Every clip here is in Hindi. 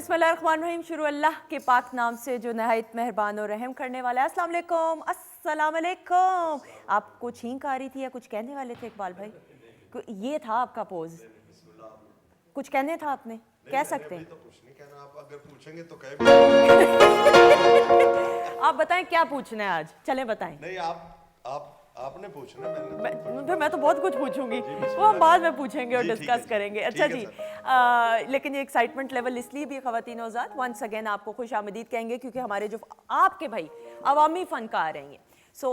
बिस्मिल्लाहिर्रहमानिर्रहीम। शुरू अल्लाह के पाक नाम से जो नहायत मेहरबान और रहम करने वाला है। अस्सलाम वालेकुम, अस्सलाम वालेकुम। आप कुछ छींक आ रही थी या कुछ कहने वाले थे इकबाल भाई? ये था आपका पोज, कुछ कहने था आपने, कह सकते हैं। तो कुछ नहीं कहना, आप अगर पूछेंगे तो कह आप बताएं क्या पूछना है आज, चले बताएं। नहीं, आपने पूछना, मैं तो बहुत कुछ पूछूंगी, वो हम बाद में पूछेंगे और डिस्कस करेंगे। अच्छा जी, लेकिन ये एक्साइटमेंट लेवल इसलिए भी ख़वातीन औज़ात वंस अगेन आपको खुश आमदीद कहेंगे क्योंकि हमारे जो आपके भाई अवामी फ़नकार हैं ये। सो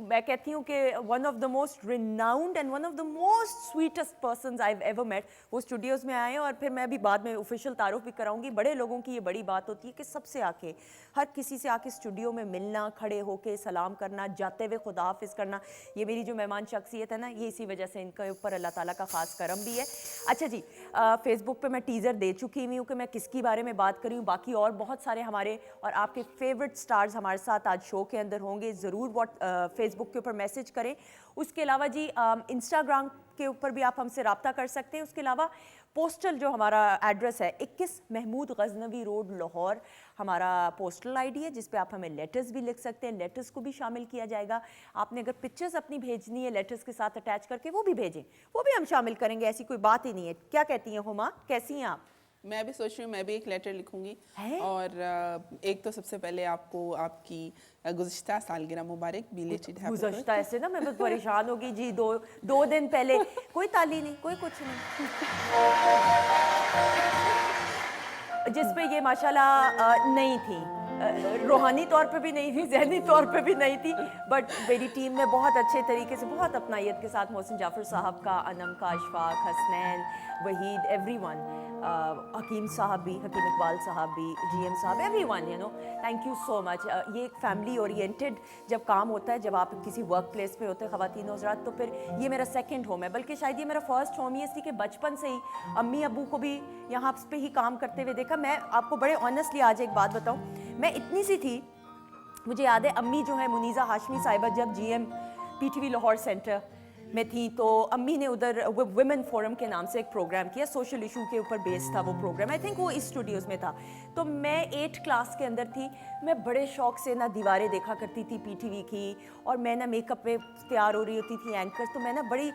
मैं कहती हूँ कि one of the most renowned and one of the most sweetest persons I have ever met वो स्टूडियोज़ में आए हैं। और फिर मैं भी बाद में ऑफिशियल तारुफ भी कराऊंगी। बड़े लोगों की ये बड़ी बात होती है कि सबसे आके हर किसी से आके स्टूडियो में मिलना, खड़े होके सलाम करना, जाते हुए खुदा हाफिज़ करना। ये मेरी जो मेहमान शख्सियत है ना, ये इसी वजह से इनके ऊपर अल्लाह ताला का ख़ास करम भी है। अच्छा जी, फेसबुक पे मैं टीज़र दे चुकी हुई हूँ कि मैं किसकी बारे में बात करी हूँ। बाकी और बहुत सारे हमारे और आपके फेवरेट स्टार्स हमारे साथ आज शो के अंदर होंगे। ज़रूर फेसबुक के ऊपर मैसेज करें। उसके अलावा जी इंस्टाग्राम के ऊपर भी आप हमसे रब्ता कर सकते हैं। उसके अलावा पोस्टल जो हमारा एड्रेस है 21 महमूद गजनवी रोड लाहौर हमारा पोस्टल आईडी है, जिस पे आप हमें लेटर्स भी लिख सकते हैं। लेटर्स को भी शामिल किया जाएगा। आपने अगर पिक्चर्स अपनी भेजनी है लेटर्स के साथ अटैच करके, वो भी भेजें, वो भी हम शामिल करेंगे। ऐसी कोई बात ही नहीं है। क्या कहती हैं हुमा, कैसी हैं आप? मैं भी सोच रही हूँ मैं भी एक लेटर लिखूंगी। और एक तो सबसे पहले आपको आपकी गुज़िश्ता सालगिरह मुबारक। गुज़िश्ता ऐसे ना मैं बहुत परेशान होगी जी। दो दिन पहले कोई ताली नहीं, कोई कुछ नहीं, जिस पे ये माशाल्लाह नहीं थी, रूहानी तौर पे भी नहीं थी, ज़हनी तौर पे भी नहीं थी। बट मेरी टीम ने बहुत अच्छे तरीके से, बहुत अपनायत के साथ मोहसिन जाफ़र साहब का, अनम का, अशफाक, हसनैन, वहीद, एवरीवन, हकीम साहब भी, हकीम इकबाल साहब भी, जीएम साहब, everyone, you know, thank you so much. ये एक फैमिली ओरिएंटेड जब काम होता है, जब आप किसी वर्क प्लेस पे होते हैं ख़वातीन हज़रात, तो फिर ये मेरा सेकंड होम है, बल्कि शायद ये मेरा फर्स्ट होम ही, इसलिए कि बचपन से ही अम्मी अबू को भी यहाँ पे ही काम करते हुए देखा। मैं आपको बड़े ऑनेस्टली आज एक बात बताऊँ, मैं इतनी सी थी, मुझे याद है अम्मी जो है मुनीज़ा हाशमी साहिबा जब जीएम पीटीवी लाहौर सेंटर में थी, तो अम्मी ने उधर वुमेन फोरम के नाम से एक प्रोग्राम किया, सोशल इशू के ऊपर बेस्ड था वो प्रोग्राम। आई थिंक वो इस स्टूडियोज़ में था। तो मैं 8th क्लास के अंदर थी। मैं बड़े शौक से ना दीवारें देखा करती थी पीटीवी की, और मैं ना मेकअप पे तैयार हो रही होती थी एंकर्स, तो मैं ना बड़ी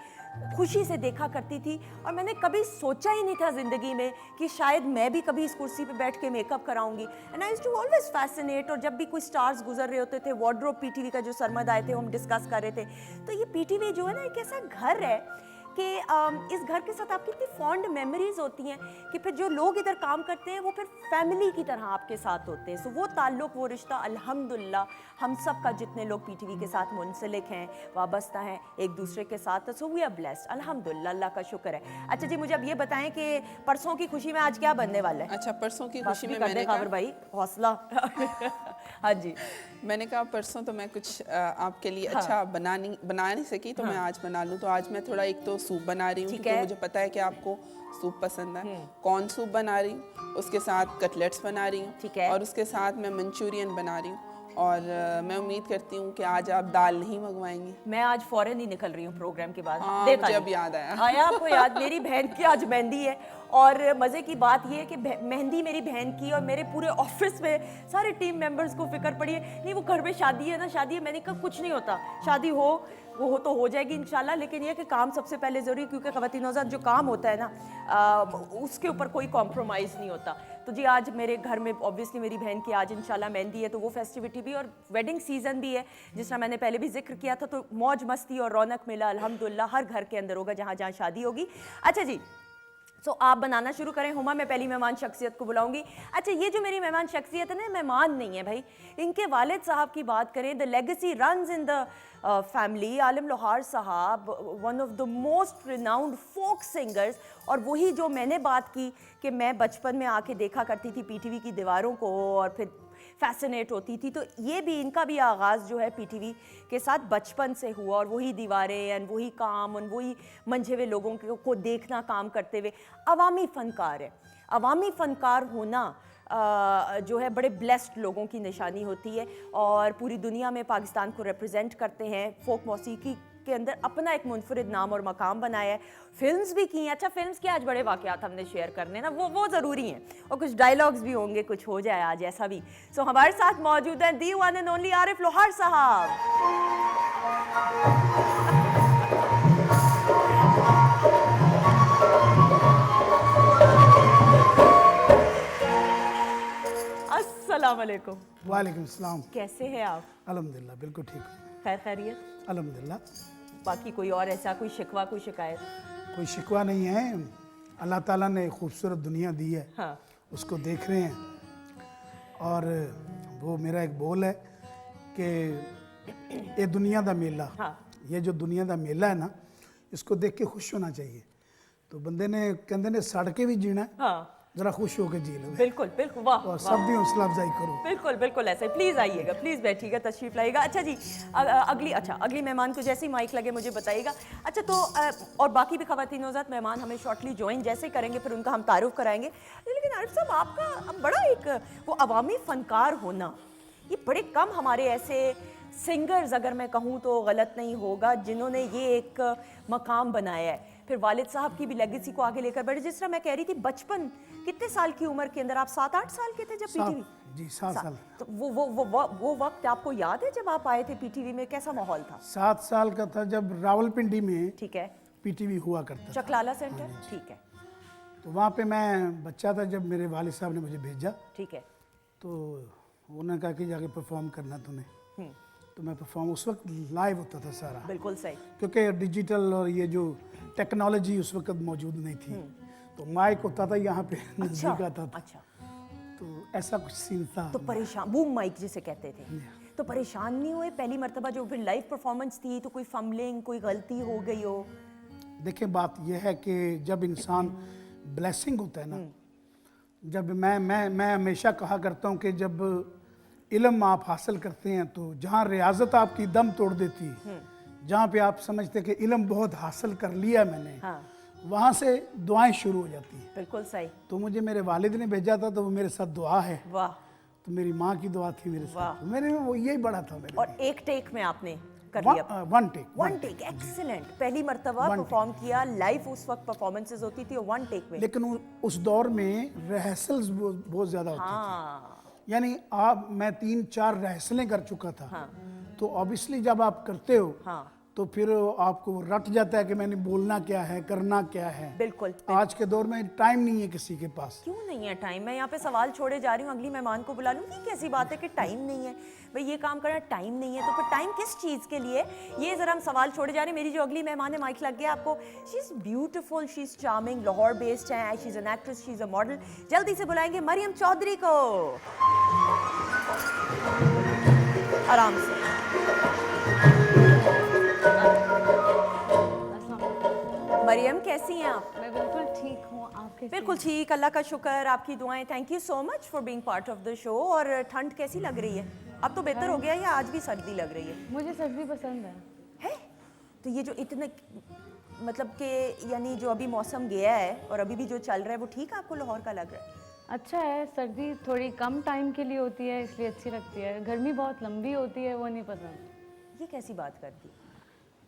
खुशी से देखा करती थी। और मैंने कभी सोचा ही नहीं था ज़िंदगी में कि शायद मैं भी कभी इस कुर्सी पे बैठ के मेकअप कराऊंगी। And I used to always fascinate. और जब भी कोई स्टार्स गुजर रहे होते थे, वार्डरोब पीटीवी का जो सरमद आए थे, हम डिस्कस कर रहे थे, तो ये पीटीवी जो है ना एक ऐसा घर है कि इस घर के साथ आपकी इतनी फॉन्ड मेमोरीज होती हैं कि फिर जो लोग इधर काम करते हैं वो फिर फैमिली की तरह आपके साथ होते हैं। सो वो ताल्लुक़, वो रिश्ता अल्हम्दुलिल्लाह हम सब का, जितने लोग पीटीवी के साथ मुंसलिक हैं, वाबस्ता हैं एक दूसरे के साथ, सो वी आर ब्लेस्ड अल्हम्दुलिल्लाह, अल्लाह का शुक्र है। अच्छा जी, मुझे अब ये बताएं कि परसों की खुशी में आज क्या बनने वाला है? अच्छा, परसों की खुशी में मैंने खबर भाई, हौसला। हाँ जी, मैंने कहा परसों तो मैं कुछ आपके लिए अच्छा बना नहीं सकी, तो मैं आज बना लूँ। तो आज मैं थोड़ा एक तो सूप बना रही हूँ, क्योंकि मुझे पता है कि आपको सूप पसंद है। कॉर्न सूप बना रही हूँ, उसके साथ कटलेट्स बना रही हूँ, और उसके साथ मैं मंचूरियन बना रही हूँ। और मैं उम्मीद करती हूँ कि आज आप दाल नहीं मंगवाएंगी। मैं आज फौरन ही निकल रही हूँ प्रोग्राम के बाद। मुझे अब याद आया आपको याद, मेरी बहन की आज मेहंदी है। और मज़े की बात ये है कि मेहंदी मेरी बहन की, और मेरे पूरे ऑफिस में सारे टीम मेंबर्स को फिक्र पड़ी है, नहीं वो घर में शादी है ना, शादी है। मैंने कहा कुछ नहीं होता, शादी हो तो जाएगी इंशाल्लाह, लेकिन ये कि काम सबसे पहले ज़रूरी, क्योंकि ख़वातीन औज़ात जो काम होता है ना उसके ऊपर कोई कॉम्प्रोमाइज़ नहीं होता। तो जी आज मेरे घर में ऑब्वियसली मेरी बहन की आज इंशाल्लाह मेहंदी है, तो वो फेस्टिविटी भी और वेडिंग सीज़न भी है, जिस तरह मैंने पहले भी जिक्र किया था। तो मौज मस्ती और रौनक मेला अल्हम्दुलिल्लाह हर घर के अंदर होगा जहाँ जहाँ शादी होगी। अच्छा जी, तो आप बनाना शुरू करें। हुमा, मैं पहली मेहमान शख्सियत को बुलाऊंगी। अच्छा, ये जो मेरी मेहमान शख्सियत है ना, मेहमान नहीं है भाई, इनके वालिद साहब की बात करें, the legacy runs in the family. Alim Lohar साहब, one of the most renowned folk singers, और वही जो मैंने बात की कि मैं बचपन में आके देखा करती थी पीटीवी की दीवारों को और फिर फैसिनेट होती थी, तो ये भी इनका भी आगाज़ जो है पीटीवी के साथ बचपन से हुआ। और वही दीवारें एंड वही काम और वही मंझे हुए लोगों को देखना काम करते हुए। अवामी फ़नकार है। अवामी फ़नकार होना जो है बड़े ब्लेस्ड लोगों की निशानी होती है, और पूरी दुनिया में पाकिस्तान को रिप्रेजेंट करते हैं। फोक मौसीकी के अंदर अपना एक मुनफरिद नाम और मकाम बनाया है, फिल्म्स भी की हैं। अच्छा, फिल्म्स के आज बड़े वाक़यात हमने शेयर करने ना, वो ज़रूरी हैं, और कुछ डायलॉग्स भी होंगे, कुछ हो जाए आज ऐसा भी। सो हमारे साथ मौजूद हैं दी one and only Arif Lohar साहब। अस्सलाम वालेकुम। वालेकुम सलाम। कैसे हैं आप? अल्हम्दुलिल्लाह बिल्कुल ठीक हूँ। खैर खैरियत? अल्हम्दुलिल्लाह। बाकी कोई और ऐसा कोई शिकवा, कोई शिकायत? कोई शिकवा नहीं है। अल्लाह ताला ने खूबसूरत दुनिया दी है, हाँ, उसको देख रहे हैं। और वो मेरा एक बोल है कि ये दुनिया दा मेला, हाँ। ये जो दुनिया दा मेला है ना, इसको देख के खुश होना चाहिए। तो बंदे ने कहते ने सड़ के भी जीना है, हाँ, ज़रा खुश होकर जी लो बिल्कुल बिल्कुल, वाह और वाह। सब दी हौसला अफजाई करो। बिल्कुल बिल्कुल ऐसे। प्लीज़ आइएगा, प्लीज़ बैठिएगा, तशरीफ़ लाइएगा। अच्छा जी, अगली मेहमान को जैसे ही माइक लगे मुझे बताइएगा। अच्छा, तो और बाकी भी ख़वातीन हज़रात मेहमान हमें शॉर्टली ज्वाइन जैसे करेंगे, फिर उनका हम तारुफ कराएंगे। लेकिन आरिफ साहब, आपका अब बड़ा एक वो अवामी फ़नकार होना, ये बड़े कम हमारे ऐसे सिंगर्स, अगर मैं कहूँ तो गलत नहीं होगा, जिन्होंने ये एक मकाम बनाया है, फिर वालिद साहब की भी लेगेसी को आगे लेकर बढ़े। जिस तरह मैं कह रही थी, बचपन कितने साल की उम्र के अंदर, आप 7-8 साल के थे जब पीटीवी? जी 7 साल। तो वो वक्त आपको याद है जब आप आए थे पीटीवी में? कैसा माहौल था? 7 साल का था जब रावलपिंडी में ठीक है, पीटीवी हुआ करता था। चकलाला सेंटर, ठीक है, तो वहाँ पे मैं बच्चा था जब मेरे वालिद साहब ने मुझे भेजा। ठीक है, तो उन्होंने कहा कि जाके परफॉर्म करना तुम्हें। तो मैं परफॉर्म, उस वक्त लाइव होता था सारा, बिल्कुल सही। क्योंकि डिजिटल और ये जो टेक्नोलॉजी उस वक्त मौजूद नहीं थी। तो माइक होता था यहाँ पे नजदीक आता था। अच्छा, तो ऐसा कुछ सीन था। तो परेशान, बूम माइक जिसे कहते थे, तो परेशान नहीं हुए पहली मर्तबा जो फिर लाइव परफॉर्मेंस थी, तो कोई फम्बलिंग, कोई गलती हो गई हो? देखिए, बात यह है कि जब इंसान ब्लेसिंग होता है ना, जब मैं हमेशा कहा करता हूँ कि जब इल्म आप हासिल करते हैं तो जहाँ रियाजत आपकी दम तोड़ देती है, जहाँ पे आप समझते हैं कि इल्म बहुत हासिल कर लिया मैंने, हाँ, वहाँ से दुआएं शुरू हो जाती हैं। बिल्कुल सही। तो मुझे मेरे वालिद ने भेजा था, तो वो मेरे साथ दुआ है, वाह। तो मेरी माँ की दुआ थी मेरे वाह। साथ, तो मेरे वो यही बड़ा था मेरे और एक टेक में आपने कर लिया? One take. One take, excellent. पहली मर्तबा परफॉर्म किया लाइव, उस वक्त परफॉर्मेंसेस होती थी वन टेक में। लेकिन उस दौर में रिहर्सल्स बहुत ज़्यादा होती थी। हाँ, यानी मैं 3-4 रिहर्सलें कर चुका था। हाँ, तो ऑब्वियसली जब आप करते हो हाँ, तो फिर आपको रट जाता है कि मैंने बोलना क्या है, करना क्या है। बिल्कुल। आज के दौर में टाइम नहीं है किसी के पास। क्यों नहीं है टाइम? मैं यहाँ पे सवाल छोड़े जा रही हूँ, अगली मेहमान को बुला लूँ। ये कैसी बात है कि टाइम नहीं है? भाई ये काम करना, टाइम नहीं है, तो फिर टाइम किस चीज़ के लिए? ये ज़रा हम सवाल छोड़े जा रहे हैं। मेरी जो अगली मेहमान है, माइक लग गया आपको, she is beautiful, she is charming, Lahore based है, she is an actress, she is a model. जल्दी से बुलाएंगे मरियम चौधरी को। आराम से। मरियम, कैसी हैं आप? मैं बिल्कुल ठीक हूँ, आप कैसे बिल्कुल ठीक, अल्लाह का शुक्र, आपकी दुआएं। Thank you so much for being part of the show. और ठंड कैसी लग रही है? अब तो बेहतर हो गया या आज भी सर्दी लग रही है? हैं? मुझे सर्दी पसंद है। तो ये जो इतने, मतलब कि यानी जो अभी मौसम गया है और अभी भी जो चल रहा है, वो ठीक आपको लाहौर का लग रहा है? अच्छा है, सर्दी थोड़ी कम टाइम के लिए होती है इसलिए अच्छी लगती है, गर्मी बहुत लंबी होती है वो नहीं पसंद। ये कैसी बात कर दी?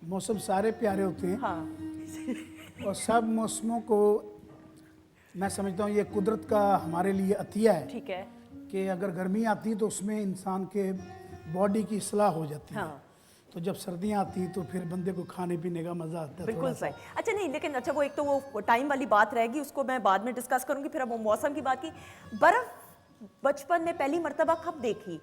मौसम सारे प्यारे होते हैं, हाँ, और सब मौसमों को मैं समझता हूँ ये कुदरत का हमारे लिए अतिया है ठीक है, कि अगर गर्मी आती है तो उसमें इंसान के बॉडी की इस्लाह हो जाती है। हाँ, तो जब सर्दियाँ आती हैं तो फिर बंदे को खाने पीने का मज़ा आता है बिल्कुल थोड़ा सही। सा। अच्छा नहीं, लेकिन अच्छा वो एक तो वो टाइम वाली बात रहेगी, उसको मैं बाद में डिस्कस करूंगी। फिर अब वो मौसम की बात की, बर्फ बचपन में पहली मर्तबा कब देखी?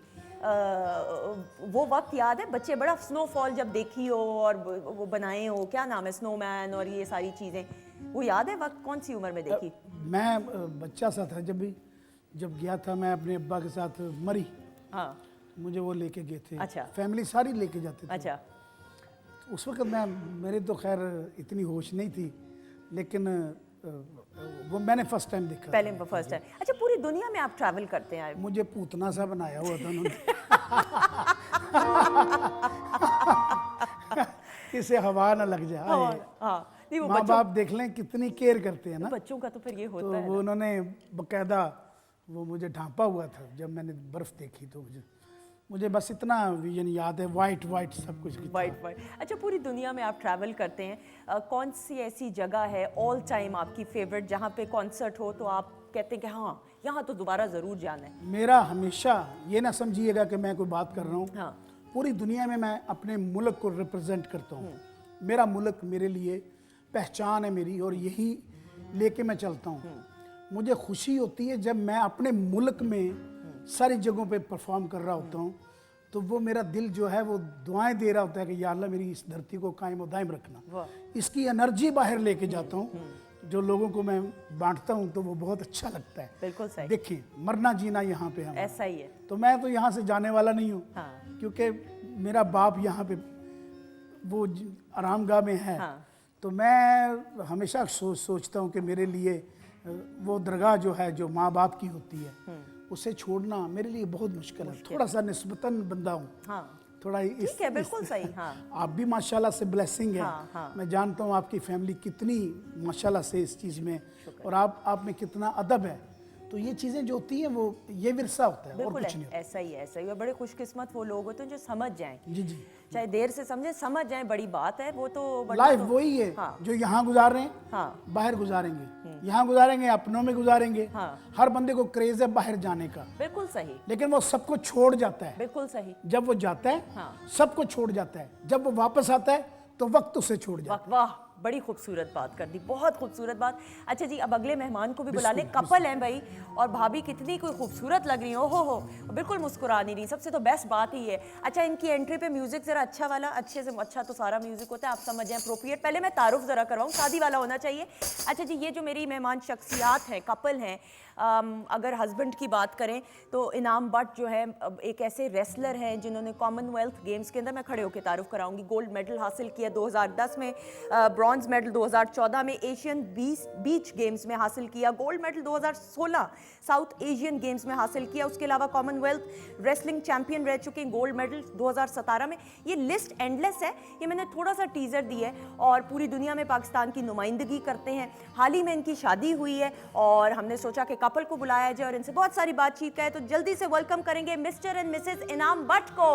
वो वक्त याद है? बच्चे बड़ा स्नोफॉल जब देखी हो और वो बनाए हो, क्या नाम है, स्नोमैन और ये सारी चीज़ें, वो याद है वक्त? कौन सी उम्र में देखी? मैं बच्चा सा था जब गया था मैं अपने अब्बा के साथ मरी, हाँ, मुझे वो लेके गए थे। अच्छा। फैमिली सारी लेके जाते थे। अच्छा, उस वक्त मेरे तो खैर इतनी होश नहीं थी, लेकिन वो मैंने फर्स्ट टाइम देखा। पहले फर्स्ट टाइम। अच्छा, पूरी दुनिया में आप ट्रैवल करते हैं? मुझे पूतना सा बनाया हुआ था उन्होंने। इसे हवा ना लग जाए। हाँ, नहीं वो माँ बाप देख लें कितनी केयर करते हैं ना। बच्चों का तो फिर ये तो होता है वो उन्होंने बकायदा वो मुझे ढांपा हुआ था। जब मैंने बर्फ़ देखी तो मुझे बस इतना विजन याद है, वाइट वाइट सब कुछ की वाइट वाइट। अच्छा, पूरी दुनिया में आप ट्रैवल करते हैं, कौन सी ऐसी जगह है ऑल टाइम आपकी फेवरेट जहाँ पे कॉन्सर्ट हो तो आप कहते हैं कि हाँ यहाँ तो दोबारा ज़रूर जाना है? मेरा हमेशा ये ना समझिएगा कि मैं कोई बात कर रहा हूँ, हाँ। पूरी दुनिया में मैं अपने मुल्क को रिप्रेजेंट करता हूँ। मेरा मुल्क मेरे लिए पहचान है मेरी, और यही लेके मैं चलता हूँ। मुझे खुशी होती है जब मैं अपने मुल्क में सारी जगहों पे परफॉर्म कर रहा होता हूँ, तो वो मेरा दिल जो है वो दुआएं दे रहा होता है कि या अल्लाह मेरी इस धरती को कायम और दायम रखना। इसकी एनर्जी बाहर लेके जाता हूँ, जो लोगों को मैं बांटता हूँ, तो वो बहुत अच्छा लगता है। बिल्कुल सही। देखिए, मरना जीना यहाँ पे हम, ऐसा ही है। तो मैं तो यहाँ से जाने वाला नहीं हूँ। हाँ। क्योंकि मेरा बाप यहाँ पे वो आरामगाह में है। हाँ। तो मैं हमेशा सोचता हूँ कि मेरे लिए वो दरगाह जो है, जो माँ बाप की होती है, उसे छोड़ना मेरे लिए बहुत मुश्किल है। थोड़ा सा निस्बतन बंदा हूँ। हाँ। थोड़ा ठीक है, बिल्कुल सही। हाँ। आप भी माशाल्लाह से ब्लेसिंग है। हाँ, हाँ। मैं जानता हूँ आपकी फैमिली कितनी माशाल्लाह से इस चीज़ में, और आप में कितना अदब है। तो ये चीज़ें जो होती हैं वो ये विरसा होता है, और बिल्कुल कुछ नहीं होता। ऐसा ही है, ऐसा ही है। बड़े खुशकिस्मत वो लोग होते हैं जो समझ जाएं, जी जी। चाहे देर से समझें, समझ जाएं, बड़ी बात है वो तो। लाइफ वही है। हाँ। जो यहाँ गुजार रहे हैं, हाँ। बाहर गुजारेंगे। यहाँ गुजारेंगे, अपनों में गुजारेंगे। हाँ। हर बंदे को क्रेज है बाहर जाने का, बिल्कुल सही, लेकिन वो सबको छोड़ जाता है। बिल्कुल सही। जब वो जाता है, हाँ। सबको छोड़ जाता है। जब वो वापस आता है तो वक्त उसे छोड़ जाता है। वाह, बड़ी खूबसूरत बात कर दी, बहुत खूबसूरत बात। अच्छा जी, अब अगले मेहमान को भी बुला लें। कपल हैं भाई, और भाभी कितनी कोई खूबसूरत लग रही हो बिल्कुल मुस्कुरा नहीं रही, सबसे तो बेस्ट बात ही है। अच्छा, इनकी एंट्री पे म्यूजिक जरा अच्छा वाला, अच्छे से अच्छा तो सारा म्यूजिक होता है, आप समझ जाएं अप्रोप्रिएट। पहले मैं तारुफ जरा करवाऊँ, शादी वाला होना चाहिए। अच्छा जी, ये जो मेरी मेहमान शख्सियात हैं, कपल हैं, अगर हस्बैंड की बात करें तो इनाम बट जो है एक ऐसे रेसलर हैं जिन्होंने कॉमनवेल्थ गेम्स के अंदर, मैं खड़े होकर तारुफ कराऊंगी, गोल्ड मेडल हासिल किया 2010 में, ब्रॉन्ज मेडल 2014 में एशियन बीच गेम्स में हासिल किया, gold medal 2016 south Asian games में हासिल किया। उसके अलावा कॉमनवेल्थ रेसलिंग चैंपियन रह चुके हैं, गोल्ड मेडल 2017 में। ये लिस्ट एंडलेस है, ये मैंने थोड़ा सा टीजर दी है, और पूरी दुनिया में पाकिस्तान की नुमाइंदगी करते हैं। हाल ही में इनकी शादी हुई है, और हमने सोचा कि कपल को बुलाया जाए और इनसे बहुत सारी बातचीत का है, तो जल्दी से वेलकम करेंगे मिस्टर एंड मिसेस इनाम बट को।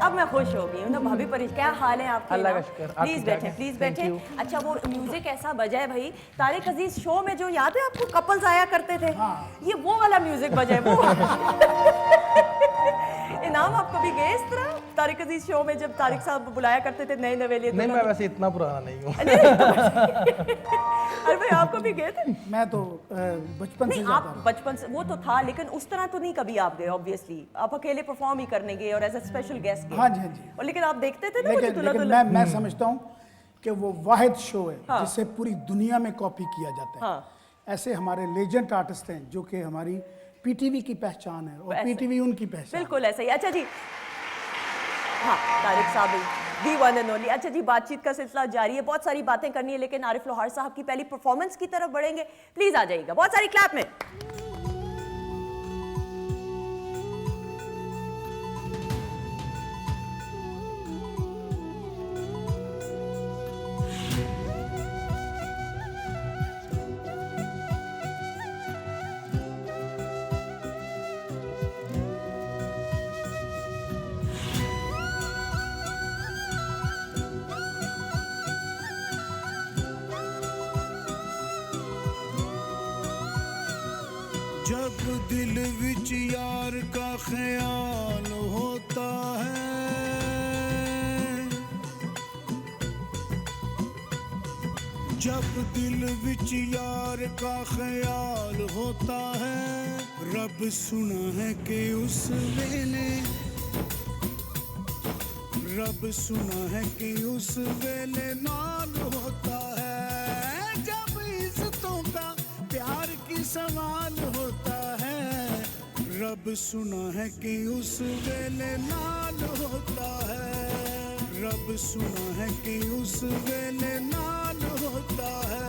अब मैं खुश हो गई हूँ ना भाभी। परेश, क्या हाल है आपके? अल्लाह का शुक्र। आप प्लीज ठीक बैठे, ठाक हैं? प्लीज Thank बैठे। you। अच्छा, वो म्यूजिक ऐसा बजा है भाई, तारिक अजीज शो में जो याद है आपको कपल्स आया करते थे, ये वो वाला म्यूजिक बजा है वो। इनाम, आप कभी गए इस तरह तारिक अजीज शो में, जब तारिक साहब बुलाया करते थे नए नवेले? नहीं, मैं वैसे इतना पुराना नहीं हूँ। अरे भाई, आप कभी गए थे? मैं तो बचपन से नहीं, जाता आप रहा। बचपन से वो तो था, लेकिन उस तरह तो नहीं कभी आप गए। ऑब्वियसली आप अकेले परफॉर्म ही करने गए और एज अ स्पेशल गेस्ट गए। हाँ जी, हाँ जी। और लेकिन आप देखते थे ना मुझे लेकिन दुल्हा लेकिन दुल्हन। मैं समझता हूँ कि वो वाहिद शो है हाँ। जिसे पूरी दुनिया में कॉपी किया जाता है। हाँ। ऐसे हमारे लेजेंड आर्टिस्ट हैं जो कि हमारी पीटीवी की पहचान है, और ऐसे। पीटीवी उनकी पहचान। बिल्कुल ऐसा ही। अच्छा जी, हाँ, तारिक साहब दी वन एंड ओनली। अच्छा जी, बातचीत का सिलसिला जारी है, बहुत सारी बातें करनी है, लेकिन आरिफ लोहार साहब की पहली परफॉर्मेंस की तरफ बढ़ेंगे। प्लीज आ जाइएगा, बहुत सारी क्लैप में। जब दिल विच यार का ख्याल होता है, जब दिल विच यार का ख्याल होता है, रब सुना है कि उस वेले, रब सुना है कि उस वेले नाल होता है, जब इज्जतों का प्यार की सवाल होता है, रब सुना है कि उस वेले नाल होता है, रब सुना है कि उस वेले नाल होता है।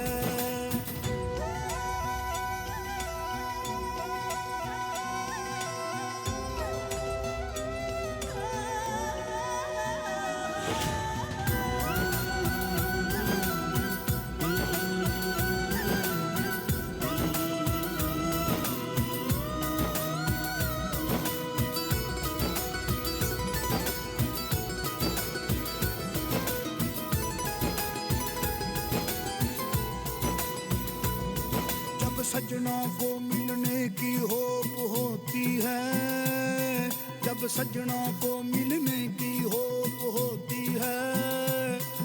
सजनों को मिलने की होप होती है, जब सजनों को मिलने की होप होती है,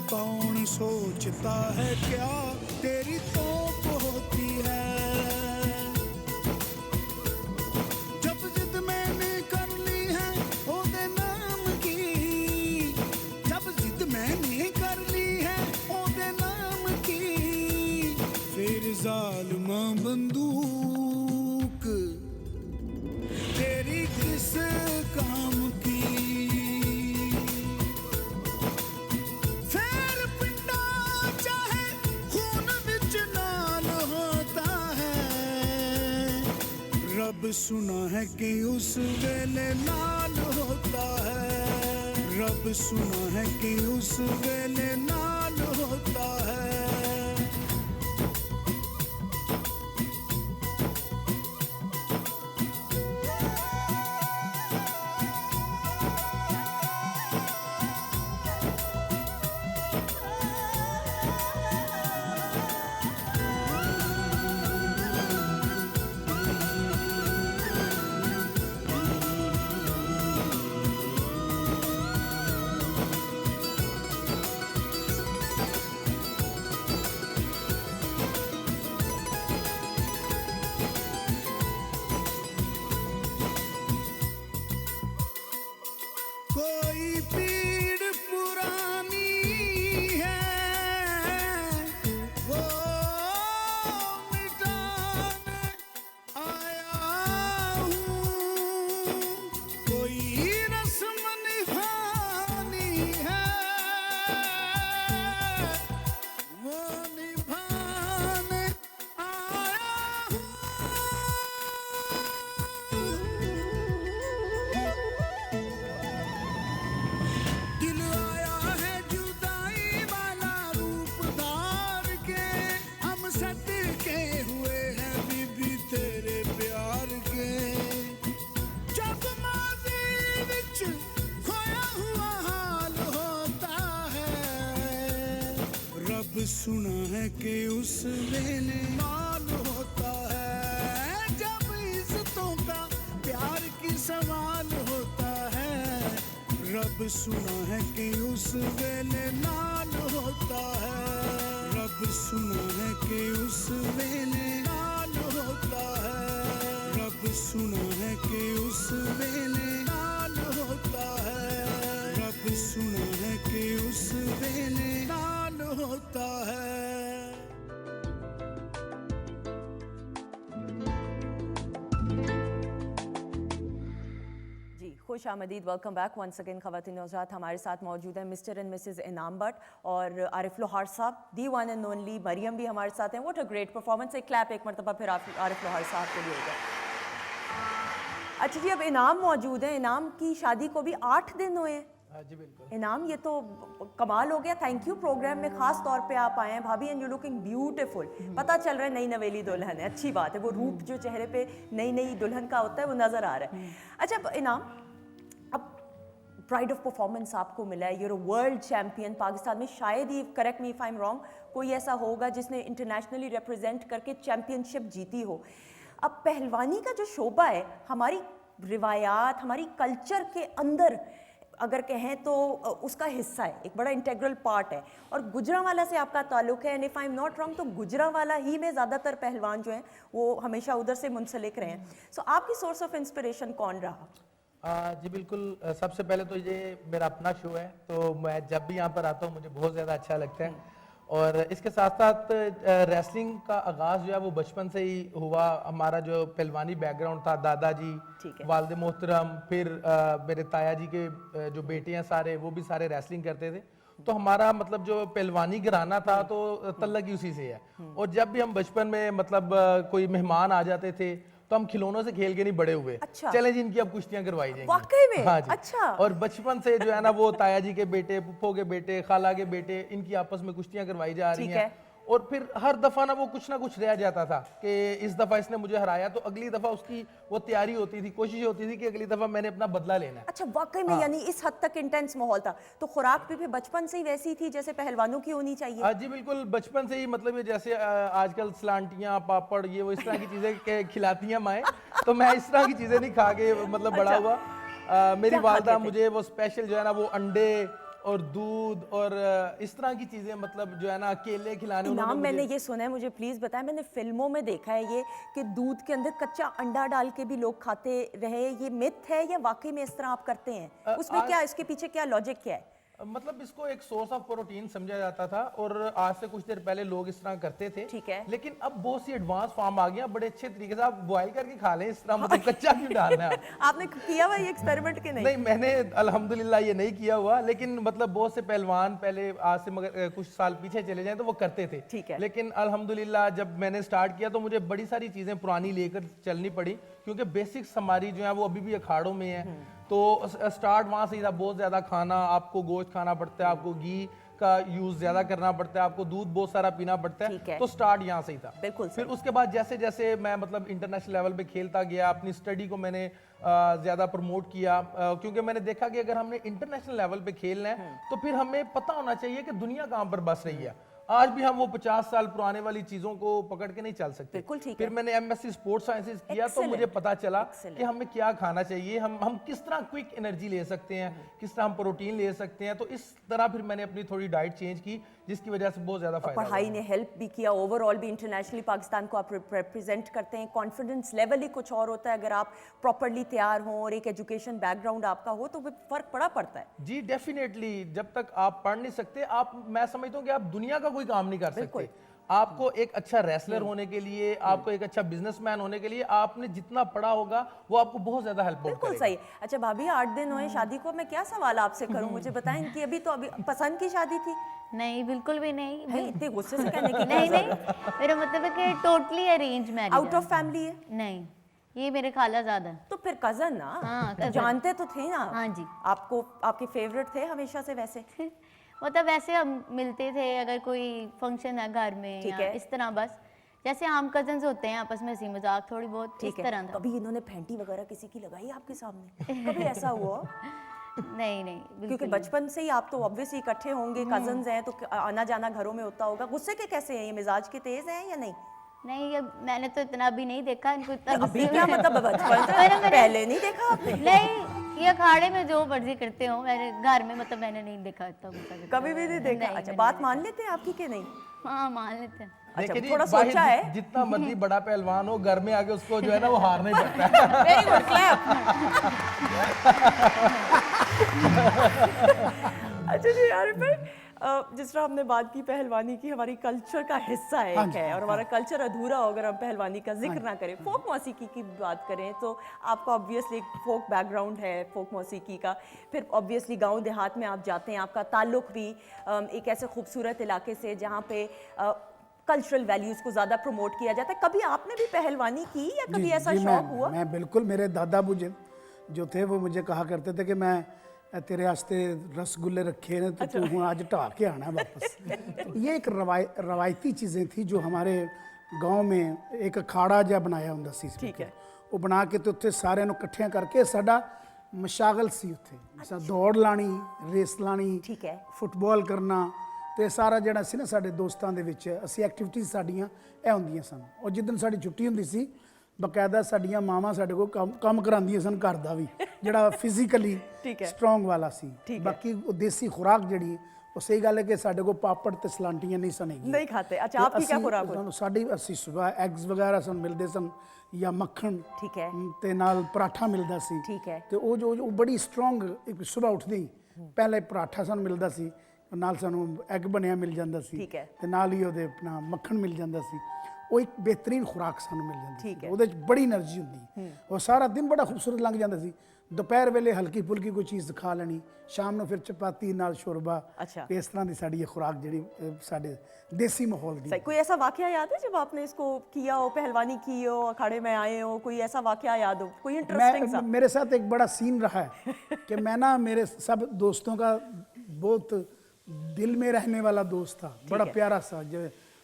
कौन सोचता है क्या तेरी तोप होती है। जब जिद मैंने कर ली है ओदे नाम की, जब जिद मैंने कर ली है ओदे नाम की, फिर जालिमा बंदूक तेरी किस काम की। फिर पिंडा चाहे खून विच नाल होता है, रब सुना है कि उस वेले नाल होता है, रब सुना है कि उस वेले नाल होता है। कोई पीड़ पुरानी है वो मिटाने आया हूँ, कोई रस्म निभानी है वो निभाने आया हूँ। दिल आया है जुदाई वाला रूप धार के, हम सदके हुए हैं बीबी तेरे प्यार के। जब माज़ी विच खोया हुआ हाल होता है, रब सुना है कि उस वेले नाल होता है, जब इज्जतों का प्यार की सवाल होता है, रब सुना है कि उस वेले नाल होता है, रब सुना है कि उस वेले नाल होता है, रब सुना है कि उस वेले नाल होता है, रब सुना है कि उस वेले नाल होता है। जी खुश आमदीद, वेलकम बैक वंस अगेन। ख़वातीन हज़रात, हमारे साथ मौजूद हैं मिस्टर एंड मिसेस इनाम भट्ट और आरिफ लोहार साहब, दी वन एंड ओनली। मरियम भी हमारे साथ हैं। What a great performance. एक क्लैप एक मरतबा फिर आरिफ लोहार साहब के लिए होगा। अच्छा जी, अब इनाम मौजूद है। इनाम की शादी को भी 8 दिन हुए हैं। हाँ जी बिल्कुल। इनाम, ये तो कमाल हो गया। Thank you. प्रोग्राम में खास तौर पे आप आए हैं भाभी, एंड यू लुकिंग ब्यूटीफुल। पता चल रहा है नई नवेली दुल्हन है। अच्छी बात है, वो रूप जो चेहरे पे नई नई दुल्हन का होता है वो नज़र आ रहा है। अच्छा, अब इनाम, अब प्राइड ऑफ परफॉर्मेंस आपको मिला है। Your world champion. पाकिस्तान में शायद ही, correct me if I am wrong, कोई ऐसा होगा जिसने इंटरनेशनली रिप्रेजेंट करके चैम्पियनशिप जीती हो। अब पहलवानी का जो शोबा है, हमारी रिवायात, हमारी कल्चर के अंदर अगर कहें तो उसका हिस्सा है, एक बड़ा इंटेग्रल पार्ट है। और गुजरांवाला से आपका ताल्लुक है, and if I am not wrong तो गुजरांवाला ही में ज़्यादातर पहलवान जो हैं वो हमेशा उधर से मुंसलिक रहे हैं। सो आपकी सोर्स ऑफ इंस्पिरेशन कौन रहा? जी बिल्कुल। सबसे पहले तो ये मेरा अपना शो है, तो मैं जब भी यहाँ पर आता हूँ मुझे बहुत ज़्यादा अच्छा लगता है। और इसके साथ साथ रेसलिंग का आगाज़ जो है वो बचपन से ही हुआ। हमारा जो पहलवानी बैकग्राउंड था, दादाजी, वालिद मोहतरम, फिर मेरे ताया जी के जो बेटे हैं सारे, वो भी सारे रेसलिंग करते थे। तो हमारा मतलब जो पहलवानी घराना था तो तल्लक ही उसी से है। और जब भी हम बचपन में मतलब कोई मेहमान आ जाते थे तो हम खिलौनों से खेल के नहीं बड़े हुए। अच्छा। चले जी, इनकी अब कुश्तियां करवाई जाएंगी। वाकई में? हाँ जी। अच्छा। और बचपन से जो है ना वो ताया जी के बेटे, पुप्पो के बेटे, खाला के बेटे, इनकी आपस में कुश्तियां करवाई जा रही हैं। और फिर हर दफा ना कुछ रह जाता था कि इस दफा इसने मुझे हराया तो अगली दफा उसकी वो तैयारी होती थी, कोशिश होती थी कि अगली दफा मैंने अपना बदला लेना है। अच्छा, वाकई में यानी इस हद तक इंटेंस माहौल था। तो खुराक भी फिर बचपन से ही वैसी थी जैसे पहलवानों की होनी चाहिए? जी बिल्कुल, बचपन से ही मतलब ये जैसे आजकल सलांटियाँ पापड़ ये वो इस तरह की चीजें खिलाती हैं माएँ, तो मैं इस तरह की चीजें नहीं खा के मतलब बड़ा अच्छा। हुआ। मेरी क्या खाते वालदा थे? मुझे वो स्पेशल जो है ना वो अंडे और दूध और इस तरह की चीजें मतलब जो है ना केले खिलाने इनाम उन्होंने मैंने मुझे। ये सुना है, मुझे प्लीज बताएं। मैंने फिल्मों में देखा है ये कि दूध के अंदर कच्चा अंडा डाल के भी लोग खाते रहे। ये मिथ है या वाकई में इस तरह आप करते हैं? उसमें क्या, इसके पीछे क्या लॉजिक क्या है? मतलब इसको एक सोर्स ऑफ प्रोटीन समझा जाता था और आज से कुछ देर पहले लोग इस तरह करते थे। ठीक है। लेकिन अब बहुत सी एडवांस फॉर्म आ गया, बड़े अच्छे तरीके से आप बॉयल करके खा लें इस तरह, मतलब कच्चा क्यों डालना है आप? आपने किया हुआ ये एक्सपेरिमेंट के नहीं? नहीं, मैंने अल्हम्दुलिल्लाह ये नहीं किया हुआ, लेकिन मतलब बहुत से पहलवान पहले आज से मगर कुछ साल पीछे चले जाएं तो वो करते थे। ठीक है। लेकिन अल्हम्दुलिल्लाह जब मैंने स्टार्ट किया तो मुझे बड़ी सारी चीजें पुरानी लेकर चलनी पड़ी, क्योंकि बेसिक्स हमारी जो है वो अभी भी अखाड़ों में है। तो स्टार्ट वहां से ही था। बहुत ज्यादा खाना, आपको गोश्त खाना पड़ता है, आपको घी का यूज ज्यादा करना पड़ता है, आपको दूध बहुत सारा पीना पड़ता ठीक है। है। तो स्टार्ट यहाँ से ही था। बिल्कुल फिर उसके बाद जैसे जैसे मैं मतलब इंटरनेशनल लेवल पे खेलता गया, अपनी स्टडी को मैंने ज्यादा प्रमोट किया, क्योंकि मैंने देखा कि अगर हमने इंटरनेशनल लेवल पे खेलना है तो फिर हमें पता होना चाहिए कि दुनिया कहाँ पर बस रही है। आज भी हम वो 50 साल पुराने वाली चीजों को पकड़ के नहीं चल सकते। बिल्कुल ठीक फिर है। मैंने एमएससी स्पोर्ट्स साइंसेज किया तो Excellent. मुझे पता चला Excellent. कि हमें क्या खाना चाहिए, हम किस तरह क्विक एनर्जी ले सकते हैं, किस तरह हम प्रोटीन ले सकते हैं। तो इस तरह फिर मैंने अपनी थोड़ी डाइट चेंज की, जिसकी वजह से बहुत ज्यादा फायदा पढ़ाई हुआ। ने हेल्प भी किया, ओवरऑल भी इंटरनेशनली पाकिस्तान को आप रिप्रेजेंट करते हैं। कॉन्फिडेंस लेवल ही कुछ और होता है। अगर आप प्रॉपरली तैयार हों और एक एजुकेशन बैकग्राउंड आपका हो तो फर्क पड़ता है। जी डेफिनेटली, जब तक आप पढ़ नहीं सकते आप, मैं समझता हूँ कि आप दुनिया का कोई काम नहीं कर सकते। आपको एक अच्छा रेसलर होने के लिए, आपको एक अच्छा बिजनेसमैन होने के लिए आपने जितना पढ़ा होगा वो आपको बहुत ज्यादा हेल्प बिल्कुल करेगा। सही। अच्छा भाभी, 8 दिन हुए शादी को, मैं क्या सवाल आपसे करूं? मुझे बताएं इनकी अभी पसंद की शादी थी? नहीं, बिल्कुल भी नहीं। भाई इतने गुस्से से कहने की नहीं नहीं, मेरा मतलब है कि totally arrange marriage. Out of family है? नहीं, ये मेरे खाला ज़्यादा है। तो फिर कजन ना? हाँ, cousin। जानते तो थे ना? हाँ जी। आपको आपके फेवरेट थे हमेशा से वैसे? मतलब वैसे हम मिलते थे अगर कोई फंक्शन है घर में ठीक या है। इस तरह, बस जैसे आम कजन्स होते हैं आपस में हंसी मजाक थोड़ी बहुत, इस ठीक है। तरह था। कभी इन्होंने फैंटी वगैरह किसी की लगाई आपके सामने? कभी ऐसा हुआ? नहीं नहीं, क्योंकि बिल्कुल बचपन से ही आप तो ऑब्वियसली इकट्ठे होंगे, कजन्स हैं, तो आना जाना घरों में होता होगा। गुस्से के कैसे हैं ये? मिजाज के तेज हैं या नहीं? नहीं, ये मैंने तो इतना भी नहीं देखा इनको इतना अभी गुस्से क्या में। मतलब बचपन से मैंने- पहले नहीं देखा आपने? नहीं, ये अखाड़े में जो मर्जी करते हो, मैंने घर में मतलब मैंने नहीं देखा इतना गुस्सा करते कभी भी नहीं देखा? अच्छा, मैंने बात नहीं मान लेते हैं आपकी कि नहीं? देखा। हाँ, मान लेते हैं। अच्छा, देखिए जी, थोड़ा बाहर सोचा है? जितना मर्जी बड़ा पहलवान हो, घर में आके उसको जो है ना वो हारना ही पड़ता है। Very good, clap. अच्छा जी यार, जिस तरह हमने बात की पहलवानी की, हमारी कल्चर का हिस्सा है, एक है, और हमारा कल्चर अधूरा हो अगर हम पहलवानी का जिक्र ना करें। फोक मौसीकी की बात करें तो आपका ऑब्वियसली एक फोक बैकग्राउंड है फोक मौसीकी का। फिर ऑब्वियसली गांव देहात में आप जाते हैं, आपका ताल्लुक भी एक ऐसे खूबसूरत इलाके से जहाँ पे कल्चरल वैल्यूज को ज़्यादा प्रमोट किया जाता है। कभी आपने भी पहलवानी की या कभी ऐसा शौक हुआ? मैं बिल्कुल, मेरे दादा बुझे जो थे वो मुझे कहा करते थे कि मैं तेरे वास्ते रसगुल्ले रखे ने तो तू हूँ आज ढा के आना वापस। तो ये एक रवायती चीज़ें थी जो हमारे गांव में एक अखाड़ा जिहा बनाया ਹੁੰਦਾ ਸੀ। ठीक है। ਉਹ ਬਣਾ ਕੇ ਤੇ ਉੱਥੇ ਸਾਰਿਆਂ ਨੂੰ ਇਕੱਠਿਆਂ ਕਰਕੇ ਸਾਡਾ ਮਸ਼ਾਗਲ ਸੀ ਉੱਥੇ, ਜਿਵੇਂ ਦੌੜ ਲਾਣੀ, ਰੇਸ ਲਾਣੀ, ਠੀਕ ਹੈ। ਫੁੱਟਬਾਲ ਕਰਨਾ, ਤੇ ਸਾਰਾ ਜਿਹੜਾ ਸੀ ਨਾ ਸਾਡੇ ਦੋਸਤਾਂ ਦੇ ਵਿੱਚ ਅਸੀਂ ਐਕਟੀਵਿਟੀਜ਼ ਸਾਡੀਆਂ ਇਹ ਹੁੰਦੀਆਂ ਸਨ। ਉਹ ਜਿੱਦਣ ਸਾਡੀ ਛੁੱਟੀ ਹੁੰਦੀ ਸੀ ਬਕਾਇਦਾ ਸਾਡੀਆਂ ਮਾਵਾਂ ਸਾਡੇ ਕੋਲ ਕੰਮ ਕਰਾਉਂਦੀਆਂ ਸਨ ਘਰ ਦਾ ਵੀ, ਜਿਹੜਾ ਫਿਜ਼ੀਕਲੀ ਠੀਕ ਹੈ। ਸਟਰੋਂਗ ਵਾਲਾ ਸੀ। ਠੀਕ ਹੈ। ਬਾਕੀ ਉਹ ਦੇਸੀ ਖੁਰਾਕ ਜਿਹੜੀ ਉਹ ਸਹੀ ਗੱਲ ਹੈ ਕਿ ਸਾਡੇ ਕੋਲ ਪਾਪੜ ਤੇ ਸਲਾਂਟੀਆਂ ਨਹੀਂ ਸਨ ਹੈਗੀਆਂ। नहीं खाते? अच्छा, आपकी क्या खुराक होती? ਸਾਡੀ ਅਸੀਂ ਸਵੇਰ ਐਗਸ ਵਗੈਰਾ ਸਾਨੂੰ ਮਿਲਦੇ ਸਨ ਜਾਂ ਮੱਖਣ ठीक है। ਤੇ ਨਾਲ ਪਰਾਠਾ ਮਿਲਦਾ ਸੀ। ਠੀਕ ਹੈ। ਤੇ ਉਹ ਬੜੀ ਸਟਰੋਂਗ, ਇੱਕ ਸਵੇਰ ਉੱਠਦੇ ਹੀ ਪਹਿਲੇ ਪਰਾਠਾ ਸਾਨੂੰ ਮਿਲਦਾ ਸੀ, ਨਾਲ ਸਾਨੂੰ ਐਗ ਬਣਿਆ ਮਿਲ ਜਾਂਦਾ ਸੀ, ਠੀਕ ਹੈ। ਤੇ ਨਾਲ ਹੀ ਉਹਦੇ ਆਪਣਾ ਮੱਖਣ ਮਿਲ ਜਾਂਦਾ ਸੀ। ਉਹ ਇੱਕ ਬਿਹਤਰੀਨ ਖੁਰਾਕ ਸਾਨੂੰ ਮਿਲ ਜਾਂਦੀ ਠੀਕ ਹੈ। ਉਹਦੇ 'ਚ ਬੜੀ એનર્ਜੀ ਹੁੰਦੀ। ਉਹ ਸਾਰਾ ਦਿਨ ਬੜਾ ਖੂਬਸੂਰਤ ਲੰਘ ਜਾਂਦਾ ਸੀ। ਦੁਪਹਿਰ ਵੇਲੇ ਹਲਕੀ ਫੁਲਕੀ ਕੋਈ ਚੀਜ਼ ਖਾ ਲੈਣੀ, ਸ਼ਾਮ ਨੂੰ ਫਿਰ ਚਪਾਤੀ ਨਾਲ ਸ਼ੋਰਬਾ। अच्छा। ਇਸ ਤਰ੍ਹਾਂ ਦੀ ਸਾਡੀ ਇਹ ਖੁਰਾਕ ਜਿਹੜੀ ਸਾਡੇ ਦੇਸੀ माहौल ਦੀ। सही। कोई ऐसा वाकया याद है जब आपने इसको किया हो, पहलवानी की हो, अखाड़े में आए हो, कोई ऐसा वाकया याद हो, कोई इंटरेस्टिंग सा? मेरे साथ एक बड़ा सीन रहा है कि मैं ना, मेरे सब दोस्तों का बहुत दिल में रहने वाला दोस्त था, बड़ा है। प्यारा सा, जो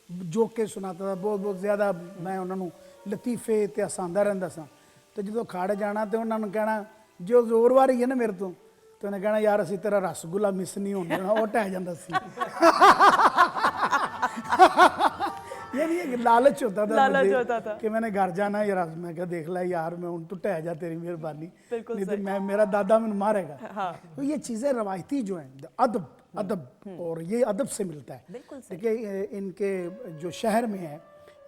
ਜੋਕੇ ਸੁਣਾਤਾ था बहुत बहुत ਜ਼ਿਆਦਾ ਮੈਂ ਉਹਨਾਂ ਨੂੰ ਲਤੀਫੇ ਤੇ ਹਸਾਉਂਦਾ ਰਹਿੰਦਾ ਸਾਂ ਤੇ ਜਦੋਂ ਖਾੜੇ ਜਾਣਾ ਤੇ ਉਹਨਾਂ ਨੂੰ ਕਹਿਣਾ ਜੋ ਜ਼ੋਰਵਾਰੀ ਹੈ ਨਾ ਮੇਰੇ ਤੋਂ ਤੇ ਉਹਨੇ ਕਹਿਣਾ ਯਾਰ ਅਸੀਂ ਤੇਰਾ ਰਸਗੁੱਲਾ ਮਿਸ ਨਹੀਂ ਹੋਣ ਦੇਣਾ ਉਹ ਟਹਿ ਜਾਂਦਾ ਸੀ यानी एक लालच होता था लालच मुझे होता था। कि मैंने घर जाना है यार मैं क्या देख ला यार मैं उन तो टह जा तेरी मेहरबानी बिल्कुल नहीं तो सही। मैं मेरा दादा मैंने मारेगा हाँ। तो ये चीज़ें रवायती जो हैं अदब अदब और ये अदब से मिलता है बिल्कुल सही। देखिए इनके जो शहर में है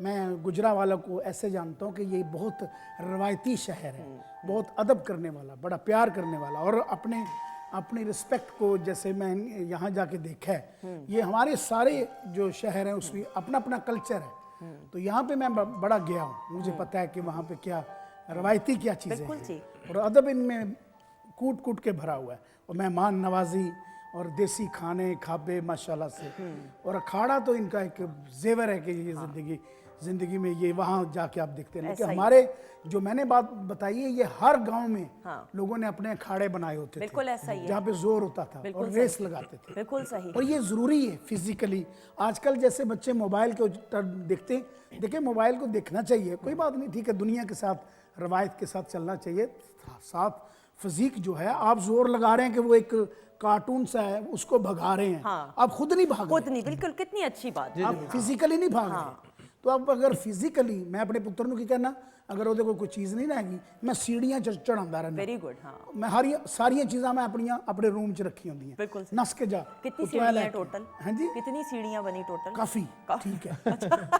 मैं गुजरावाला को ऐसे जानता हूँ कि ये बहुत रवायती शहर है बहुत अदब करने वाला बड़ा प्यार करने वाला और अपनी रिस्पेक्ट को जैसे मैं यहाँ जाके देखा है ये हमारे सारे जो शहर हैं उसमें अपना अपना कल्चर है तो यहाँ पे मैं बड़ा गया हूँ मुझे पता है कि वहाँ पे क्या रवायती क्या चीज़ें बिल्कुल जी। हैं और अदब इनमें कूट कूट के भरा हुआ है और मेहमान नवाजी और देसी खाने खाबे माशाल्लाह से और अखाड़ा तो इनका एक जेवर है कि ये ज़िंदगी में ये वहाँ जाके आप देखते हैं लेकिन हमारे जो मैंने बात बताई है ये हर गांव में लोगों ने अपने अखाड़े बनाए होते थे बिल्कुल ऐसा ही है। जहाँ पे जोर होता था बिल्कुल और सही। रेस लगाते थे बिल्कुल सही। और ये ज़रूरी है फिजिकली आजकल जैसे बच्चे मोबाइल को देखते हैं देखिए मोबाइल को देखना चाहिए कोई बात नहीं ठीक है दुनिया के साथ रवायत के साथ चलना चाहिए साथ फिजिक जो है आप जोर लगा रहे हैं कि वो एक कार्टून सा है उसको भगा रहे हैं आप खुद नहीं भाग खुद रहे नहीं बिल्कुल कितनी अच्छी बात। आप फिजिकली नहीं भाग रहे तो आप अगर फिजिकली मैं अपने पुत्र ਨੂੰ ਕੀ ਕਰਨਾ अगर ਉਹਦੇ कोई चीज़ नहीं ना हैगी मैं सीढ़ियां चढ़ाਉਂਦਾ रहना वेरी गुड। हाँ मैं सारियां चीज़ां मैं अपने रूम च रखी होंगी बिल्कुल सही। नस के जा कितनी तो सीढ़ियां toilet- हैं टोटल? हाँ जी कितनी सीढ़ियां बनी टोटल? काफ़ी ठीक है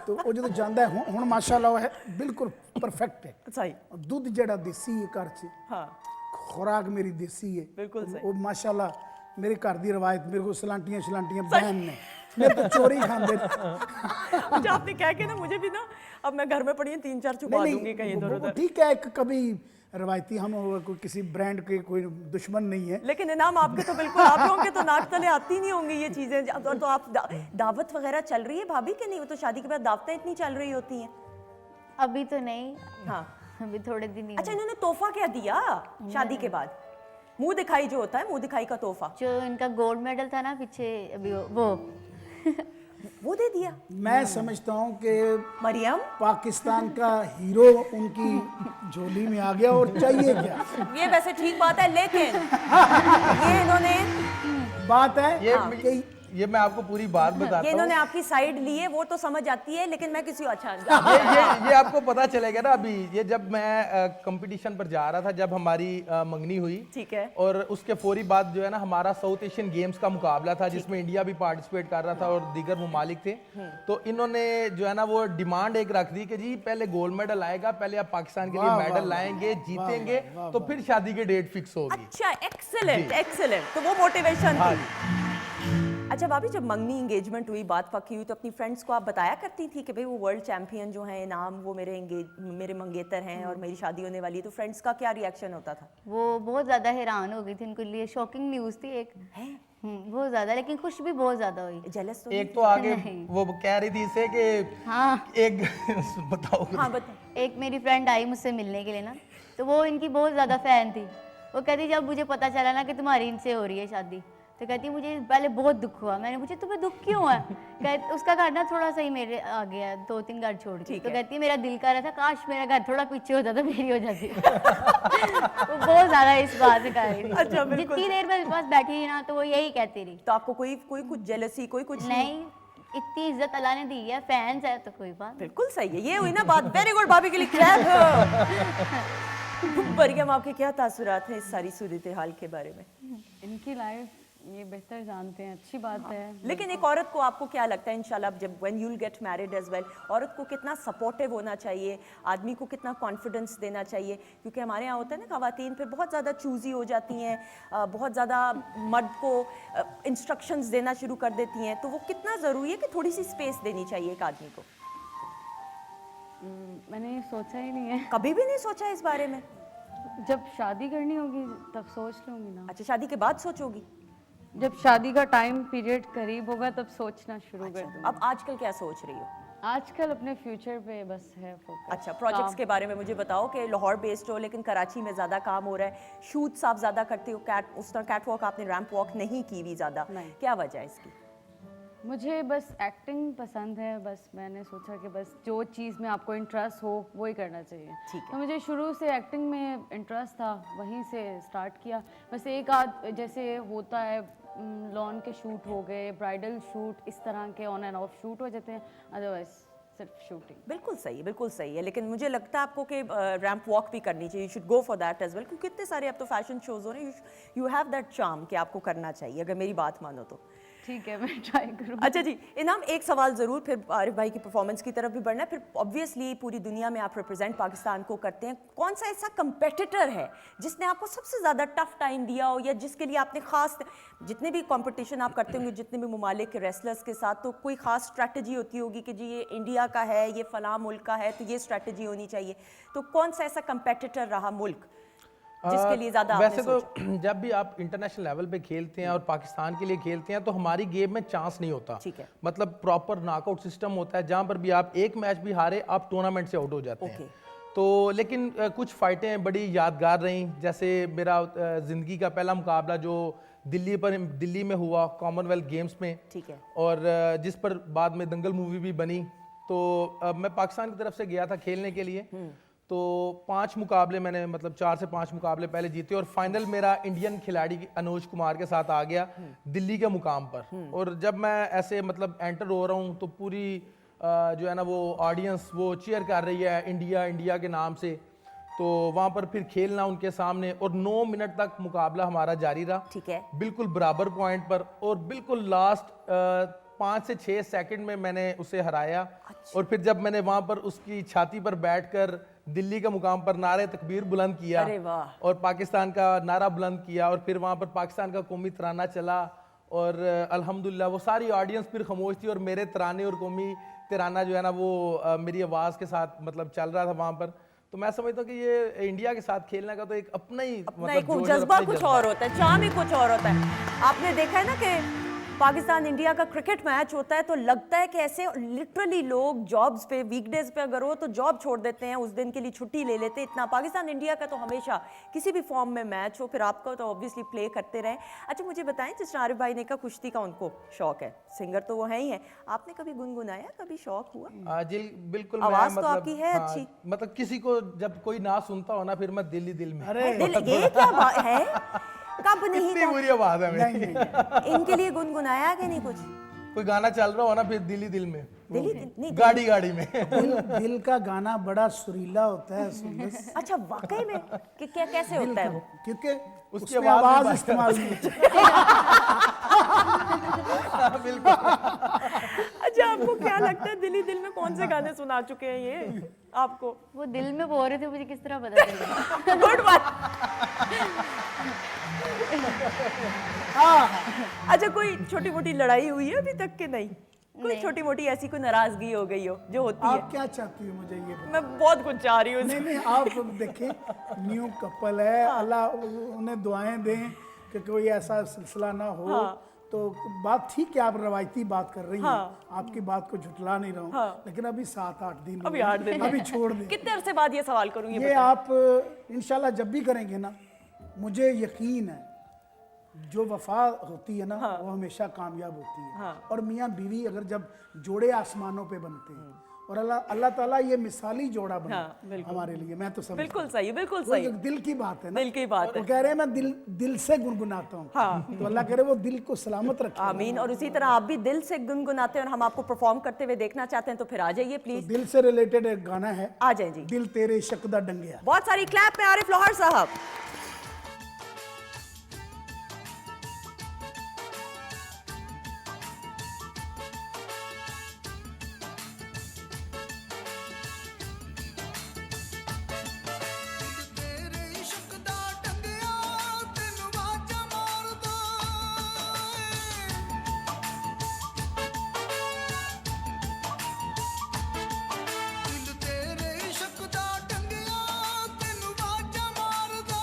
तो वो जो ਜਾਂਦਾ है ਹੁਣ माशाल्लाह वो है बिल्कुल परफेक्ट है सही। दुध ਜਿਹੜਾ देसी है घर च हाँ खुराक मेरी देसी है बिल्कुल सही। वो माशाल्लाह मेरे घर की रवायत मेरे को सलांटियां बहन ने मेरे तो चोरी खाते मुझे आपने क्या कि ना मुझे भी ना अब मैं घर में पड़ी हूँ 3-4 छुपा दूंगी कहीं इधर वो उधर। ठीक है एक कभी रवायती हम कोई किसी ब्रांड के कोई दुश्मन नहीं है लेकिन इनाम आपके तो बिल्कुल आप लोगों के तो नाक तले आती नहीं होंगी ये चीजें तो आप दावत वगैरह चल रही है भाभी के नहीं वो तो शादी के बाद दावतें इतनी चल रही होती हैं। अभी तो नहीं। हाँ अभी थोड़े दिन ही अच्छा इन्होंने तोहफा क्या दिया शादी के बाद? मुंह दिखाई जो होता है मुंह दिखाई का तोहफा जो इनका गोल्ड मेडल था ना पीछे अभी वो वो दे दिया। मैं समझता हूँ कि मरियम पाकिस्तान का हीरो उनकी झोली में आ गया और चाहिए क्या ये वैसे ठीक बात है लेकिन ये इन्होंने बात है कि ये मैं आपको पूरी बात बताता ये हूँ। इन्होंने आपकी साइड ली है वो तो समझ आती है लेकिन मैं किसी अच्छा ये आपको पता चलेगा ना अभी ये जब मैं कंपटीशन पर जा रहा था जब हमारी मंगनी हुई ठीक है। और उसके फौरी बाद जो है ना हमारा साउथ एशियन गेम्स का मुकाबला था जिसमें इंडिया भी पार्टिसिपेट कर रहा था और दीगर ममालिक थे तो इन्होंने जो है ना वो डिमांड एक रख दी कि जी पहले गोल्ड मेडल आएगा पहले आप पाकिस्तान के लिए मेडल लाएंगे जीतेंगे तो फिर शादी की डेट फिक्स होगी। अच्छा एक्सेलेंट एक्सेलेंट तो वो मोटिवेशन थी। अच्छा भाभी जब मंगनी एंगेजमेंट हुई बात पक्की हुई तो अपनी फ्रेंड्स को आप बताया करती थी कि भाई वो वर्ल्ड चैंपियन जो है इनाम वो मेरे मंगेतर हैं और मेरी शादी होने वाली है तो फ्रेंड्स का क्या रिएक्शन होता था? वो बहुत ज़्यादा हैरान हो गई थी उनके लिए शॉकिंग न्यूज़ थी एक है बहुत ज़्यादा लेकिन खुश भी बहुत ज़्यादा हुई। जेलस तो एक तो आगे वो कह रही थी इसे कि हाँ एक बताओ हाँ बता एक मेरी फ्रेंड आई मुझसे मिलने के लिए ना तो वो इनकी बहुत ज़्यादा फ़ैन थी। वो कहती जब मुझे पता चला ना कि तुम्हारी इनसे हो रही है शादी तो कहती मुझे पहले बहुत दुख हुआ। मैंने पूछा तुम्हें दुख क्यों है? उसका घर ना थोड़ा सा ही मेरे आ गया 2-3 घर छोड़ के तो कहती है मेरा दिल कर रहा था काश मेरा घर थोड़ा पीछे हो जाता मेरी हो जाती। वो बहुत ज़्यादा इस बात से कह रही थी। अच्छा, बिल्कुल। जितनी देर मेरे पास बैठी ना तो वो यही कहती रही। तो आपको कोई कुछ जेलसी कोई कुछ नहीं इतनी इज्जत अल्लाह ने दी है फैंस है तो कोई बात। बिल्कुल सही है ये हुई ना बात। वेरी गुड भाभी के लिए क्लैप। मरियम आपके क्या तासुरात हैं इस सारी सूरत हाल के बारे में? इनकी लाइफ ये बेहतर जानते हैं, अच्छी बात है। लेकिन एक औरत को आपको क्या लगता है इंशाल्लाह जब when you will get married as well औरत को कितना सपोर्टिव होना चाहिए, आदमी को कितना कॉन्फिडेंस देना चाहिए? क्योंकि हमारे यहाँ होता है ना ख़वातीन फिर बहुत ज़्यादा चूज़ी हो जाती हैं, बहुत ज़्यादा मर्द को इंस्ट्रक्शंस देना शुरू कर देती हैं, तो वो कितना ज़रूरी है कि थोड़ी सी स्पेस देनी चाहिए एक आदमी को? मैंने सोचा ही नहीं है। कभी भी नहीं सोचा इस बारे में? जब शादी करनी होगी तब सोच लूँगी ना। अच्छा शादी के बाद सोचोगी? जब शादी का टाइम पीरियड करीब होगा तब सोचना शुरू कर दूँगी। अब आजकल क्या सोच रही हो? आजकल अपने फ्यूचर पे बस है फोकस। अच्छा प्रोजेक्ट्स के बारे में मुझे बताओ कि लाहौर बेस्ड हो लेकिन कराची में ज़्यादा काम हो रहा है, शूट्स आप ज़्यादा करते हो, उस तरह कैट वॉक आपने रैंप वॉक नहीं की हुई ज़्यादा, क्या वजह है इसकी? मुझे बस एक्टिंग पसंद है, बस मैंने सोचा कि बस जो चीज़ में आपको इंटरेस्ट हो वही करना चाहिए। ठीक है। तो मुझे शुरू से एक्टिंग में इंटरेस्ट था, वहीं से स्टार्ट किया। बस एक आध जैसे होता है लॉन के शूट हो गए, ब्राइडल शूट, इस तरह के ऑन एंड ऑफ शूट हो जाते हैं, अदरवाइज सिर्फ शूटिंग। बिल्कुल सही है, बिल्कुल सही है। लेकिन मुझे लगता है आपको कि रैंप वॉक भी करनी चाहिए, you should go for that as well, क्योंकि इतने सारे अब तो फैशन शोज हो रहे हैं, यू हैव दैट चार्म कि आपको करना चाहिए, अगर मेरी बात मानो तो। ठीक है, मैं ट्राई करूँ। अच्छा जी, इनाम एक सवाल ज़रूर, फिर आरिफ भाई की परफॉर्मेंस की तरफ भी बढ़ना है। फिर ऑब्वियसली पूरी दुनिया में आप रिप्रेजेंट पाकिस्तान को करते हैं, कौन सा ऐसा कंपेटिटर है जिसने आपको सबसे ज़्यादा टफ टाइम दिया हो, या जिसके लिए आपने खास, जितने भी कंपटीशन आप करते होंगे जितने भी ममालिक के रेसलर्स के साथ, तो कोई खास स्ट्रैटेजी होती होगी कि जी ये इंडिया का है, ये फलां मुल्क का है, तो ये स्ट्रैटेजी होनी चाहिए। तो कौन सा ऐसा कंपेटिटर रहा मुल्क जिसके लिए ज़्यादा वैसे आपने तो सोचा? जब भी आप इंटरनेशनल लेवल पे खेलते हैं और पाकिस्तान के लिए खेलते हैं तो हमारी गेम में चांस नहीं होता। ठीक है। मतलब प्रॉपर नॉकआउट सिस्टम होता है, जहां पर भी आप एक मैच भी हारे आप टूर्नामेंट से आउट हो जाते हैं। तो लेकिन कुछ फाइटें बड़ी यादगार रहीं, जैसे मेरा ज़िंदगी का पहला मुकाबला जो दिल्ली में हुआ कॉमनवेल्थ गेम्स में, ठीक है, और जिस पर बाद में दंगल मूवी भी बनी। तो मैं पाकिस्तान की तरफ से गया था खेलने के लिए, तो 5 मुकाबले मैंने, मतलब 4 से 5 मुकाबले पहले जीते, और फाइनल मेरा इंडियन खिलाड़ी अनुज कुमार के साथ आ गया दिल्ली के मुकाम पर। और जब मैं ऐसे मतलब एंटर हो रहा हूँ तो पूरी जो है ना वो ऑडियंस वो चीयर कर रही है इंडिया इंडिया के नाम से। तो वहाँ पर फिर खेलना उनके सामने, और 9 मिनट तक मुकाबला हमारा जारी रहा, ठीक है, बिल्कुल बराबर पॉइंट पर, और बिल्कुल लास्ट 5 से 6 सेकंड में मैंने उसे हराया। और फिर जब मैंने वहां पर उसकी छाती पर बैठकर दिल्ली के मुकाम पर नारे तकबीर बुलंद किया, अरे वाह, और पाकिस्तान का नारा बुलंद किया, और फिर वहां पर पाकिस्तान का कौमी तराना चला, और अल्हम्दुलिल्लाह वो सारी ऑडियंस फिर खामोश थी, और मेरे तराने और कौमी तराना जो है ना वो मेरी आवाज़ के साथ मतलब चल रहा था वहां पर। तो मैं समझता हूँ कि ये इंडिया के साथ खेलने का तो एक अपना ही अपना मतलब एक जोश और जज्बा अपना ही कुछ और होता है, चार्म ही कुछ और होता है। आपने देखा है ना कि पाकिस्तान इंडिया का क्रिकेट मैच होता है तो लगता है कि ऐसे लिटरली लोग जॉब्स पे, वीकडेज पे अगर हो तो जॉब छोड़ देते हैं, उस दिन के लिए छुट्टी ले लेते हैं। इतना पाकिस्तान इंडिया का तो हमेशा किसी भी फॉर्म में मैच हो, फिर आपका तो ऑब्वियसली प्ले करते रहे। अच्छा मुझे बताएं, जिस आरिफ भाई ने कहा कुश्ती का उनको शौक है, सिंगर तो वो है ही है, आपने कभी गुनगुनाया, कभी शौक हुआ? जी बिल्कुल। आवाज मैं तो मतलब, आपकी है हाँ, अच्छी। मतलब किसी को जब कोई ना सुनता हो ना, फिर मैं दिल ही दिल में। अरे दिल, ये क्या बात है? कब नहीं इतनी बुरी आवाज है मेरी। नहीं नहीं इनके लिए गुनगुनाया कि नहीं कुछ? कोई गाना चल रहा हो ना, फिर दिल ही दिल में, दिल्ली नहीं, गाड़ी गाड़ी में। दिल का गाना बड़ा सुरीला होता है सुंदर, अच्छा वाकई में कि क्या कैसे होता है वो? क्योंकि उसकी उसमें आवाज आवाज भी इस्तेमाल नहीं होती। बिल्कुल। अच्छा आपको क्या लगता है दिल्ली दिल में कौन से गाने सुना चुके हैं ये आपको? वो दिल में बोल रहे थे, मुझे किस तरह पता चलेगा? गुड बात। अच्छा कोई छोटी मोटी लड़ाई हुई है अभी तक के नहीं? कोई नहीं। छोटी मोटी ऐसी कोई नाराजगी हो गई हो जो होती आप है? क्या चाहती हो मुझे ये बताओ? मैं बहुत कुछ चाह रही हूँ। नहीं नहीं, आप देखिए न्यू कपल है, अल्लाह उन्हें दुआएं दें कि कोई ऐसा सिलसिला ना हो। तो बात ठीक है, आप रवायती बात कर रही हैं, आपकी बात को झुटला नहीं रहा हूँ, लेकिन अभी 7-8 दिन अभी हुए, 8 दिन अभी छोड़ दें। कितने अरसे बाद ये सवाल करूँ ये बताएं। आप इंशाल्लाह जब भी करेंगे ना, मुझे यकीन है जो वफा होती है ना वो हमेशा कामयाब होती है। और मियाँ बीवी अगर जब जोड़े आसमानों पे बनते हैं और अल्लाह ताला ये मिसाली जोड़ा बना हमारे लिए, मैं तो समझता हूँ। बिल्कुल सही, बिल्कुल वो सही। एक दिल की बात है ना, दिल की बात वो कह रहे हैं मैं दिल से गुनगुनाता हूँ, तो अल्लाह करे वो दिल को सलामत रखे। आमीन। और उसी तरह आप भी दिल से गुनगुनाते हैं और हम आपको परफॉर्म करते हुए देखना चाहते हैं, तो फिर आ जाइए प्लीज। दिल से रिलेटेड एक गाना है, आ जाए जी। दिल तेरे इश्क दा डंगिया। बहुत सारी क्लैप में आरिफ लोहार साहब। तेरे इश्क दा डंगिया तैनू वाजा मारदा दिल तेरे इश्क दा डंगिया तैनू वाजा मारदा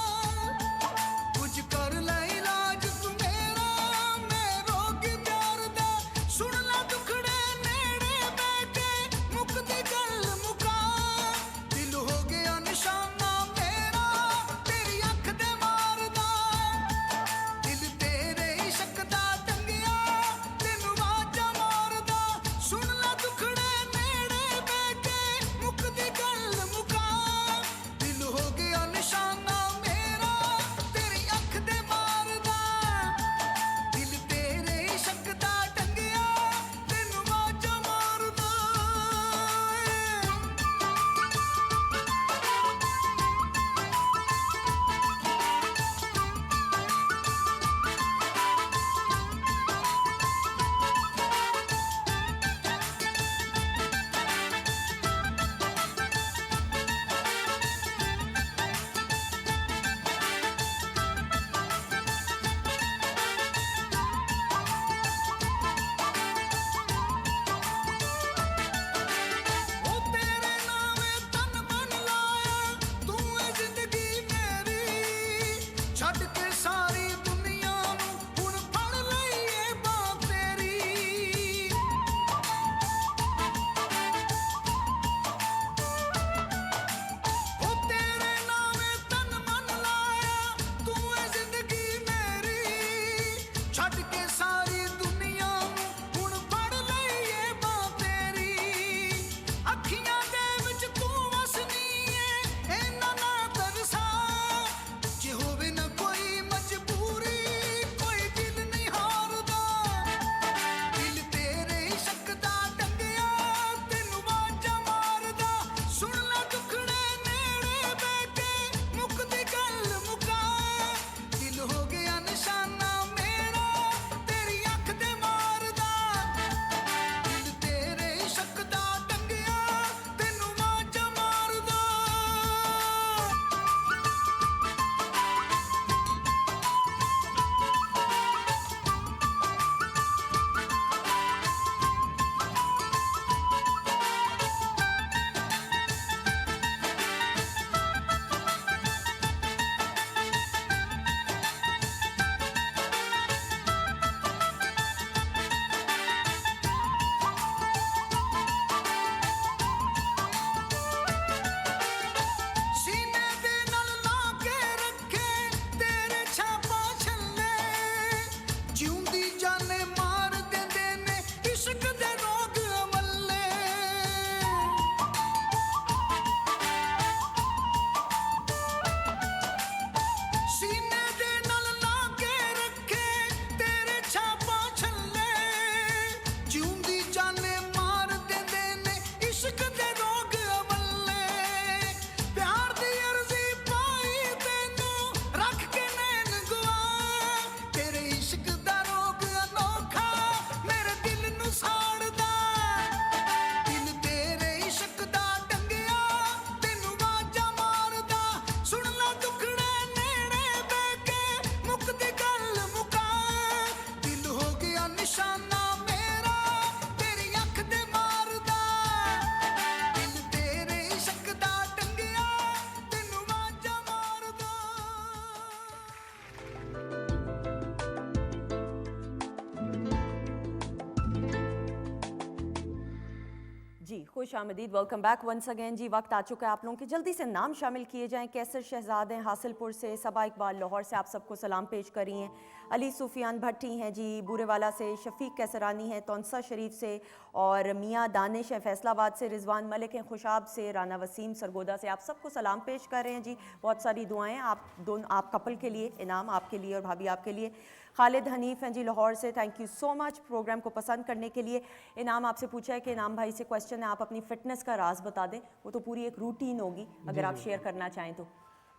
खुश आमदीद, वेलकम बैक वंस अगेन जी। वक्त आ चुका है आप लोगों के जल्दी से नाम शामिल किए जाएं। कैसर शहजाद हैं हासिलपुर से, सबा इकबाल लाहौर से, आप सबको सलाम पेश कर रही हैं। अली सुफियान भट्टी हैं जी बूरेवाला से, शफीक कैसरानी हैं तौंसा शरीफ से, और मियाँ दानिश हैं फैसलाबाद से, रिजवान मलिक हैं खुशाब से, राना वसीम सरगोदा से। आप सबको सलाम पेश कर रहे हैं जी। बहुत सारी दुआएं आप कपल के लिए, इनाम आपके लिए और भाभी आपके लिए। खालिद हनीफ हैं जी लाहौर से, thank you so much programme को पसंद करने के लिए। इनाम आपसे पूछा है कि इनाम भाई से क्वेश्चन है, आप अपनी फिटनेस का राज बता दें। वो तो पूरी एक रूटीन होगी, अगर आप शेयर करना चाहें तो।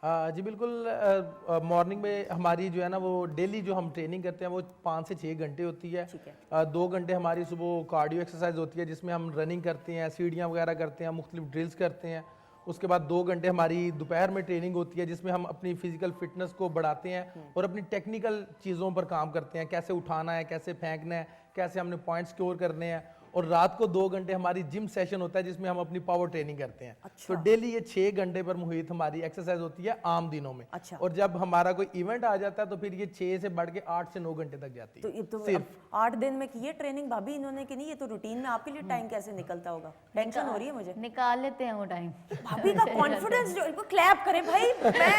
जी बिल्कुल। मॉर्निंग में हमारी जो है ना वो डेली जो हम ट्रेनिंग करते हैं वो 5 से 6 घंटे होती है। 2 घंटे हमारी सुबह कार्डियो एक्सरसाइज होती है जिसमें हम रनिंग करते हैं, सीढ़ियाँ वगैरह करते हैं, मुख्तलिफ ड्रिल्स करते हैं। उसके बाद 2 घंटे हमारी दोपहर में ट्रेनिंग होती है जिसमें हम अपनी फिजिकल फिटनेस को बढ़ाते हैं और अपनी टेक्निकल चीज़ों पर काम करते हैं, कैसे उठाना है, कैसे फेंकना है, कैसे हमने पॉइंट स्कोर करने हैं। और रात को 2 घंटे हमारी जिम सेशन होता है जिसमें हम अपनी पावर ट्रेनिंग करते हैं। तो डेली ये 6 घंटे पर मुहित हमारी एक्सरसाइज होती है आम दिनों में। और जब हमारा कोई इवेंट आ जाता है तो फिर ये 6 से बढ़ के 8 से 9 घंटे तक जाती है। तो ये तो 8 दिन में की ये ट्रेनिंग भाभी इन्होंने की नहीं, ये तो रूटीन में आपके लिए टाइम कैसे निकलता होगा? टेंशन हो रही है मुझे। निकाल लेते हैं वो टाइम। भाभी का कॉन्फिडेंस जो, इनको क्लैप करें भाई। मैं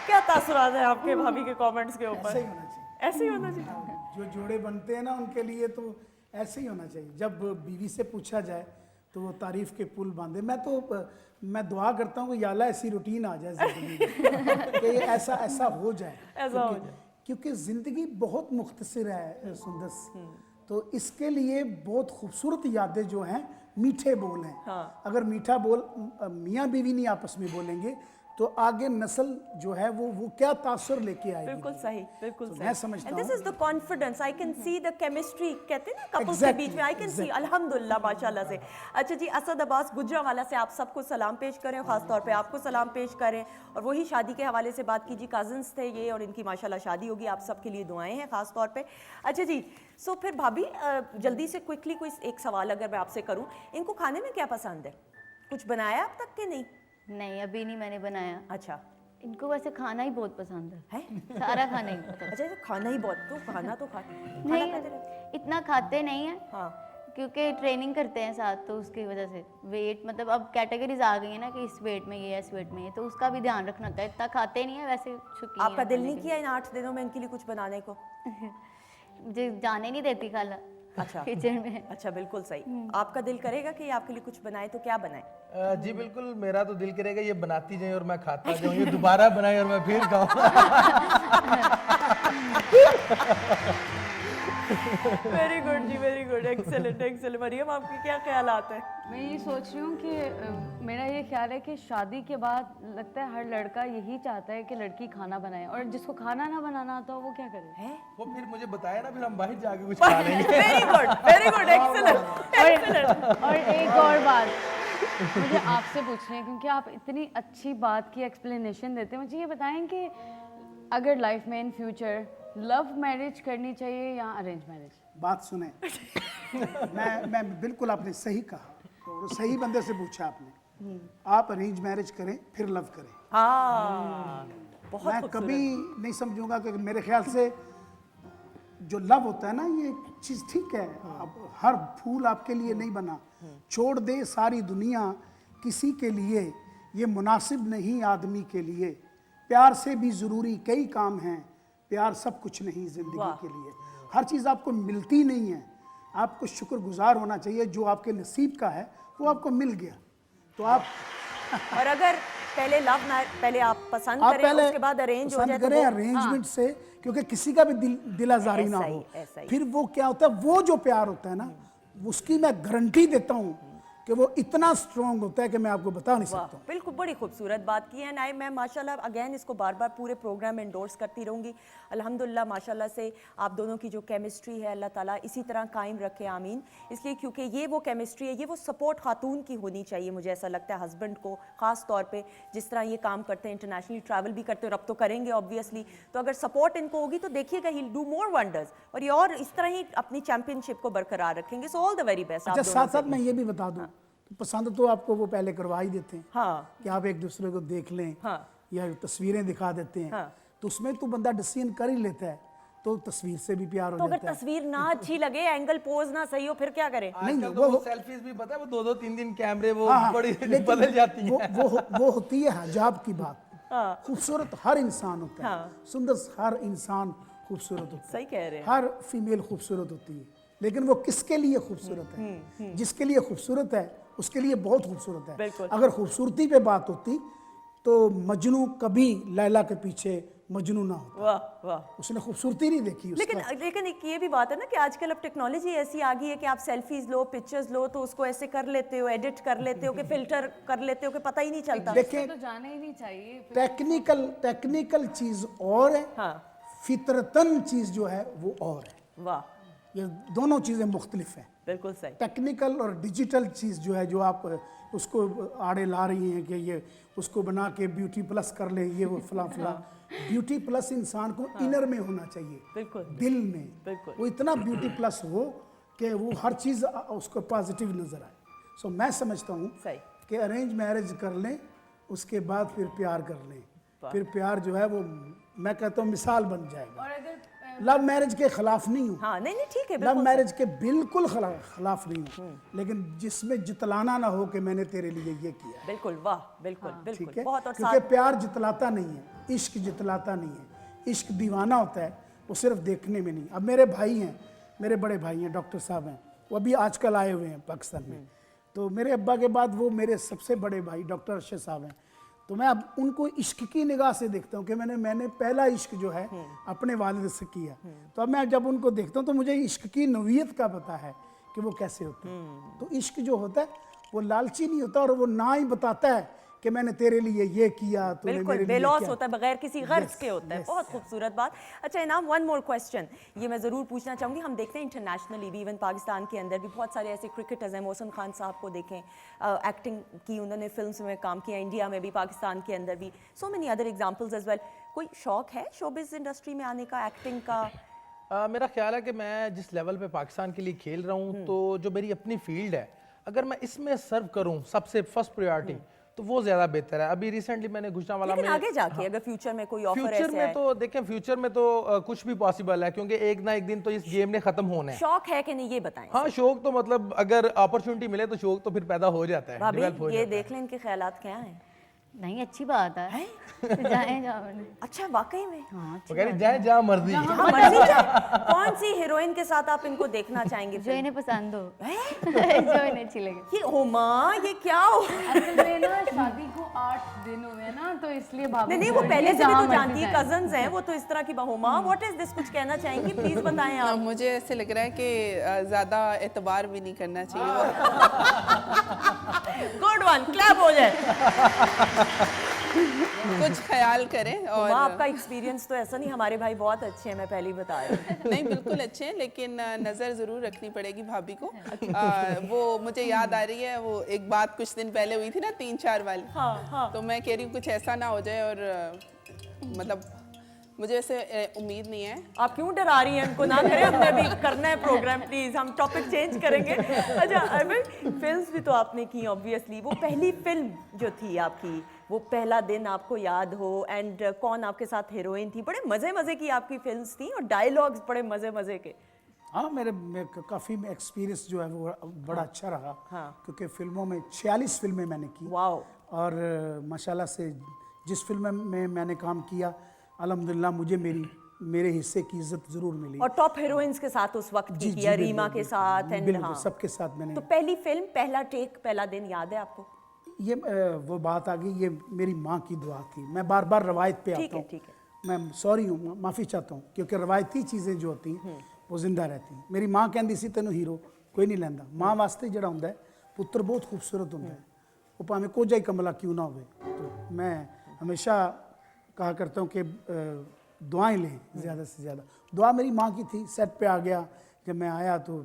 क्या तासुरात है आपके भाभी के कमेंट्स के ऊपर? ऐसे ही होना चाहिए। ऐसे ही होना चाहिए। जो जोड़े बनते हैं ना उनके लिए तो ऐसे ही होना चाहिए। जब बीवी से पूछा जाए तो वो तारीफ के पुल बांधे। मैं दुआ करता हूँ कि या अल्लाह ऐसी रूटीन आ जाए जिंदगी में कि ऐसा हो जाए। क्योंकि ज़िंदगी बहुत मुख्तसर है सुंदस, तो इसके लिए बहुत खूबसूरत यादें जो हैं मीठे बोल हैं। अगर मीठा बोल मियाँ बीवी नहीं आपस में बोलेंगे तो आगे नस्ल जो है वो क्या तासुर लेके आएगी। बिल्कुल सही, बिल्कुल सही। मैं समझता हूँ this is the confidence, I can see the chemistry, कहते हैं ना कपल्स के बीच में, आई कैन सी अल्हम्दुलिल्लाह माशाल्लाह से। अच्छा जी, असद अब्बास गुजरावाला से आप सबको सलाम पेश करें, खास तौर पे आपको सलाम पेश करें। और वही शादी के हवाले से बात कीजिए, कजन्स थे ये और इनकी माशाल्लाह शादी होगी, आप सबके लिए दुआएं हैं खास तौर पे। अच्छा जी, सो फिर भाभी जल्दी से क्विकली कोई एक सवाल अगर मैं आपसे करूँ, इनको खाने में क्या पसंद है? कुछ बनाया अब तक के नहीं? नहीं, अभी नहीं मैंने बनाया। अच्छा, इनको वैसे खाना ही बहुत पसंद है? सारा खाना ही पसंद। अच्छा तो खाना ही बहुत, तो खाना तो नहीं, इतना खाते नहीं है। हाँ, क्योंकि ट्रेनिंग करते हैं साथ, तो उसकी वजह से वेट, मतलब अब कैटेगरीज आ गई है ना कि इस वेट में ये है, इस वेट में ये, तो उसका भी ध्यान रखना होता है। इतना खाते नहीं है वैसे। शौकीन आपका है दिल खाने नहीं किया इन 8 दिनों में इनके लिए कुछ बनाने को? मुझे जाने नहीं देती खाला अच्छा किचन में। अच्छा, बिल्कुल सही। आपका दिल करेगा कि आपके लिए कुछ बनाए तो क्या बनाए? जी बिल्कुल, मेरा तो दिल करेगा ये बनाती जाए और मैं खाता जाऊँ, ये दोबारा बनाए और मैं फिर खाऊँ। वेरी गुड जी, very good, excellent excellent. Mariam, आपके क्या ख्यालात हैं? मैं ये सोच रही हूँ कि मेरा ये ख्याल है कि शादी के बाद लगता है हर लड़का यही चाहता है कि लड़की खाना बनाए, और जिसको खाना ना बनाना आता हो वो क्या करे? हैं? वो फिर मुझे बताया ना, फिर हम बाहर जाके कुछ खा लेंगे। Very good, excellent. और एक और बात मुझे आपसे पूछनी है, क्योंकि आप इतनी अच्छी बात की एक्सप्लेनेशन देते हैं, मुझे ये बताएं कि अगर लाइफ में इन फ्यूचर लव मैरिज करनी चाहिए या अरेंज मैरिज? बात सुने। मैं बिल्कुल, आपने सही कहा और सही बंदे से पूछा आपने। आप अरेंज मैरिज करें फिर लव करें। हाँ, बहुत मैं कभी नहीं समझूंगा कि मेरे ख्याल से जो लव होता है ना, ये चीज़ ठीक है। अब हर फूल आपके लिए नहीं बना, छोड़ दे सारी दुनिया किसी के लिए, ये मुनासिब नहीं आदमी के लिए। प्यार से भी ज़रूरी कई काम हैं, प्यार सब कुछ नहीं ज़िंदगी के लिए। हर चीज़ आपको मिलती नहीं है, आपको शुक्रगुजार होना चाहिए। जो आपके नसीब का है वो आपको मिल गया, तो आप और अगर पहले आप पसंद आप करें, पहले उसके बाद अरेंज हो पसंद जाए तो करें अरेंजमेंट से, क्योंकि किसी का भी दिल आजारी ना हो। ऐसा ही। फिर वो क्या होता है, वो जो प्यार होता है ना, उसकी मैं गारंटी देता हूँ कि वो इतना स्ट्रॉन्ग होता है कि मैं आपको बता नहीं सकता। बिल्कुल, बड़ी खूबसूरत बात की है नाई। मैं माशाल्लाह अगेन इसको बार बार पूरे प्रोग्राम में इंडोर्स करती रहूँगी। अल्हम्दुलिल्लाह माशाल्लाह से आप दोनों की जो केमिस्ट्री है, अल्लाह ताला इसी तरह कायम रखे, आमीन। इसलिए क्योंकि ये वो केमिस्ट्री है, ये वो सपोर्ट खातून की होनी चाहिए। मुझे ऐसा लगता है हस्बैंड को ख़ास तौर पर, जिस तरह ये काम करते हैं, इंटरनेशनली ट्रैवल भी करते हैं और अब तो करेंगे ऑब्वियसली, तो अगर सपोर्ट इनको होगी तो देखिएगा ही डू मोर वंडर्स, और ये और इस तरह ही अपनी चैंपियनशिप को बरकरार रखेंगे। So all the very best. अच्छा, साथ साथ मैं ये भी बता दूँ, पसंद तो आपको वो पहले करवा ही देते हैं। हाँ, कि आप एक दूसरे को देख लें। हाँ, या तस्वीरें दिखा देते हैं। हाँ, तो उसमें तो बंदा डिसीजन कर ही लेता है तो तस्वीर से भी प्यार तो हो अगर जाता है। तस्वीर ना अच्छी लगे, एंगल पोज ना सही हो, फिर क्या करें? आजकल तो वो सेल्फीज भी पता है वो 2-2 3-3 कैमरे वो हाँ, बड़ी लेकिन बदल जाती वो, है। वो होती है हिजाब की बात। खूबसूरत हर इंसान होता है, सुंदर हर इंसान खूबसूरत होता है, सही कह रहे हैं। हर फीमेल खूबसूरत होती है, लेकिन वो किसके लिए खूबसूरत है? जिसके लिए खूबसूरत है उसके लिए बहुत खूबसूरत है। बिल्कुल। अगर खूबसूरती पे बात होती तो मजनू कभी लैला के पीछे मजनू ना होता, वाह वाह। उसने खूबसूरती नहीं देखी उसका। लेकिन एक ये भी बात है ना कि आजकल अब टेक्नोलॉजी ऐसी आ गई है कि आप सेल्फीज लो, पिक्चर्स लो तो उसको ऐसे कर लेते हो, एडिट कर लेते हो, कि फिल्टर कर लेते हो कि पता ही नहीं चलता। देखें, तो जाना ही नहीं चाहिए। टेक्निकल चीज और है, हाँ। फितरतन चीज जो है वो और है। वाह, ये दोनों चीजें मुख्तलिफ हैं। बिल्कुल सही। टेक्निकल और डिजिटल चीज़ जो है, जो आप उसको आड़े ला रही हैं कि ये उसको बना के ब्यूटी प्लस कर ले, ये वो फला फला। ब्यूटी प्लस इंसान को इनर में होना चाहिए, बिल्कुल। दिल में। बिल्कुल। वो इतना ब्यूटी प्लस हो कि वो हर चीज़ उसको पॉजिटिव नज़र आए। सो मैं समझता हूँ सही। कि अरेंज मैरिज कर लें, उसके बाद फिर प्यार कर लें, फिर प्यार जो है वो मैं कहता हूँ मिसाल बन जाएगा। और अगर लव मैरिज के खिलाफ नहीं हूँ, हाँ, नहीं ठीक है, लव बिल्कुल मैरिज के बिल्कुल खिलाफ नहीं हूँ, लेकिन जिसमें जितलाना ना हो कि मैंने तेरे लिए ये किया। बिल्कुल, वाह, बिल्कुल बिल्कुल, ठीक है, बहुत। और क्योंकि प्यार जितलाता नहीं है, इश्क जितलाता नहीं है। इश्क दीवाना होता है, वो सिर्फ देखने में नहीं। अब मेरे भाई हैं, मेरे बड़े भाई हैं, डॉक्टर साहब हैं, वो अभी आजकल आए हुए हैं पाकिस्तान में। तो मेरे अब्बा के बाद वो मेरे सबसे बड़े भाई डॉक्टर अरशद साहब हैं। तो मैं अब उनको इश्क की निगाह से देखता हूँ कि मैंने पहला इश्क जो है अपने वालिद से किया। तो अब मैं जब उनको देखता हूँ तो मुझे इश्क की नौइयत का पता है कि वो कैसे होता है। तो इश्क जो होता है वो लालची नहीं होता, और वो ना ही बताता है कि मैंने तेरे लिए ये किया, तूने बिल्कुल मेरे लिए बेलौस क्या। होता है, बगैर किसी गर्ज Yes, के होता है। yes, बहुत खूबसूरत बात। अच्छा इनाम, वन मोर क्वेश्चन ये मैं ज़रूर पूछना चाहूँगी। हम देखते हैं इंटरनेशनली भी, इवन पाकिस्तान के अंदर भी बहुत सारे ऐसे क्रिकेटर्स हैं। मौसम खान साहब को देखें, एक्टिंग की उन्होंने फिल्म्स में काम किया, इंडिया में भी, पाकिस्तान के अंदर भी, so many other examples as well. कोई शौक है शोबिज़ इंडस्ट्री में आने का, एक्टिंग का? मेरा ख्याल है कि मैं जिस लेवल पे पाकिस्तान के लिए खेल रहा हूँ, तो जो मेरी अपनी फील्ड है, अगर मैं इसमें सर्व करूँ सबसे फर्स्ट प्रायोरिटी, तो वो ज़्यादा बेहतर है। अभी रिसेंटली मैंने गुजरांवाला लेकिन में, आगे जाके अगर फ्यूचर में कोई ऑफर फ्यूचर ऐसे में है, तो देखें, फ्यूचर में तो कुछ भी पॉसिबल है, क्योंकि एक ना एक दिन तो इस गेम ने खत्म होना है। शौक है कि नहीं ये बताएं। हाँ, शौक तो मतलब अगर अपॉर्चुनिटी मिले तो शौक तो फिर पैदा हो जाता है, भाभी develop हो ये जाता है। देख लें इनके ख्यालात क्या हैं। नहीं, अच्छी बात है। जाएं जाओ। अच्छा वाकई में वो कह रही जाए जहाँ मर्जी। हाँ, मर्जी जाए। कौन सी हीरोइन के साथ आप इनको देखना चाहेंगे? जो इन्हें पसंद हो, जो इन्हें अच्छी लगे। ये ओ माँ, ये क्या हो? असल में ना शादी को 8 दिन हुए हैं ना, तो इसलिए भाभी नहीं वो बोल रही पहले है, से भी जहाँ तो मर्जी जानती है, जाएं। कजन्स हैं वो तो इस तरह की बहू। माँ व्हाट इज दिस, कुछ कहना चाहेंगी प्लीज बताएं आप। मुझे ऐसे लग रहा है कि ज़्यादा एतबार भी नहीं करना चाहिए। गुड वन, क्लैप हो जाए। कुछ ख्याल करें। और माँ आपका एक्सपीरियंस तो ऐसा नहीं, हमारे भाई बहुत अच्छे हैं, मैं पहले ही बता रही हूँ। नहीं, बिल्कुल अच्छे हैं, लेकिन नज़र ज़रूर रखनी पड़ेगी भाभी को। वो मुझे याद आ रही है, वो एक बात कुछ दिन पहले हुई थी ना, 3-4 वाली। हाँ हाँ। तो मैं कह रही हूँ कुछ ऐसा ना हो जाए, और मतलब मुझे ऐसे उम्मीद नहीं है। आप क्यों डरा रही हैं इनको? ना करें, हमने भी करना है प्रोग्राम, प्लीज हम टॉपिक चेंज करेंगे। अच्छा अरविंद, फिल्म्स भी तो आपने की ऑब्वियसली, वो पहली फिल्म जो थी आपकी, वो पहला दिन आपको याद हो, एंड कौन आपके साथ हीरोइन थी? बड़े मजे की आपकी फिल्म्स थी और डायलॉग्स बड़े मजे के। हाँ, मेरे काफ़ी एक्सपीरियंस जो है वो बड़ा अच्छा रहा। हाँ। क्योंकि फिल्मों में 46 फिल्में मैंने की। वाओ। और माशाल्लाह से जिस फिल्म में मैंने काम किया, अल्हम्दुलिल्लाह मुझे मेरे हिस्से की इज्जत ज़रूर मिली। और टॉप हीरोइंस के साथ उस वक्त की किया, रीमा के साथ, एंड बिल्कुल हाँ सबके साथ मैंने। तो पहली फिल्म, पहला टेक, पहला दिन याद है आपको? ये वो बात आ गई, ये मेरी माँ की दुआ थी। मैं बार बार रवायत पे आता हूँ, ठीक है। मैं सॉरी हूँ, माफ़ी चाहता हूँ, क्योंकि रवायती चीज़ें जो होती हैं वो जिंदा रहती हैं। मेरी माँ कहती सी तेनों हीरो कोई नहीं लैंदा। माँ वास्ते जड़ा होंदा है पुत्र बहुत खूबसूरत होंदा है, वो भावें कोजा ही कमला क्यों ना होवे। तो मैं हमेशा कहा करता हूँ कि दुआएं लें ज़्यादा से ज़्यादा। दुआ मेरी माँ की थी। सेट पे आ गया, जब मैं आया तो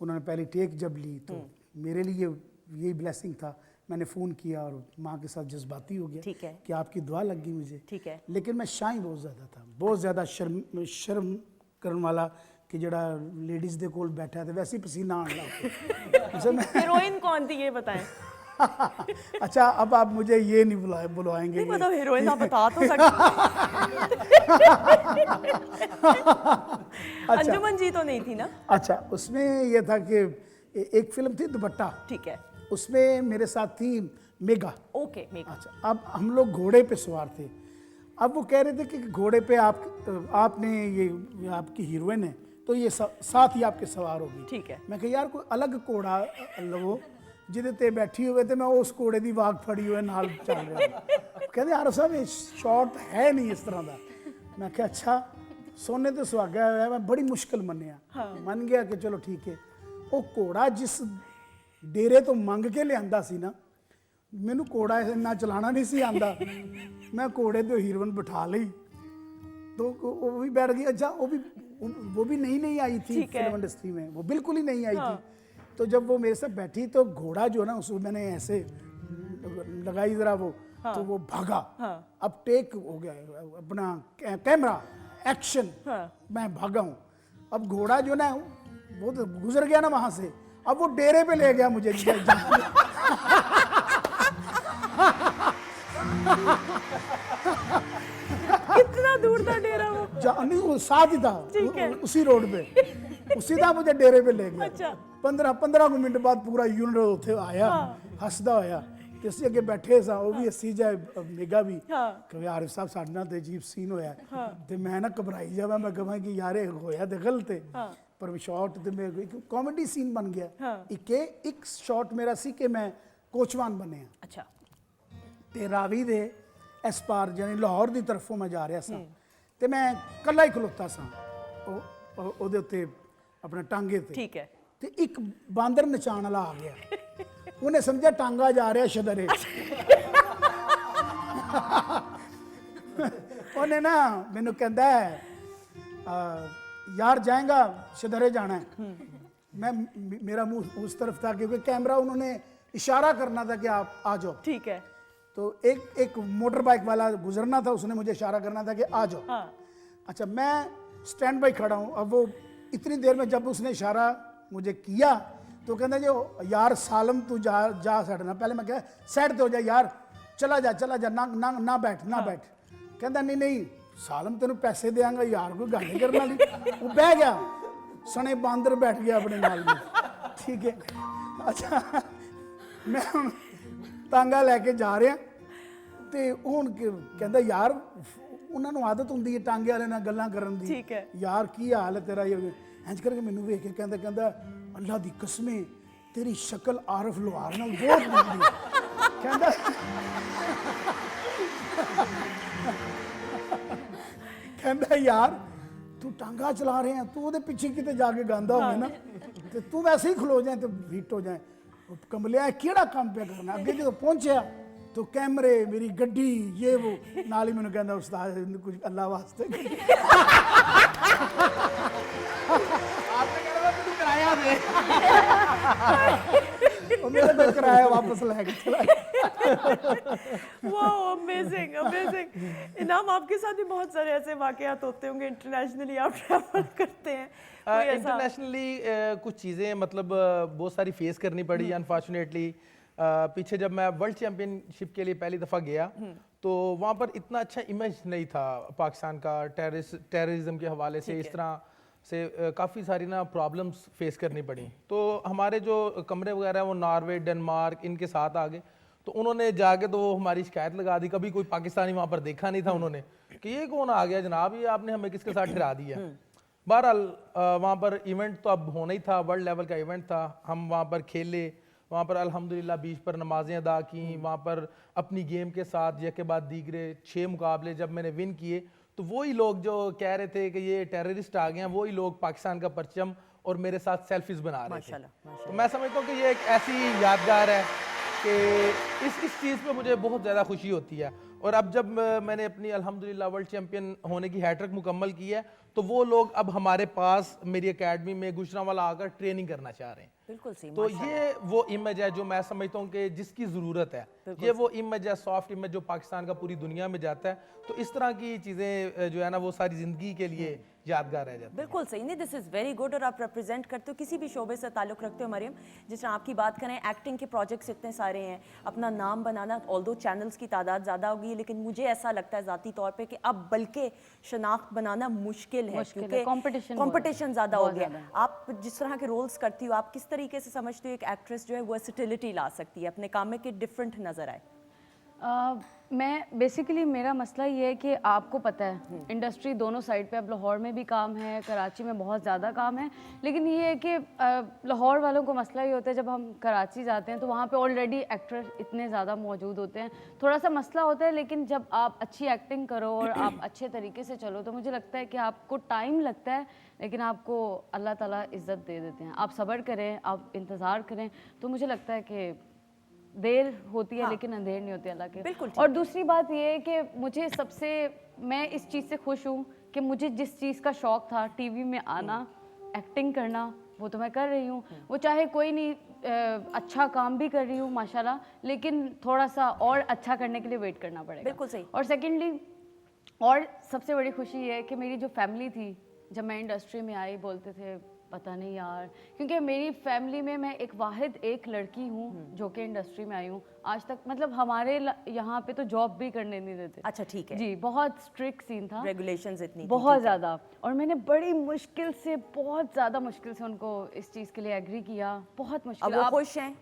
उन्होंने पहली टेक जब ली तो मेरे लिए यही ब्लेसिंग था। मैंने फ़ोन किया और माँ के साथ जज्बाती हो गया। ठीक है। कि आपकी दुआ लग गई मुझे। ठीक है। लेकिन मैं शाई बहुत ज़्यादा था, बहुत ज़्यादा शर्म करने वाला, कि जड़ा लेडीज़ दे कोल बैठा तो वैसे ही पसीना आने लग पिया। हीरोइन कौन थी ये बताएं? अच्छा, अब आप मुझे ये नहीं बुलवाएंगे नहीं कि- मतलब हीरोइन आप बता तो सकते अंजुमन जी तो नहीं थी ना? अच्छा, उसमें ये था कि एक फिल्म थी दुपट्टा, ठीक है, उसमें मेरे साथ थी मेगा। ओके मेघा। अच्छा, अब हम लोग घोड़े पे सवार थे। अब वो कह रहे थे कि घोड़े पे आपने ये आपकी हीरोइन है तो ये साथ ही आपके सवार होगी। ठीक है। मैं कहा यार कोई अलग घोड़ा लवो ਜਿਹਦੇ ਤੇ ਬੈਠੀ ਹੋਵੇ ਤੇ ਮੈਂ ਉਸ ਘੋੜੇ ਦੀ ਵਾਗ ਫੜੀ ਹੋਏ ਨਾਲ ਚੱਲ ਰਿਹਾ। ਕਹਿੰਦੇ ਯਾਰ ਸਾਹਿਬ ਇਹ ਸ਼ਾਟ ਹੈ ਨਹੀਂ ਇਸ ਤਰ੍ਹਾਂ ਦਾ। ਮੈਂ ਕਿਹਾ ਅੱਛਾ, ਸੋਨੇ ਤੇ ਸੁਹਾਗਾ ਹੋਇਆ, ਮੈਂ ਬੜੀ ਮੁਸ਼ਕਲ ਮੰਨਿਆ, ਮੰਨ ਗਿਆ ਕਿ ਚਲੋ ਠੀਕ ਹੈ। ਉਹ ਘੋੜਾ ਜਿਸ ਡੇਰੇ ਤੋਂ ਮੰਗ ਕੇ ਲਿਆਂਦਾ ਸੀ ਨਾ, ਮੈਨੂੰ ਘੋੜਾ ਇੰਨਾ ਚਲਾਣਾ ਨਹੀਂ ਸੀ ਆਂਦਾ। ਮੈਂ ਘੋੜੇ ਤੇ ਹੀਰੋਇਨ ਬਿਠਾ ਲਈ तो वो भी बैठ गई। अच्छा, वो भी नई आई थी फिल्म इंडस्ट्री में, वो बिल्कुल ही नहीं आई थी। तो जब वो मेरे साथ बैठी तो घोड़ा जो है ना उसको मैंने ऐसे लगाई जरा वो, तो वो भागा। अब टेक हो गया अपना कैमरा एक्शन, मैं भागा हूँ। अब घोड़ा जो ना वो तो गुजर गया ना वहां से, अब वो डेरे पे ले गया मुझे। कितना दूर था डेरा वो? नहीं, वो साथ ही था, उसी रोड पे। वो सीधा मुझे डेरे पे ले गया। अच्छा। 15 मिनट बाद पूरा यूनिट उत्थे आया, हसदा होया ते ਅਸੀਂ ਅੱਗੇ ਬੈਠੇ ਸਾਂ, ਉਹ ਵੀ ਹੱਸੀ ਜਾਏ, ਮੇਗਾ ਵੀ ਕਿ ਯਾਰ ਸਾਹਿਬ ਸਾਡੇ ਨਾਲ ਤੇ ਅਜੀਬ ਸੀਨ ਹੋਇਆ ਤੇ ਮੈਂ ਨਾ ਘਬਰਾਈ ਜਾਵਾਂ, ਮੈਂ ਕਹਾਂ ਕਿ ਯਾਰ ਇਹ ਹੋਇਆ ਤੇ ਗਲਤ ਹੈ, ਪਰ ਸ਼ਾਟ ਤੇ ਮੇਰੇ ਇੱਕ ਕਾਮੇਡੀ ਸੀਨ ਬਣ ਗਿਆ। ਇੱਕ ਸ਼ਾਟ ਮੇਰਾ ਸੀ ਕਿ ਮੈਂ ਕੋਚਵਾਨ ਬਣਿਆ। अच्छा, ਤੇ ਰਾਵੀ ਦੇ ਇਸ ਪਾਰ ਜਾਨੀ ਲਾਹੌਰ ਦੀ ਤਰਫੋਂ ਮੈਂ ਜਾ ਰਿਹਾ ਸਾਂ ਤੇ ਮੈਂ ਇਕੱਲਾ ਹੀ ਖਲੋਤਾ ਸਾਂ ਉਹਦੇ ਉੱਤੇ ਆਪਣਾ ਟਾਂਗੇ ਤੇ। ठीक है। ਤੇ ਇੱਕ ਬਾਂਦਰ ਨਚਾਉਣ ਵਾਲਾ ਆ ਗਿਆ, ਉਹਨੇ ਸਮਝਿਆ ਟਾਂਗਾ ਜਾ ਰਿਹਾ ਸ਼ਦਰੇ। ਉਹਨੇ ਨਾ ਮੈਨੂੰ ਕਹਿੰਦਾ यार जाएगा शदरे जाना है। मैं मेरा मुंह उस तरफ था क्योंकि कैमरा उन्होंने इशारा करना था कि आप आ जाओ। ठीक है। तो एक मोटर बाइक वाला गुजरना था, उसने मुझे इशारा करना था कि आ जाओ। अच्छा, मैं स्टैंड बाई खड़ा हूँ। अब वो इतनी देर में जब उसने इशारा मुझे किया तो कहता जो यार सालम तू जा साढ़े ना। पहले मैं क्या साइड पे हो जा यार, चला जा ना बैठ। कहता नहीं सालम तेन पैसे देंगा यार, कोई गल नहीं करने वाली। वो बह गया, सने बांदर बैठ गया अपने नाल में। ठीक है। अच्छा, मैं हुण टांगा लैके जा रहा तो हुण कहता यार उन्होंने आदत होंगी है टांगे वाले नाल गल्लां करन दी। ठीक है। यार की हाल है तेरा, इंज करके मैनू वेख के कहता अल्लाह दी कसमें तेरी शक्ल आरफ लोहार नाल बहुत बनदी। कहता कहता यार तू टांगा चला रहे हैं, तू वो पीछे किते जाके गांदा होगा ना, तो तू वैसे ही खलो जाए तो हिट हो जाए। कमलिया केड़ा काम पे करना। अगे जो पहुंचा तो कैमरे, मेरी गड्डी, ये वो, नाल ही मैंने कहता उस्ताद कुछ अल्लाह वास्ते मेरा तो किराया वापस लेके चला। Wow, amazing amazing. इनाम, आपके साथ भी बहुत सारे ऐसे वाकयात होते होंगे, इंटरनेशनली आप ट्रैवल करते हैं, कोई ऐसा? इंटरनेशनली कुछ चीज़ें मतलब बहुत सारी फेस करनी पड़ी अनफॉर्चुनेटली। पीछे जब मैं वर्ल्ड चैंपियनशिप के लिए पहली दफ़ा गया तो वहाँ पर इतना अच्छा इमेज नहीं था पाकिस्तान का टेररिज्म के हवाले से। इस तरह से काफ़ी सारी ना प्रॉब्लम्स फेस करनी पड़ी। तो हमारे जो कमरे वगैरह वो नॉर्वे, डेनमार्क इनके साथ आ गए, तो उन्होंने जाके तो वो हमारी शिकायत लगा दी। कभी कोई पाकिस्तानी वहाँ पर देखा नहीं था उन्होंने कि ये कौन आ गया जनाब, ये आपने हमें किसके साथ ठहरा दिया। बहरहाल वहाँ पर इवेंट तो अब होना ही था, वर्ल्ड लेवल का इवेंट था। हम वहाँ पर खेले, वहाँ पर अल्हम्दुलिल्लाह बीच पर नमाजें अदा की, वहाँ पर अपनी गेम के साथ एक के बाद दीगरे 6 मुकाबले जब मैंने विन किए, तो वही लोग जो कह रहे थे कि ये टेररिस्ट आ गए हैं, वही लोग पाकिस्तान का परचम और मेरे साथ सेल्फीज बना रहे थे। तो मैं समझता हूँ कि ये एक ऐसी यादगार है कि इस चीज़ पे मुझे बहुत ज़्यादा खुशी होती है। और अब जब मैंने अपनी अल्हम्दुलिल्लाह वर्ल्ड चैंपियन होने की हैट्रिक मुकम्मल की है, तो वो लोग अब हमारे पास मेरी एकेडमी में गुजरांवाला आकर ट्रेनिंग करना चाह रहे हैं। बिल्कुल सही। तो ये वो इमेज है जो मैं समझता हूँ कि जिसकी ज़रूरत है। ये वो इमेज है, सॉफ्ट इमेज जो पाकिस्तान का पूरी दुनिया में जाता है। तो इस तरह की चीज़ें जो है ना वो सारी ज़िंदगी के लिए यादगार रह जाती है। बिल्कुल सही, नहीं दिस इज़ वेरी गुड। और आप रिप्रेजेंट करते हो, किसी भी शोबे से ताल्लुक़ रखते हो मरियम, जिस तरह आपकी बात करें, एक्टिंग के प्रोजेक्ट्स इतने सारे हैं, अपना नाम बनाना, ऑल्दो चैनल्स की तादाद ज़्यादा होगी, लेकिन मुझे ऐसा लगता है ज़ाती तौर पे कि अब बल्कि शनाख्त बनाना मुश्किल है, मुश्किल है, क्योंकि competition कंपटीशन ज़्यादा हो बहुत गया। ज़्यादा है। आप जिस तरह के रोल्स करती हो, आप किस तरीके से समझती हो एक एक्ट्रेस जो है वर्सिटिलिटी ला सकती है, अपने काम में कि डिफरेंट नज़र आए? मैं बेसिकली, मेरा मसला ये है कि आपको पता है इंडस्ट्री दोनों साइड पे, अब लाहौर में भी काम है, कराची में बहुत ज़्यादा काम है, लेकिन ये है कि लाहौर वालों को मसला ये होता है जब हम कराची जाते हैं तो वहाँ पे ऑलरेडी एक्टर इतने ज़्यादा मौजूद होते हैं, थोड़ा सा मसला होता है। लेकिन जब आप अच्छी एक्टिंग करो और आप अच्छे तरीके से चलो तो मुझे लगता है कि आपको टाइम लगता है, लेकिन आपको अल्लाह ताला इज़्ज़त दे देते हैं। आप सब्र करें, आप इंतज़ार करें, तो मुझे लगता है कि देर होती है लेकिन अंधेर नहीं होती अल्लाह के। बिल्कुल ठीक और दूसरी बात ये है कि मुझे सबसे, मैं इस चीज़ से खुश हूँ कि मुझे जिस चीज़ का शौक़ था टीवी में आना, एक्टिंग करना, वो तो मैं कर रही हूँ। वो चाहे कोई नहीं, अच्छा काम भी कर रही हूँ माशाल्लाह, लेकिन थोड़ा सा और अच्छा करने के लिए वेट करना पड़ेगा। बिल्कुल सही। और सेकेंडली, और सबसे बड़ी खुशी ये है कि मेरी जो फैमिली थी, जब मैं इंडस्ट्री में आई, बोलते थे पता नहीं यार, क्योंकि मेरी फैमिली में मैं एक लड़की हूँ जो कि इंडस्ट्री में आई हूँ। आज तक मतलब हमारे यहाँ पे तो जॉब भी करने नहीं देते। अच्छा ठीक है जी, बहुत स्ट्रिक्ट सीन था, रेगुलेशंस इतनी थी, बहुत ठीक है। ज़्यादा। और मैंने बड़ी मुश्किल से, बहुत ज़्यादा मुश्किल से उनको इस चीज़ के लिए एग्री किया, बहुत मुश्किल। अब वो खुश हैं,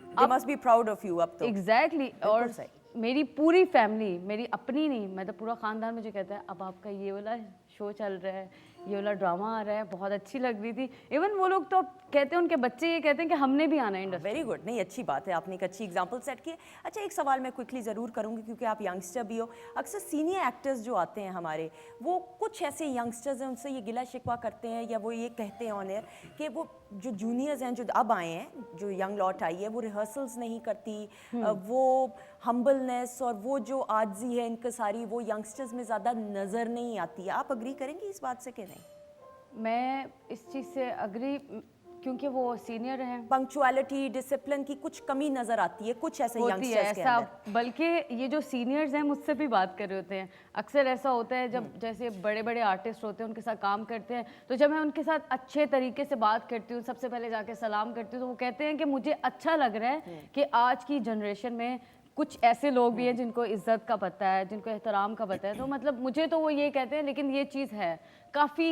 they must be proud of you अब तो। एग्जैक्टली। और सही। मेरी पूरी फैमिली, मेरी अपनी नहीं, मैं तो पूरा ख़ानदान मुझे कहता है अब आपका ये वाला शो चल रहा है, ये वाला ड्रामा आ रहा है, बहुत अच्छी लग रही थी। इवन वो लोग तो कहते हैं, उनके बच्चे ये कहते हैं कि हमने भी आना है इंडस्ट्री। वेरी गुड, नहीं अच्छी बात है, आपने एक अच्छी एग्जांपल सेट की है। अच्छा, एक सवाल मैं क्विकली ज़रूर करूँगी क्योंकि आप यंगस्टर भी हो। अक्सर सीनियर एक्टर्स जो आते हैं हमारे, वो कुछ ऐसे यंगस्टर्स हैं, उनसे ये गिला शिकवा करते हैं या वो ये कहते हैं ऑन एयर कि वो जो जूनियर्स हैं, जो अब आए हैं, जो यंग लॉट आई है, वो रिहर्सल्स नहीं करती, वो हम्बलनेस और वो जो आजी है इनका सारी, वो यंगस्टर्स में ज़्यादा नज़र नहीं आती है। आप अग्री करेंगी इस बात से कि नहीं? मैं इस चीज़ से अग्री, क्योंकि वो सीनियर हैं। पंक्चुअलिटी, डिसिप्लिन की कुछ कमी नजर आती है कुछ ऐसे होती है यंगस्टर्स के ऐसा, अंदर। बल्कि ये जो सीनियर्स हैं मुझसे भी बात कर रहे होते हैं। अक्सर ऐसा होता है जब जैसे बड़े बड़े आर्टिस्ट होते हैं, उनके साथ काम करते हैं, तो जब मैं उनके साथ अच्छे तरीके से बात करती हूँ, सबसे पहले जाके सलाम करती हूँ, तो वो कहते हैं कि मुझे अच्छा लग रहा है कि आज की जनरेशन में कुछ ऐसे लोग भी हैं जिनको इज्जत का पता है, जिनको एहतराम का पता है। तो मतलब मुझे तो वो ये कहते हैं, लेकिन ये चीज़ है, काफ़ी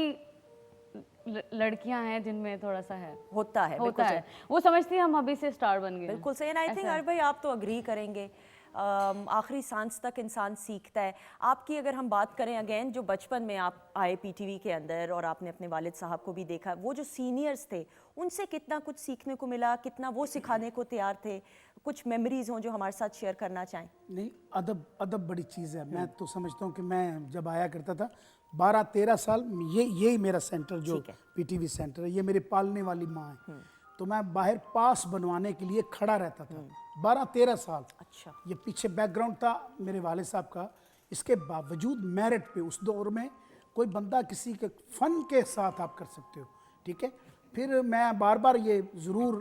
लड़कियां हैं जिनमें थोड़ा सा है, होता है होता है। वो समझती हैं हम अभी से स्टार बन गए हैं। बिल्कुल सही। एंड आई थिंक अरे भाई आप तो अग्री करेंगे, आखिरी सांस तक इंसान सीखता है। आपकी अगर हम बात करें अगेन, जो बचपन में आप आए पीटीवी के अंदर और आपने अपने वालिद साहब को भी देखा, वो जो सीनियर्स थे उनसे कितना कुछ सीखने को मिला, कितना वो सिखाने को तैयार थे? कुछ मेमोरीज हों जो हमारे साथ शेयर करना चाहें? नहीं, अदब अदब बड़ी चीज़ है। मैं तो समझता हूँ कि मैं जब आया करता था 12-13 साल, यही मेरा सेंटर जो पीटीवी सेंटर है, ये मेरी पालने वाली माँ है। तो मैं बाहर पास बनवाने के लिए खड़ा रहता था 12-13 साल। अच्छा। ये पीछे बैकग्राउंड था मेरे वाले साहब का। इसके बावजूद मेरिट पे उस दौर में कोई बंदा किसी के फन के साथ आप कर सकते हो, ठीक है। फिर मैं बार बार ये ज़रूर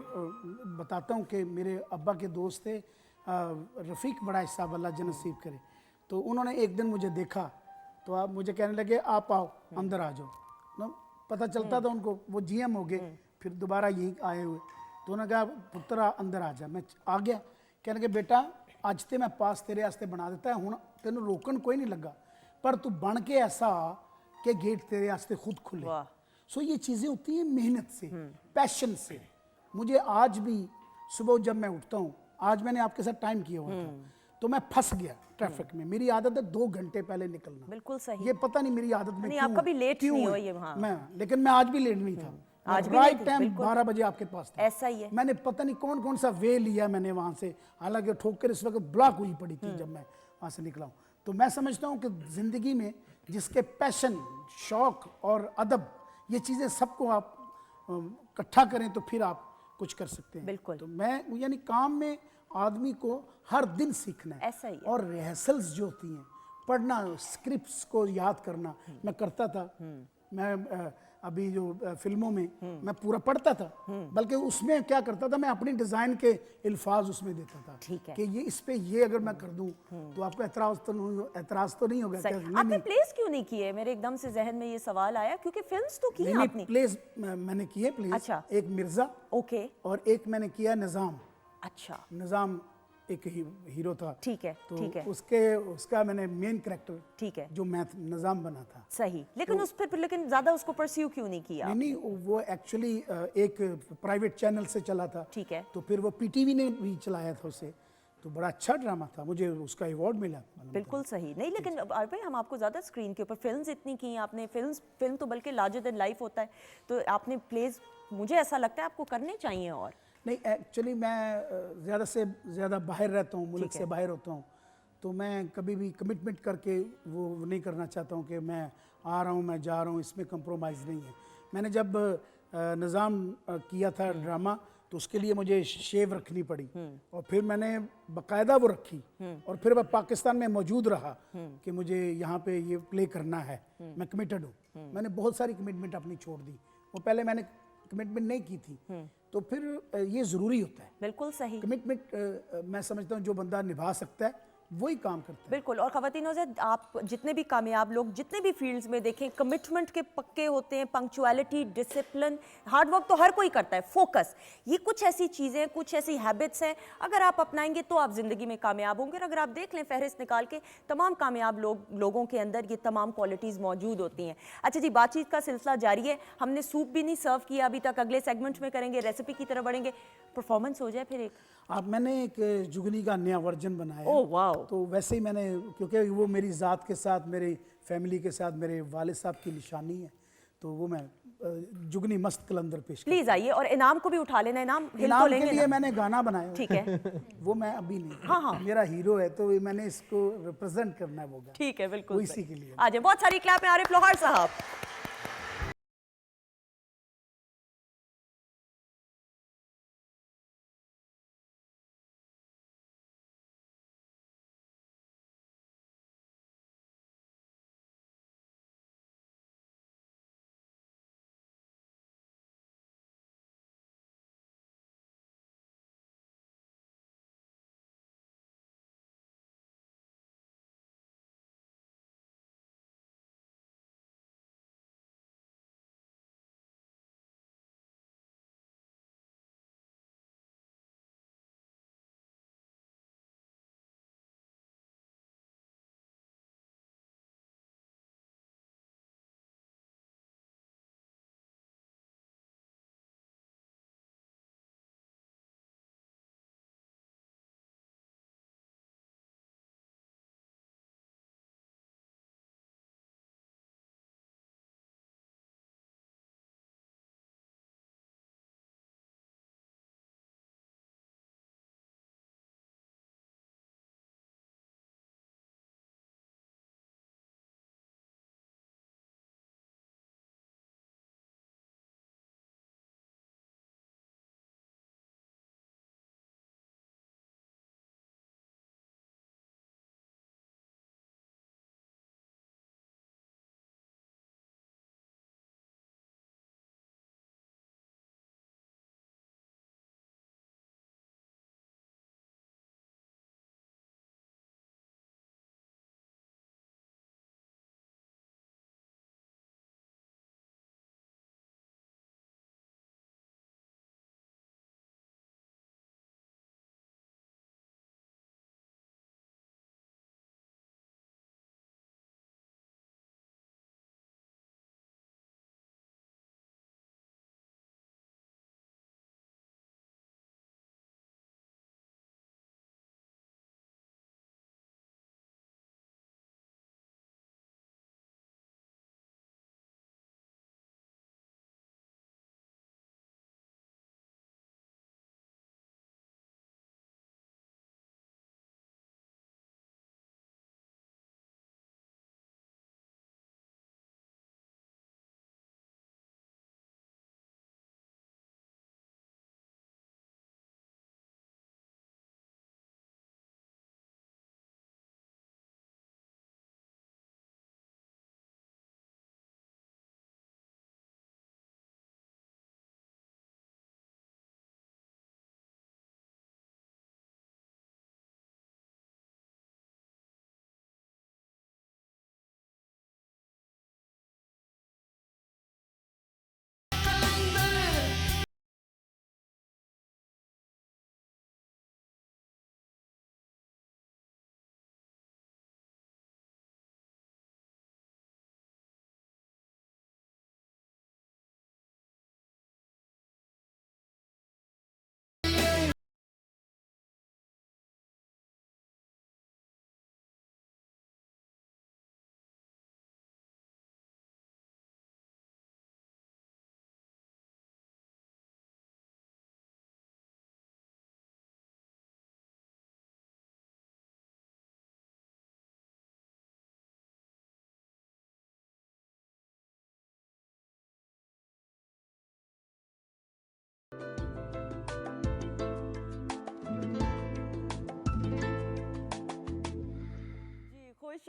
बताता हूँ कि मेरे अब्बा के दोस्त थे रफ़ीक बड़ा साहब, अल्लाह जन्नत नसीब करे। तो उन्होंने एक दिन मुझे देखा तो आप मुझे कहने लगे आप आओ अंदर आ जाओ ना। पता चलता था उनको, वो जीएम हो गए, फिर दोबारा यहीं आए हुए। तो उन्होंने कहा पुत्रा अंदर आ जा। मैं आ गया। कहने लगे बेटा अज तो मैं पास तेरे वास्ते बना देता है, हुण तेन रोकन कोई नहीं लगा, पर तू बन के ऐसा कि गेट तेरे वास्ते खुद खुले। सो ये चीज़ें होती हैं मेहनत से, पैशन से। मुझे आज भी सुबह जब मैं उठता हूँ, आज मैंने आपके साथ टाइम किया हुआ था, तो मैं फंस गया ट्रैफिक में। मेरी आदत है 2 घंटे पहले निकलना। बिल्कुल सही। ये पता नहीं मेरी आदत में नहीं, क्यों आप कभी लेट क्यों नहीं है। हो ये वहाँ। लेकिन मैं आज भी लेट नहीं था। आज भी राइट नहीं थे, टाइम बिल्कुल। 12 बजे आपके पास था। ऐसा ही है। मैंने पता नहीं कौन कौन सा वे लिया मैंने वहाँ से, हालांकि ठोकर इस वक्त ब्लॉक हुई पड़ी थी जब मैं वहाँ से निकला हूँ। तो मैं समझता हूँ कि ज़िंदगी में जिसके पैशन, शौक़ और अदब, ये चीज़ें सबको आप इकट्ठा करें तो फिर आप कुछ कर सकते हैं। बिल्कुल। तो मैं यानी काम में आदमी को हर दिन सीखना है। ऐसा ही है। और रिहर्सल्स जो होती हैं, पढ़ना, स्क्रिप्ट्स को याद करना, मैं करता था। मैं अभी जो फिल्मों में मैं पूरा पढ़ता था, बल्कि उसमें क्या करता था, मैं अपनी डिजाइन के अल्फाज उसमें देता था ठीक है। कि ये इस पे ये अगर मैं कर दूं तो आपको एतराज तो नहीं होगा क्या? सही। आपने प्लेस क्यों नहीं किए? मेरे एकदम से जहन में ये सवाल आया, क्योंकि फिल्म्स तो की हैं आपने। प्लेस मैंने किए प्लेस। अच्छा। एक मिर्जा ओके। और एक मैंने किया निज़ाम। अच्छा, निज़ाम एक हीरो था, ठीक है, तो ठीक है, उसका मैंने मेन कैरेक्टर ठीक है, जो मैं निज़ाम बना था। सही। लेकिन उस पर लेकिन ज्यादा उसको परस्यू क्यों नहीं किया? नहीं वो एक्चुअली एक प्राइवेट चैनल से चला था, ठीक है। तो फिर वो पीटीवी ने भी चलाया था उसे, तो बड़ा अच्छा ड्रामा था, मुझे उसका अवार्ड मिला। बिल्कुल सही। नहीं, लेकिन भाई हम आपको ज़्यादा स्क्रीन के ऊपर फिल्म्स इतनी की हैं आपने, फिल्म तो बल्कि लार्जर देन लाइफ होता है, तो आपने प्लेस, मुझे ऐसा लगता है आपको करने चाहिए। और नहीं, एक्चुअली मैं ज़्यादा से ज़्यादा बाहर रहता हूँ, मुल्क से बाहर होता हूँ, तो मैं कभी भी कमिटमेंट करके वो नहीं करना चाहता हूँ कि मैं आ रहा हूँ, मैं जा रहा हूँ, इसमें कंप्रोमाइज़ नहीं है। मैंने जब निज़ाम किया था ड्रामा, तो उसके लिए मुझे शेव रखनी पड़ी, और फिर मैंने बाकायदा वो रखी, और फिर मैं पाकिस्तान में मौजूद रहा कि मुझे यहाँ पे ये प्ले करना है, मैं कमिटेड हूँ। मैंने बहुत सारी कमिटमेंट अपनी छोड़ दी, वो पहले मैंने कमिटमेंट नहीं की थी, तो फिर ये ज़रूरी होता है। बिल्कुल सही। कमिटमेंट मैं समझता हूँ जो बंदा निभा सकता है वही काम करता है। बिल्कुल। और ख़वातीन से आप जितने भी कामयाब लोग जितने भी फील्ड्स में देखें, कमिटमेंट के पक्के होते हैं, पंक्चुअलिटी, डिसिप्लिन, हार्ड वर्क तो हर कोई करता है, फोकस, ये कुछ ऐसी चीज़ें, कुछ ऐसी हैबिट्स हैं, अगर आप अपनाएंगे तो आप ज़िंदगी में कामयाब होंगे। और अगर आप देख लें फहरिस्त निकाल के, तमाम कामयाब लोगों के अंदर ये तमाम क्वालिटीज़ मौजूद होती हैं। अच्छा जी, बातचीत का सिलसिला जारी है। हमने सूप भी नहीं सर्व किया अभी तक, अगले सेगमेंट में करेंगे, रेसिपी की तरफ बढ़ेंगे। परफॉर्मेंस हो जाए फिर एक। मैंने एक जुगनी का नया वर्जन बनाया। ओह वाह। तो वैसे ही मैंने, क्योंकि वो मेरी ज़ात के साथ, मेरी फैमिली के साथ, मेरे वालिद साहब की निशानी है, तो वो मैं जुगनी मस्त कलंदर पेश प्लीज आइए, और इनाम को भी उठा लेना। इनाम हिल तो इनाम लेंगे के लिए ना? मैंने गाना बनाया, ठीक है। वो मैं अभी नहीं, हाँ। मेरा हीरो है, तो मैंने इसको रिप्रेजेंट करना है, वो गाना। ठीक है, बिल्कुल वो इसी के लिए। आ जाए। बहुत सारी क्लैप में आरिफ लोहार साहब।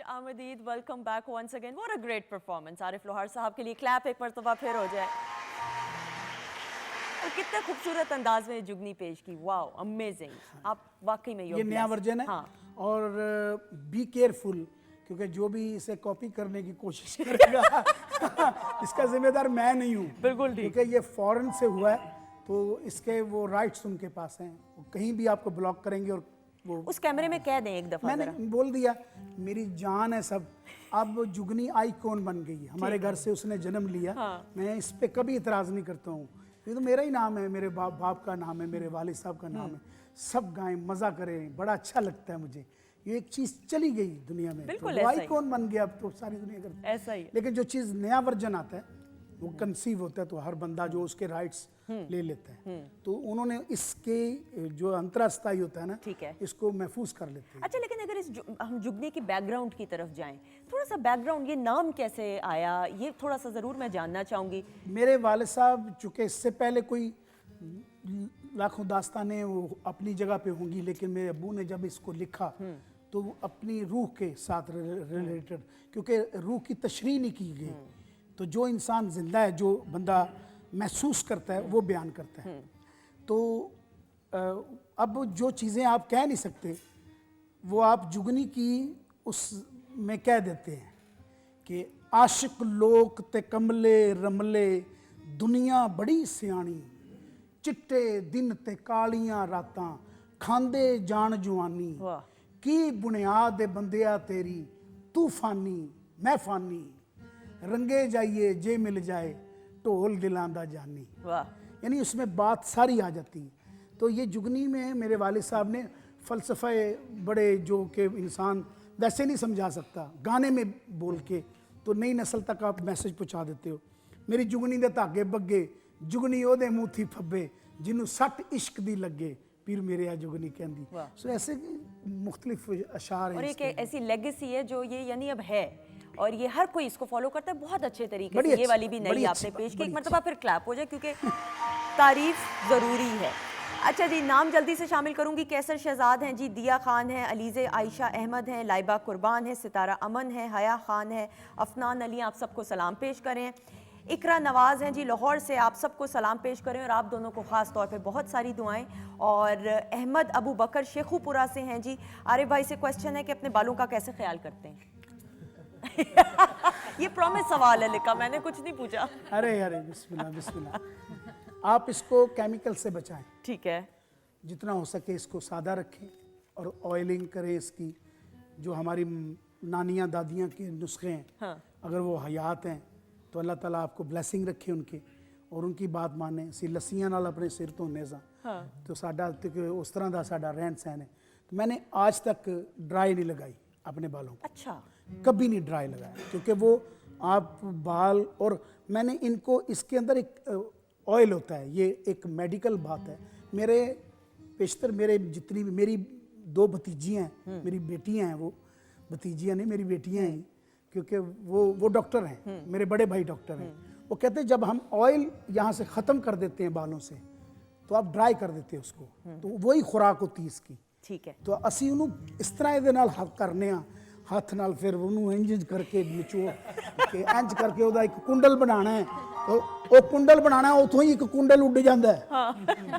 आमदीद, welcome back once again. What a great performance. Arif Lohar साहब के लिए क्लैप एक मरतबा फिर हो जाए। और कितने खूबसूरत अंदाज में जुगनी पेश की, वाओ अमेजिंग। आप वाकई में ये नया वर्जन है। हाँ। और बी केयरफुल, क्योंकि जो भी इसे कॉपी करने की कोशिश करेगा इसका जिम्मेदार मैं नहीं हूँ। बिल्कुल ठीक। क्योंकि ये फॉरेन से हुआ है, तो इसके वो राइट्स उनके पास हैं। वो कहीं भी आपको ब्लॉक करेंगे और वो उस कैमरे में कह दें एक दफा मैंने जरा। बोल दिया, मेरी जान है सब। अब जुगनी आइकॉन बन गई है, हमारे घर से उसने जन्म लिया। मैं इस पे कभी इतराज़ नहीं करता हूँ। ये तो मेरा ही नाम है, मेरे बाप का नाम है, मेरे वालिद साहब का नाम है। सब गाएं, मज़ा करें, बड़ा अच्छा लगता है मुझे। ये एक चीज़ चली गई दुनिया में, बिल्कुल तो ऐसा ही। आइकॉन बन गया, अब तो सारी दुनिया करती है। ऐसा ही। लेकिन जो चीज़ नया वर्जन आता है वो कंसीव होता है, तो हर बंदा जो उसके राइट्स ले लेता है, तो उन्होंने इसके जो अंतरास्थाई होता है ना, ठीक है। इसको महफूज कर लेते हैं। अच्छा, लेकिन अगर हम जुगनी की बैकग्राउंड की तरफ जाएं, थोड़ा सा बैकग्राउंड, ये नाम कैसे आया, ये थोड़ा सा ज़रूर मैं जानना चाहूँगी। मेरे वालिद साहब, चूँकि इससे पहले कोई लाखों दास्तानें वो अपनी जगह पे होंगी, लेकिन मेरे अब्बू ने जब इसको लिखा तो वो अपनी रूह के साथ रिलेटेड, क्योंकि रूह की तशरीह नहीं की गई, तो जो इंसान जिंदा है, जो बंदा महसूस करता है, वो बयान करता है। तो अब जो चीज़ें आप कह नहीं सकते, वो आप जुगनी की उस में कह देते हैं कि आशिक लोक ते कमले रमले, दुनिया बड़ी सियाणी, चिट्टे दिन ते कालियां रातां, खांदे जान जवानी, वाह। की बुनियाद ए बंदिया तेरी, तू फानी मैं फानी, रंगे जाइए जे मिल जाए, ढोल दिलां दा जानी। वाह। यानी उसमें बात सारी आ जाती है। तो ये जुगनी में मेरे वालिद साहब ने फ़लसफ़े बड़े, जो कि इंसान वैसे नहीं समझा सकता, गाने में बोल के तो नई नस्ल तक आप मैसेज पहुंचा देते हो। मेरी जुगनी दे धागे बग्गे, जुगनी ओदे मूँह थी फब्बे, जिन्हों सट इश्क दी लगे, पीर मेरे आ जुगनी कहंदी। सो ऐसे मुख्तलिफ अशार हैं और एक इसके। ऐसी लेगेसी है जो ये यानी अब है, और ये हर कोई इसको फॉलो करता है बहुत अच्छे तरीके बड़ी से। ये अच्छी- वाली भी बड़ी नई अच्छी आपने बात, पेश की, बड़ी एक मरतबा फिर क्लैप हो जाए क्योंकि तारीफ ज़रूरी है। अच्छा जी, नाम जल्दी से शामिल करूंगी। कैसर शहजाद हैं जी, दिया खान है, अलीज़े आयशा अहमद हैं, लाइबा कुर्बान है, सितारा अमन है, हया खान है, अफनान अली, आप सबको सलाम पेश करें। इकरा नवाज़ हैं जी लाहौर से, आप सबको सलाम पेश करें और आप दोनों को ख़ास तौर पे बहुत सारी दुआएं। और अहमद अबू बकर शेखुपुरा से हैं जी। आरिफ भाई से क्वेश्चन है कि अपने बालों का कैसे ख्याल करते हैं? ये प्रॉमिस सवाल है लिखा, मैंने कुछ नहीं पूछा। अरे अरे बिस्मिल्लाह बिस्मिल्लाह। आप इसको केमिकल से बचाएं, ठीक है। जितना हो सके इसको सादा रखें और ऑयलिंग करें इसकी। जो हमारी नानियाँ दादियाँ के नुस्खे हैं, हाँ। अगर वो हयात हैं तो अल्लाह ताला आपको ब्लेसिंग रखे उनके, और उनकी बात माने। सी लस्सियां नाल अपने सिर धोने सा, तो साडा ते उस तरह का साडा रहन सहन है। तो मैंने आज तक ड्राई नहीं लगाई अपने बालों को, अच्छा। कभी नहीं ड्राई लगाया, क्योंकि वो आप बाल, और मैंने इनको, इसके अंदर एक ऑयल होता है, ये एक मेडिकल बात है। मेरे पेशतर, मेरे जितनी भी, मेरी 2 भतीजियाँ हैं, मेरी बेटियाँ हैं, वो भतीजियाँ नहीं मेरी बेटियाँ हैं, क्योंकि वो डॉक्टर हैं, मेरे बड़े भाई डॉक्टर हैं। वो कहते हैं जब हम ऑयल यहाँ से ख़त्म कर देते हैं बालों से, तो आप ड्राई कर देते हैं उसको, तो वही खुराक होती है इसकी। ठीक है। तो असी उन्होंने इस तरह ਇਹਦੇ ਨਾਲ ਹੱਥ ਕਰਨੇ ਆ, ਹੱਥ ਨਾਲ ਫਿਰ ਉਹਨੂੰ ਇੰਜ ਕਰਕੇ ਨਿਚੋੜ ਕੇ ਇੰਜ ਕਰਕੇ ਉਹਦਾ ਇੱਕ ਕੁੰਡਲ ਬਣਾਉਣਾ ਹੈ। ਉਹ ਕੁੰਡਲ ਬਣਾਉਣਾ, ਉਥੋਂ ਹੀ ਇੱਕ ਕੁੰਡਲ ਉੱਡ ਜਾਂਦਾ ਹੈ,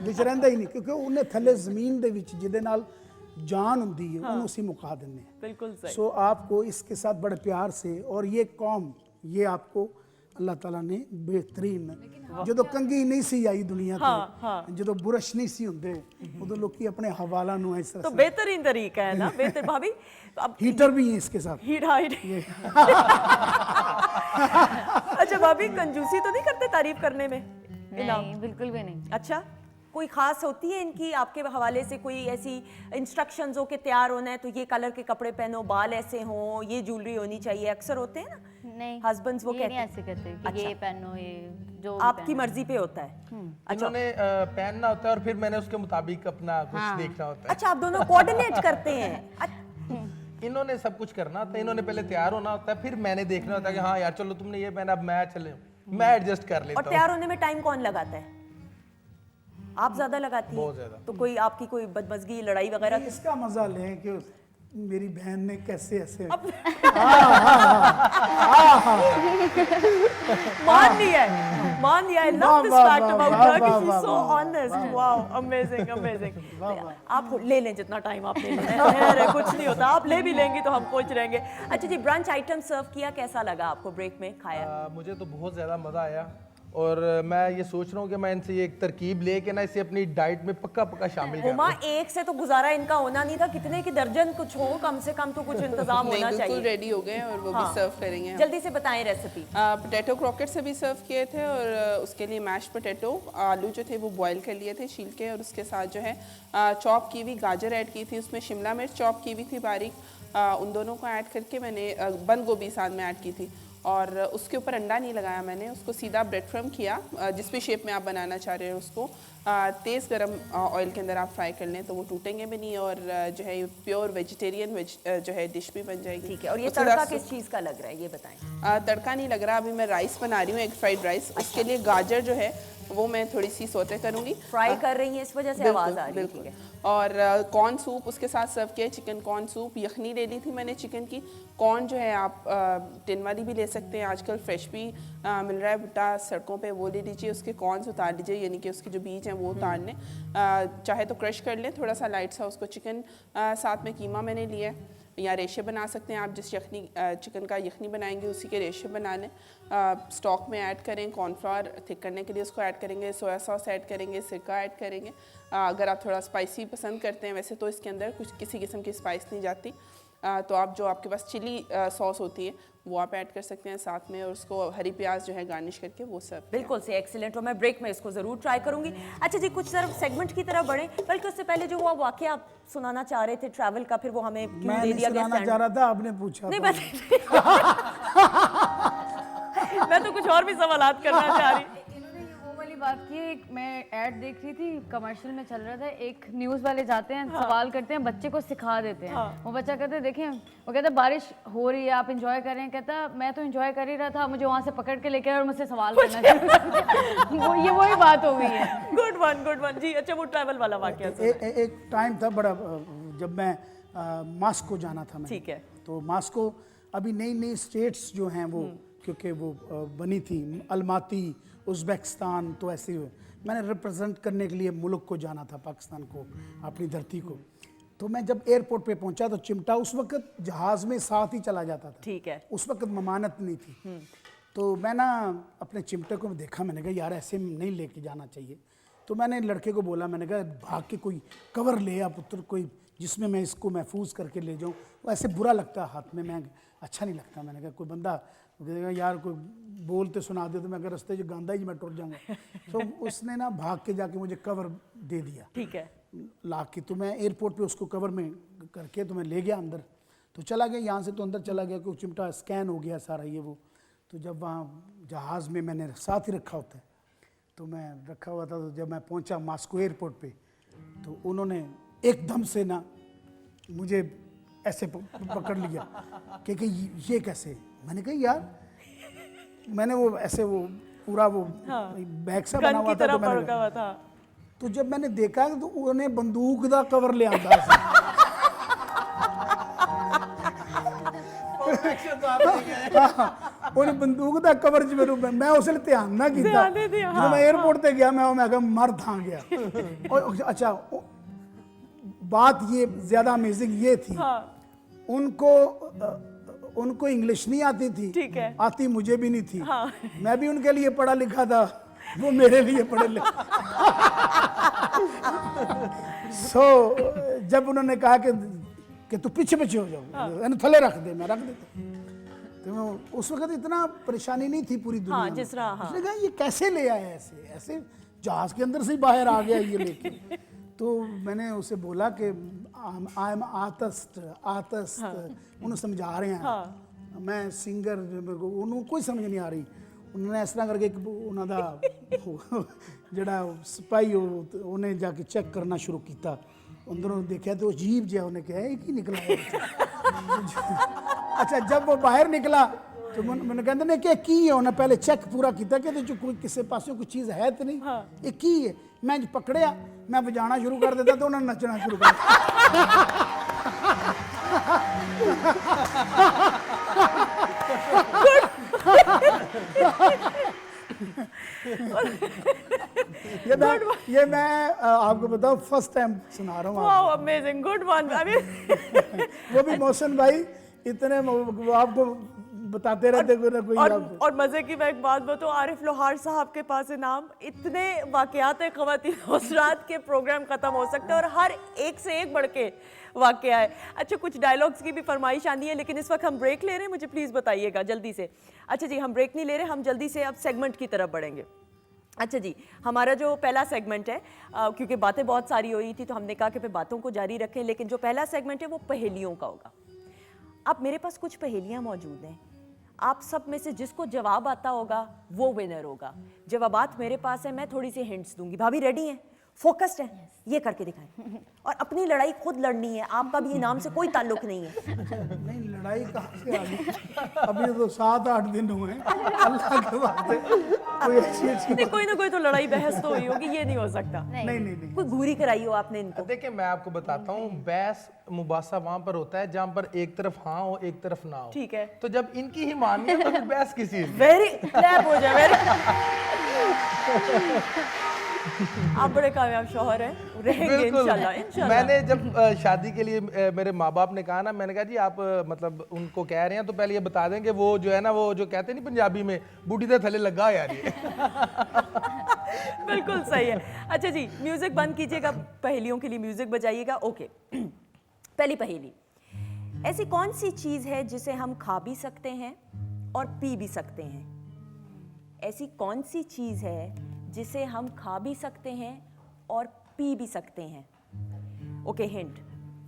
ਵਿੱਚ ਰਹਿੰਦਾ ਹੀ ਨਹੀਂ, ਕਿਉਂਕਿ ਉਹਨੇ ਥੱਲੇ ਜ਼ਮੀਨ ਦੇ ਵਿੱਚ ਜਿਹਦੇ ਨਾਲ जान होती है, उन्होंने उसी मुका देने हैं। बिल्कुल सही। सो आपको इसके साथ बड़े प्यार से, और ये कौम, ये आपको अल्लाह ताला ने बेहतरीन, जो कंगी नहीं सी आई दुनिया ते, जो बुरश नहीं सी होंदे, उदों लोग अपने हवाला नु इस तरह तो बेहतरीन तरीका है ना, बेहतर। भाभी अब हीटर भी है इसके साथ। Heat height. अच्छा भाभी, कंजूसी तो नहीं करते तारीफ करने में? नहीं, बिल्कुल भी नहीं। अच्छा, कोई खास होती है इनकी आपके हवाले से, कोई ऐसी इंस्ट्रक्शंस हो कि तैयार होना है तो ये कलर के कपड़े पहनो, बाल ऐसे हों, ये ज्वेलरी होनी चाहिए? अक्सर होते हैं ना नहीं, हस्बैंड्स, वो ये कहते नहीं हैं ऐसे कहते कि अच्छा। ये पहनो, ये जो आपकी मर्जी पे होता है। अच्छा, इन्होंने पहनना होता है और फिर मैंने उसके मुताबिक अपना कुछ देखना होता है। अच्छा, आप दोनों कोऑर्डिनेट करते हैं? इन्होंने सब कुछ करना होता है, इन्होंने पहले तैयार होना होता है, फिर मैंने देखना होता है कि हाँ यार चलो तुमने ये पहना, अब मैं चले, मैं एडजस्ट कर और लेता हूँ। तैयार होने में टाइम कौन लगाता है? आप ज्यादा लगाती हैं? बहुत ज्यादा। तो कोई आपकी कोई बदमजगी, लड़ाई वगैरह? इसका मजा लें कि मेरी बहन ने कैसे ऐसे मान लिया है, मान लिया। I love this वाह, fact वाह, about वाह, her कि वाह, she's वाह, so वाह, honest. Wow, amazing, amazing. आप ले लें जितना टाइम आप ले लें, खैर, कुछ नहीं होता, आप ले भी लेंगी तो हम खुश रहेंगे। अच्छा जी, ब्रंच आइटम सर्व किया, कैसा लगा आपको ब्रेक में खाया? मुझे तो बहुत ज़्यादा मज़ा आया और मैं ये सोच रहा हूँ कि मैं इनसे ये एक तरकीब लेके ना इसे अपनी डाइट में पक्का पक्का शामिल हुमा, करूँ। एक से तो गुजारा इनका होना नहीं था, कितने की दर्जन कुछ हो, कम से कम तो कुछ इंतजाम नहीं, होना बिल्कुल चाहिए। रेडी हो गए हैं और वो हाँ। भी सर्व करेंगे हम। जल्दी से बताएं रेसिपी। पोटैटो क्रॉकेट से भी सर्व किए थे और उसके लिए मैश पोटैटो, आलू जो थे वो बॉईल कर लिए थे छील के, और उसके साथ जो है चॉप की हुई गाजर ऐड की थी, उसमें शिमला मिर्च चॉप की हुई थी बारीक, उन दोनों को ऐड करके मैंने बंद गोभी साथ में ऐड की थी, और उसके ऊपर अंडा नहीं लगाया मैंने, उसको सीधा ब्रेड क्रम्ब किया, जिस भी शेप में आप बनाना चाह रहे हो उसको तेज़ गरम ऑयल के अंदर आप फ्राई कर लें तो वो टूटेंगे भी नहीं, और जो है ये प्योर वेजिटेरियन जो है डिश भी बन जाएगी। ठीक है, और ये उसके तड़का साथ किस चीज़ का लग रहा है ये बताएं। तड़का नहीं लग रहा, अभी मैं राइस बना रही हूँ, एग फ्राइड राइस। उसके लिए गाजर जो है वो मैं थोड़ी सी सोते करूँगी, फ्राई कर रही हैं इस वजह से आवाज़ आ रही है। ठीक है, और कॉर्न सूप उसके साथ सर्व किया, चिकन कॉर्न सूप। यखनी ले ली थी मैंने चिकन की। कॉर्न जो है आप टिन वाली भी ले सकते हैं, आजकल फ्रेश भी मिल रहा है भुट्टा सड़कों पे, वो ले लीजिए, उसके कॉर्न्स उतार लीजिए, यानी कि उसके जो बीज हैं वो उतार लें, चाहे तो क्रश कर लें थोड़ा सा लाइट सा उसको। चिकन साथ में कीमा मैंने लिया है, या रेशे बना सकते हैं आप, जिस यखनी चिकन का यखनी बनाएंगे उसी के रेशे बना लें। स्टॉक में ऐड करें, कॉर्नफ्लावर थिक करने के लिए उसको ऐड करेंगे, सोया सॉस ऐड करेंगे, सिरका ऐड करेंगे। अगर आप थोड़ा स्पाइसी पसंद करते हैं, वैसे तो इसके अंदर कुछ किसी किस्म की स्पाइस नहीं जाती, तो आप जो आपके पास चिली सॉस होती है वो आप ऐड कर सकते हैं साथ में, और उसको हरी प्याज जो है गार्निश करके वो सर्व। बिल्कुल से एक्सीलेंट, और मैं ब्रेक में इसको ज़रूर ट्राई करूंगी। अच्छा जी, कुछ तरफ सेगमेंट की तरफ बढ़े, बल्कि उससे पहले जो वो वाकया आप सुनाना चाह रहे थे ट्रैवल का, फिर वो हमें क्यों मैं दे नहीं दिया गया सुनाना चाह रहा था, आपने पूछा नहीं, तो। मैं तो कुछ और भी सवालात करना चाह रही। इन्होंने ये वो वाली बात की है, एक मैं ऐड देख रही थी, कमर्शियल में चल रहा था, एक न्यूज़ वाले जाते हैं, सवाल करते हैं, बच्चे को सिखा देते हैं। वो बच्चा कहते हैं देखें, वो कहता है बारिश हो रही है, आप इंजॉय कर रहे हैं, कहता है मैं तो इंजॉय कर ही रहा था, मुझे वहाँ से पकड़ के लेकर और मुझसे सवाल करना चाहिए। ये वही बात हो गई है। गुड वन जी। अच्छा, वो ट्रैवल वाला वाकया सुनाएं। एक टाइम था बड़ा, जब मैं मास्को जाना था मैंने, ठीक है। तो मास्को अभी नई नई स्टेट्स जो हैं वो, क्योंकि वो बनी थी, अलमाती, उज़्बेकिस्तान, तो ऐसे मैंने रिप्रेजेंट करने के लिए मुल्क को जाना था, पाकिस्तान को, अपनी धरती को। तो मैं जब एयरपोर्ट पे पहुंचा तो चिमटा उस वक्त जहाज़ में साथ ही चला जाता था। ठीक है। उस वक्त ममानत नहीं थी, तो मैं ना अपने चिमटे को देखा, मैंने कहा यार ऐसे नहीं लेके जाना चाहिए। तो मैंने लड़के को बोला, मैंने कहा भाग के कोई कवर ले आ पुत्र, कोई जिसमें मैं इसको महफूज करके ले जाऊँ। वो ऐसे बुरा लगता है हाथ में, मैं अच्छा नहीं लगता। मैंने कहा कोई बंदा यार कोई बोलते सुना दे तो मैं अगर रास्ते जो गांधा ही मैं टुट जाऊँगा। तो उसने ना भाग के जाके मुझे कवर दे दिया, ठीक है, ला के। तो मैं एयरपोर्ट पे उसको कवर में करके तो मैं ले गया अंदर, तो चला गया, यहाँ से तो अंदर चला गया, कोई चिमटा स्कैन हो गया सारा ये वो। तो जब वहाँ जहाज़ में मैंने साथ ही रखा होता है, तो मैं रखा हुआ था, तो जब मैं पहुँचा मास्को एयरपोर्ट पे, तो उन्होंने एकदम से ना मुझे ऐसे पकड़ लिया कि ये कैसे। मैंने कहा यार, मैंने वो ऐसे वो पूरा वो बैग सा बना हुआ था, तो मैंने हुआ था। तो जब मैंने देखा तो उन्हें बंदूक दा कवर ले आंदा सी। ਉਹਨੇ ਬੰਦੂਕ ਦਾ ਕਵਰ ਚ ਮੈਨੂੰ, ਮੈਂ ਉਸ ਵੇਲੇ ਧਿਆਨ ਨਾ ਕੀਤਾ, ਜਦੋਂ मैं एयरपोर्ट ਤੇ ਗਿਆ मैं कहा मर था गया। और अच्छा, बात ये ज़्यादा अमेजिंग ये थी, उनको इंग्लिश नहीं आती थी, ठीक है, आती मुझे भी नहीं थी। मैं भी उनके लिए पढ़ा लिखा था, वो मेरे लिए पढ़े लिखे। जब उन्होंने कहा कि तू पीछे पीछे हो जाओ, थले रख दे, मैं रख देता। तो उस वक्त इतना परेशानी नहीं थी पूरी दुनिया में। जिस तरह उसने कहा ये कैसे ले आया, ऐसे जहाज के अंदर से ही बाहर आ गया ये लेके। तो मैंने उसे बोला कि आई एम आर्टिस्ट, उन्हें समझा रहे हैं मैं सिंगर, उन्होंने कोई समझ नहीं आ रही। उन्होंने इस तरह करके उन्होंने ਜਿਹੜਾ ਸਿਪਾਹੀ ਉਹਨੇ ਜਾ ਕੇ ਚੈੱਕ ਕਰਨਾ ਸ਼ੁਰੂ ਕੀਤਾ, अंदरों देखा तो अजीब जहा, उन्हें कहा एक ही निकला है। अच्छा, जब वो बाहर निकला तो मैंने कहते ने कि की है, उन्हें पहले चेक पूरा किया कि जो कोई किसी पास कोई चीज़ है तो नहीं, ये की है। मैं पकड़िया, मैं बजाना शुरू कर देता तो उन्होंने नचना शुरू कर दिया। ये मैं आपको बताऊं फर्स्ट टाइम सुना रहा हूँ wow amazing, good one. I mean वो भी मोहसिन भाई इतने वो आपको बताते रहते कोई ना कोई आपको। और मजे की मैं एक बात बताऊं, आरिफ लोहार साहब के पास इनाम, इतने वाकयात है ख़वातीन हौसरात के प्रोग्राम खत्म हो सकते हैं और हर एक से एक बढ़ के वाकया है। अच्छा, कुछ डायलॉग्स की भी फरमाइश आनी है, लेकिन इस वक्त हम ब्रेक ले रहे हैं, मुझे प्लीज़ बताइएगा जल्दी से। अच्छा जी, हम ब्रेक नहीं ले रहे, हम जल्दी से अब सेगमेंट की तरफ बढ़ेंगे। अच्छा जी, हमारा जो पहला सेगमेंट है, क्योंकि बातें बहुत सारी हुई थी तो हमने कहा कि फिर बातों को जारी रखें, लेकिन जो पहला सेगमेंट है वो पहेलियों का होगा। अब मेरे पास कुछ पहेलियाँ मौजूद हैं, आप सब में से जिसको जवाब आता होगा वो विनर होगा। जवाबात मेरे पास है, मैं थोड़ी सी हिंट्स दूंगी। भाभी रेडी हैं, फोकस्ड हैं? ये करके दिखाएं। और अपनी लड़ाई खुद लड़नी है, आपका भी इनाम से कोई ताल्लुक नहीं है। नहीं, लड़ाई कहाँ से आ गई? अभी तो 7-8 दिन हुए हैं। अल्लाह के वास्ते कोई अच्छी नहीं, कोई ना कोई तो लड़ाई बहस तो हुई होगी, ये नहीं हो सकता। नहीं कोई घूरी कराई हो आपने इनको? देखिए मैं आपको बताता हूँ, बहस मुबासा वहां पर होता है जहां पर एक तरफ हाँ हो एक तरफ ना हो। ठीक है, तो जब इनकी ही माननी है तो फिर बहस किस चीज की? वेरी लैप हो जाए, वेरी। आप बड़े कामयाब शौहर हैं, रहेंगे इंशाल्लाह, इंशाल्लाह। मैंने जब शादी के लिए मेरे माँ बाप ने कहा ना, मैंने कहा जी आप मतलब उनको कह रहे हैं तो पहले ये बता दें कि वो जो है ना, वो जो कहते नहीं पंजाबी में, बूढ़ी दे थले लगा यार ये। बिल्कुल सही है। अच्छा जी, म्यूजिक बंद कीजिएगा, पहेलियों के लिए म्यूजिक बजाइएगा। ओके, पहली पहेली, ऐसी कौन सी चीज है जिसे हम खा भी सकते हैं और पी भी सकते हैं? ऐसी कौन सी चीज है जिसे हम खा भी सकते हैं और पी भी सकते हैं? ओके, हिंट,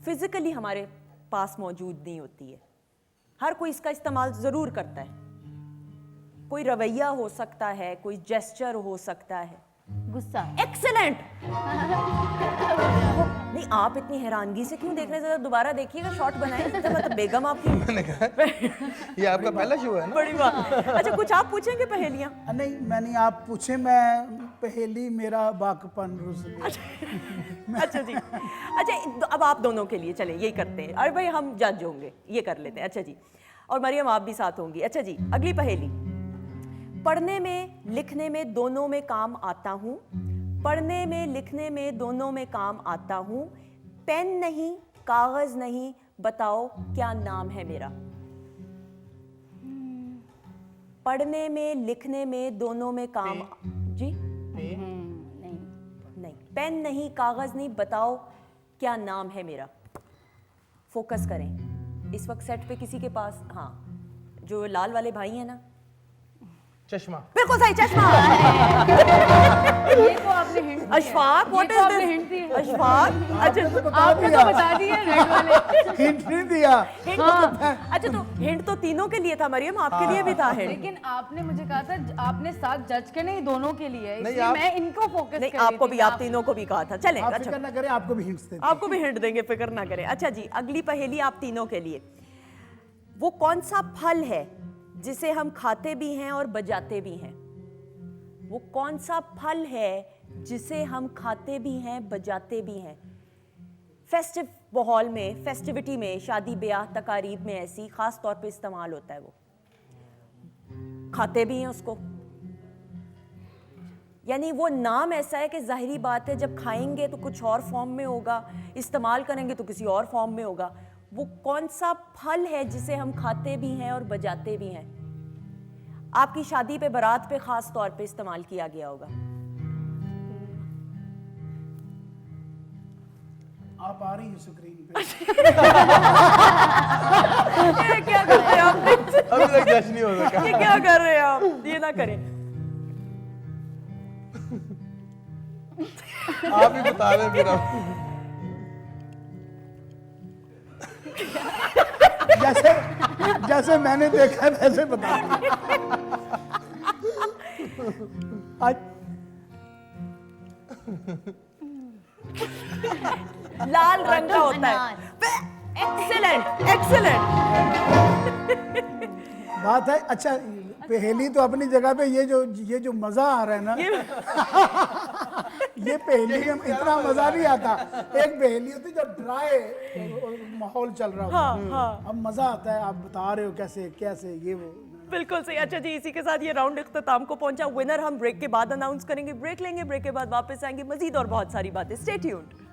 फिजिकली हमारे पास मौजूद नहीं होती है, हर कोई इसका इस्तेमाल जरूर करता है। कोई रवैया हो सकता है, कोई जेस्चर हो सकता है। गुस्सा। एक्सीलेंट। नहीं, आप इतनी हैरानगी से क्यों देख रहे हैं? जरा दोबारा देखिएगा, शॉट बनाए। मतलब बेगम आपकी ये आपका पहला शो है ना? बड़ी बात। अच्छा, कुछ आप पूछेंगे पहेलियां? नहीं, मैंने आप पूछे, मैं पहेली मेरा बाकपन रुस गया। अच्छा जी, अच्छा अब आप दोनों के लिए चलें, यही करते हैं। अरे भाई, हम जज होंगे, ये कर लेते हैं। अच्छा जी, और मरियम आप भी साथ होंगी। अच्छा जी, अगली पहेली, पढ़ने में लिखने में दोनों में काम आता हूँ, पढ़ने में लिखने में दोनों में काम आता हूँ, पेन नहीं कागज नहीं, बताओ क्या नाम है मेरा? पढ़ने में लिखने में दोनों में काम जी नहीं, पेन नहीं कागज नहीं, बताओ क्या नाम है मेरा? फोकस करें। इस वक्त सेट पे किसी के पास, हाँ, जो लाल वाले भाई हैं ना, चश्मा। बिल्कुल सही, चश्मा। ये तो आपने हिंट दिया। अशफाक, व्हाट ये तो इज आपने दिस? हिंट दी है। अशफाक, अच्छा आपने तो बता दिया रेड वाले। हिंट नहीं दिया। हिंट तो, अच्छा तो हिंट तो तीनों के लिए था मरियम, आपके लिए भी था हिंट। लेकिन आपने मुझे कहा था, आपने साथ जज के नहीं, दोनों के लिए है, नहीं, इसलिए आप- मैं इनको फोकस कर नहीं, रही आपको थी। भी, आप तीनों को भी कहा था। चलें, आप अच्छा, फिक्र ना करें, आपको भी हिंट्स देते आपको भी हिंट देंगे, फिक्र ना करें। अच्छा जी, अगली पहेली आप तीनों के लिए, वो कौन सा फल है जिसे हम खाते भी हैं और बजाते भी हैं? वो कौन सा फल है जिसे हम खाते भी हैं बजाते भी हैं? फेस्टिव माहौल में, फेस्टिविटी में, शादी ब्याह तकारीब में ऐसी खास तौर पे इस्तेमाल होता है। वो खाते भी हैं उसको, यानी वो नाम ऐसा है कि जाहिरी बात है जब खाएंगे तो कुछ और फॉर्म में होगा, इस्तेमाल करेंगे तो किसी और फॉर्म में होगा। वो कौन सा फल है जिसे हम खाते भी हैं और बजाते भी हैं? आपकी शादी पे, बारात पे खास तौर पे इस्तेमाल किया गया होगा। आप आ रही हैं स्क्रीन पे। ये क्या कर रहे हैं आप? अभी तक जज नहीं हो सका। ये क्या कर रहे हैं आप? ये ना करें। आप ही बता दें फिर जैसे जैसे मैंने देखा वैसे बता दिया। आज लाल रंग का होता है। Excellent, excellent. बात है। अच्छा, पहेली तो अपनी जगह पे, ये जो मजा आ रहा है ना, ये पहेली में इतना मजा नहीं आता। एक पहेली होती जब ड्राई माहौल चल रहा होता है, अब मजा आता है। आप बता रहे हो कैसे कैसे ये वो। बिल्कुल सही। अच्छा जी, इसी के साथ ये राउंड इख्तिताम को पहुंचा। विनर हम ब्रेक के बाद अनाउंस करेंगे। ब्रेक लेंगे, ब्रेक के बाद वापस आएंगे, मजीद और बहुत सारी बातें। Stay tuned.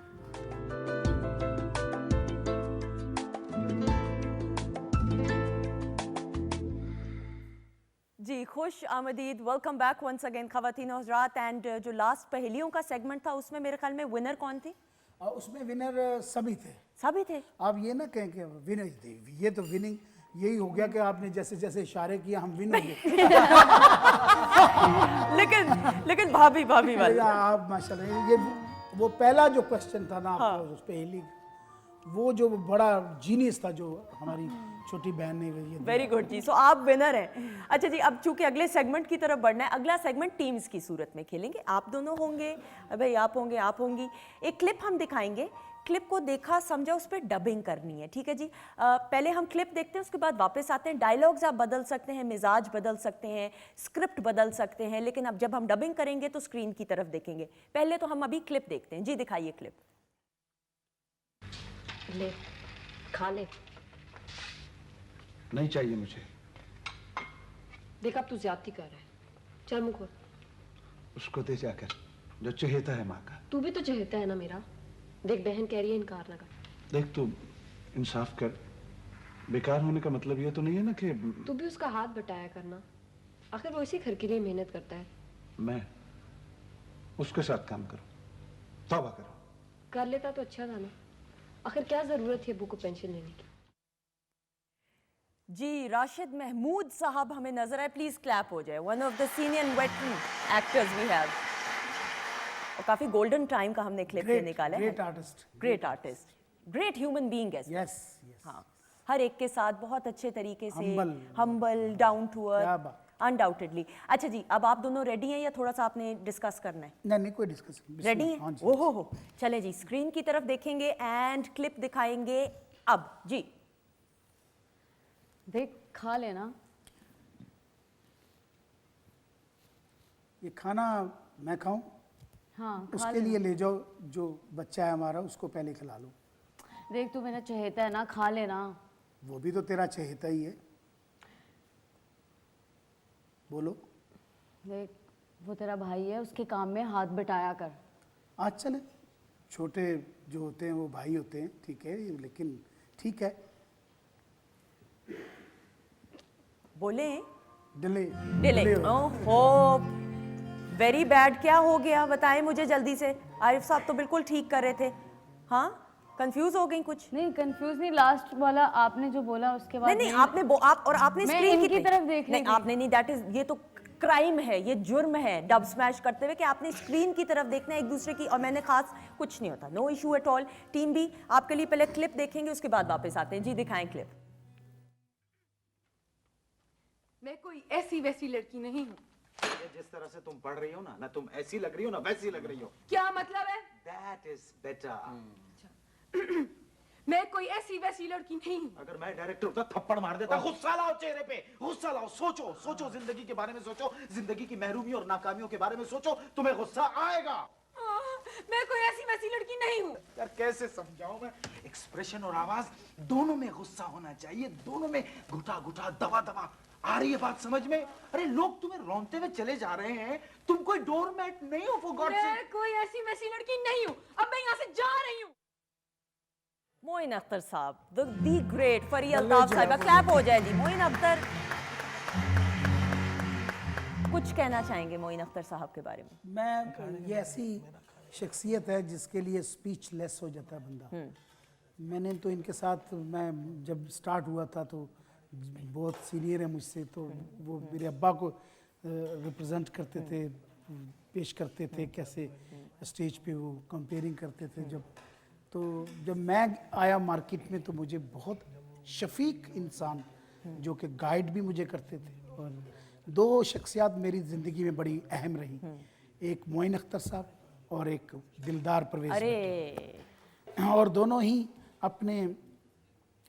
जी, खुश आमदीद, वेलकम बैक वंस अगेन खवातीन और हज़रात। एंड जो लास्ट पहेलियों का सेगमेंट था उसमें मेरे ख्याल में विनर कौन थी? उसमें विनर सभी थे। सभी थे। आप ये ना कहें कि विनर थे, ये तो विनिंग यही हो गया कि आपने जैसे जैसे इशारे किया हम विन हो गए। लेकिन भाभी वाली। आप माशाल्लाह, ये वो पहला जो क्वेश्चन था ना आपको उस पहेली, वो जो बड़ा जीनियस था जो हमारी छोटी बहन ने ये वेरी गुड जी। सो आप विनर हैं। अच्छा जी, अब चूंकि अगले सेगमेंट की तरफ बढ़ना है, अगला सेगमेंट टीम्स की सूरत में खेलेंगे। आप दोनों होंगे, भाई आप होंगे, आप होंगी। एक क्लिप हम दिखाएंगे, क्लिप को देखा समझा, उस पर डबिंग करनी है, ठीक है जी। पहले हम क्लिप देखते हैं, उसके बाद वापस आते हैं। डायलॉग्स आप बदल सकते हैं, मिजाज बदल सकते हैं, स्क्रिप्ट बदल सकते हैं, लेकिन अब जब हम डबिंग करेंगे तो स्क्रीन की तरफ देखेंगे। पहले तो हम अभी क्लिप देखते हैं। जी दिखाइए क्लिप। ले, खा ले। नहीं चाहिए मुझे। देख अब तू ज्यादती कर रहा है। चल मुंह खोल। उसको दे जाकर, जो चहेता है माँ का। तू भी तो चहेता है ना मेरा। देख बहन कह रही है, इनकार ना कर। देख तू इंसाफ कर, बेकार होने का मतलब ये तो नहीं है ना कि तू भी उसका हाथ बटाया करना। आखिर वो इसी घर के लिए मेहनत करता है। मैं उसके साथ काम करूं, तौबा करो। कर लेता तो अच्छा था ना। आखिर क्या जरूरत है अब्बू को पेंशन लेने की? जी, राशिद महमूद साहब हमें नजर आए, प्लीज क्लैप हो जाए। One of the senior veteran actors we have, और काफी गोल्डन टाइम का हमने क्लिप ये निकाला है। Great artist, great artist, great human being. Yes, हाँ, हर एक के साथ बहुत अच्छे तरीके से, Humble. हम्बल, डाउन टू क्या अर्थ, बात। अनडाउटेडली। अच्छा जी, अब आप दोनों रेडी हैं या थोड़ा सा आपने डिस्कस करना है? नहीं कोई डिस्कस। रेडी हैं? ओहो हो, चले जी, स्क्रीन की तरफ देखेंगे एंड क्लिप दिखाएंगे अब। जी देख, खा लेना। ये खाना मैं खाऊं? हाँ, खा उसके लेना। लिए ले जाओ, जो बच्चा है हमारा उसको पहले खिला लो। देख, तू मेरा चहेता है ना, खा लेना। वो भी तो तेरा चहेता ही है, बोलो। देख, वो तेरा भाई है, उसके काम में हाथ बटाया कर। आज चले, छोटे जो होते हैं वो भाई होते हैं, ठीक है, लेकिन ठीक है। बोले डिले डिले। ओहो, वेरी बैड। क्या हो गया बताएं मुझे जल्दी से। आरिफ साहब तो बिल्कुल ठीक कर रहे थे। हाँ, कंफ्यूज हो गई कुछ? नहीं, कंफ्यूज नहीं, लास्ट वाला आपने जो बोला उसके बाद नहीं, आपने आपने मैं स्क्रीन इनकी तरफ देख रही नहीं, थी। आपने नहीं, दैट इज, ये तो क्राइम है, ये जुर्म है डब स्मैश करते हुए कि आपने स्क्रीन की तरफ देखना है एक दूसरे की। और मैंने खास कुछ नहीं होता, no issue at all. Team भी आपके लिए पहले क्लिप देखेंगे, उसके बाद वापस आते हैं। जी दिखाएं क्लिप। मैं कोई ऐसी वैसी लड़की नहीं हूँ। ये जिस तरह से तुम पढ़ रही हो ना तुम ऐसी लग रही हो ना वैसी लग रही हो। क्या मतलब है? That is better. मैं कोई ऐसी वैसी लड़की नहीं हूँ। अगर मैं डायरेक्टर होता थप्पड़ मार देता। गुस्सा लाओ चेहरे पे, गुस्सा लाओ। सोचो सोचो, जिंदगी के बारे में सोचो, जिंदगी की महरूमी और नाकामियों के बारे में सोचो, तुम्हें गुस्सा आएगा। मैं कोई ऐसी वैसी लड़की नहीं हूँ। यार कैसे समझाऊं मैं? एक्सप्रेशन और आवाज दोनों में गुस्सा होना चाहिए, दोनों में घुटा घुटा दबा दबा। आ रही है बात समझ में? अरे लोग तुम्हें रोनते हुए चले जा रहे हैं, तुम कोई डोरमैट नहीं हो। फॉर गॉड सेक, मैं कोई ऐसी वैसी लड़की नहीं हूँ। अब मैं यहाँ से जा रही हूँ। मोइन अख्तर साहब, दी ग्रेट फरी अल्ताफ साहिबा, क्लैप हो जाए जी। मोइन अख्तर, कुछ कहना चाहेंगे मोइन अख्तर साहब के बारे में? मैं, ये ऐसी शख्सियत है जिसके लिए स्पीच लेस हो जाता है बंदा। मैंने तो इनके साथ, मैं जब स्टार्ट हुआ था तो बहुत सीनियर है मुझसे, तो वो मेरे अब्बा को रिप्रेजेंट करते थे, पेश करते थे, कैसे स्टेज पे वो कंपेयरिंग करते थे। जब मैं आया मार्केट में तो मुझे बहुत शफीक इंसान जो कि गाइड भी मुझे करते थे, और दो शख्सियात मेरी ज़िंदगी में बड़ी अहम रही, एक मोइन अख्तर साहब और एक दिलदार परवेज। अरे, और दोनों ही अपने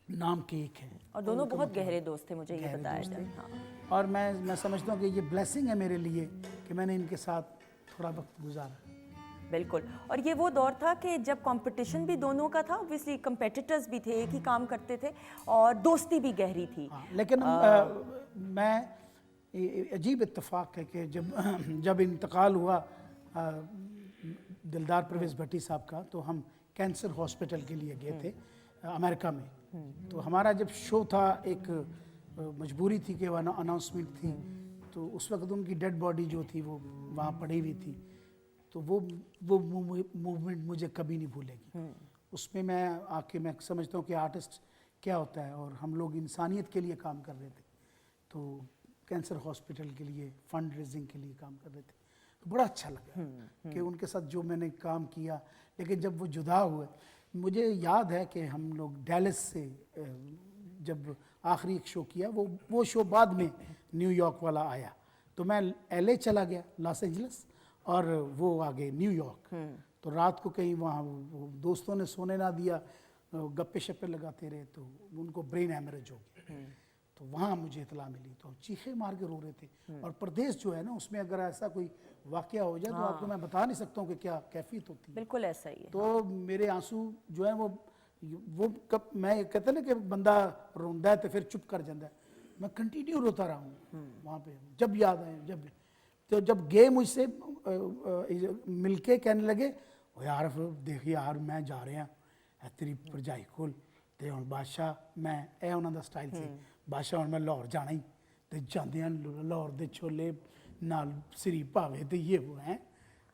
नाम के एक हैं, और दोनों बहुत गहरे दोस्त थे, मुझे ये बताया था। हाँ। और मैं समझता हूँ कि ये ब्लेसिंग है मेरे लिए कि मैंने इनके साथ थोड़ा वक्त गुजारा। बिल्कुल। और ये वो दौर था कि जब कंपटीशन भी दोनों का था, ऑब्वियसली कंपेटिटर्स भी थे, एक ही काम करते थे और दोस्ती भी गहरी थी। लेकिन मैं अजीब इत्तेफाक है कि जब इंतकाल हुआ दिलदार परवेज़ भट्टी साहब का, तो हम कैंसर हॉस्पिटल के लिए गए थे अमेरिका में। तो हमारा जब शो था, एक मजबूरी थी कि वह अनाउंसमेंट थी, तो उस वक्त उनकी डेड बॉडी जो थी वो वहाँ पड़ी हुई थी। तो वो मूवमेंट मुझे कभी नहीं भूलेगी। उसमें मैं समझता हूँ कि आर्टिस्ट क्या होता है, और हम लोग इंसानियत के लिए काम कर रहे थे। तो कैंसर हॉस्पिटल के लिए फंड रेजिंग के लिए काम कर रहे थे, तो बड़ा अच्छा लगा कि उनके साथ जो मैंने काम किया। लेकिन जब वो जुदा हुए, मुझे याद है कि हम लोग डैलस से जब आखिरी एक शो किया, वो शो बाद में न्यूयॉर्क वाला आया, तो मैं LA चला गया, लॉस एंजलिस, और वो आ गए न्यूयॉर्क। तो रात को कहीं वहाँ दोस्तों ने सोने ना दिया, गप्पे शप्पे लगाते रहे, तो उनको ब्रेन हैमरेज हो गया। तो वहाँ मुझे इतला मिली, तो चीखे मार के रो रहे थे। और प्रदेश जो है ना, उसमें अगर ऐसा कोई वाकया हो जाए तो आपको मैं बता नहीं सकता हूँ कि क्या कैफियत होती है। बिल्कुल ऐसा ही है। तो मेरे आंसू जो है वो कब मैं कहते ना कि बंदा रोंदा है तो फिर चुप कर जाता है, मैं कंटिन्यू रोता रहा हूँ वहाँ पे, जब याद आए। जब गए मुझसे मिलके कहने लगे, ओ यार देख यार मैं जा रहे हैं तेरी भरजाई कोल, ते हुण बादशाह मैं ए उन्हां दा स्टाइल सी, बादशाह हुण मैं लाहौर जाना ही, ते जांदे लाहौर दे छोले नाल सिरी भावे ते ये वो हैं,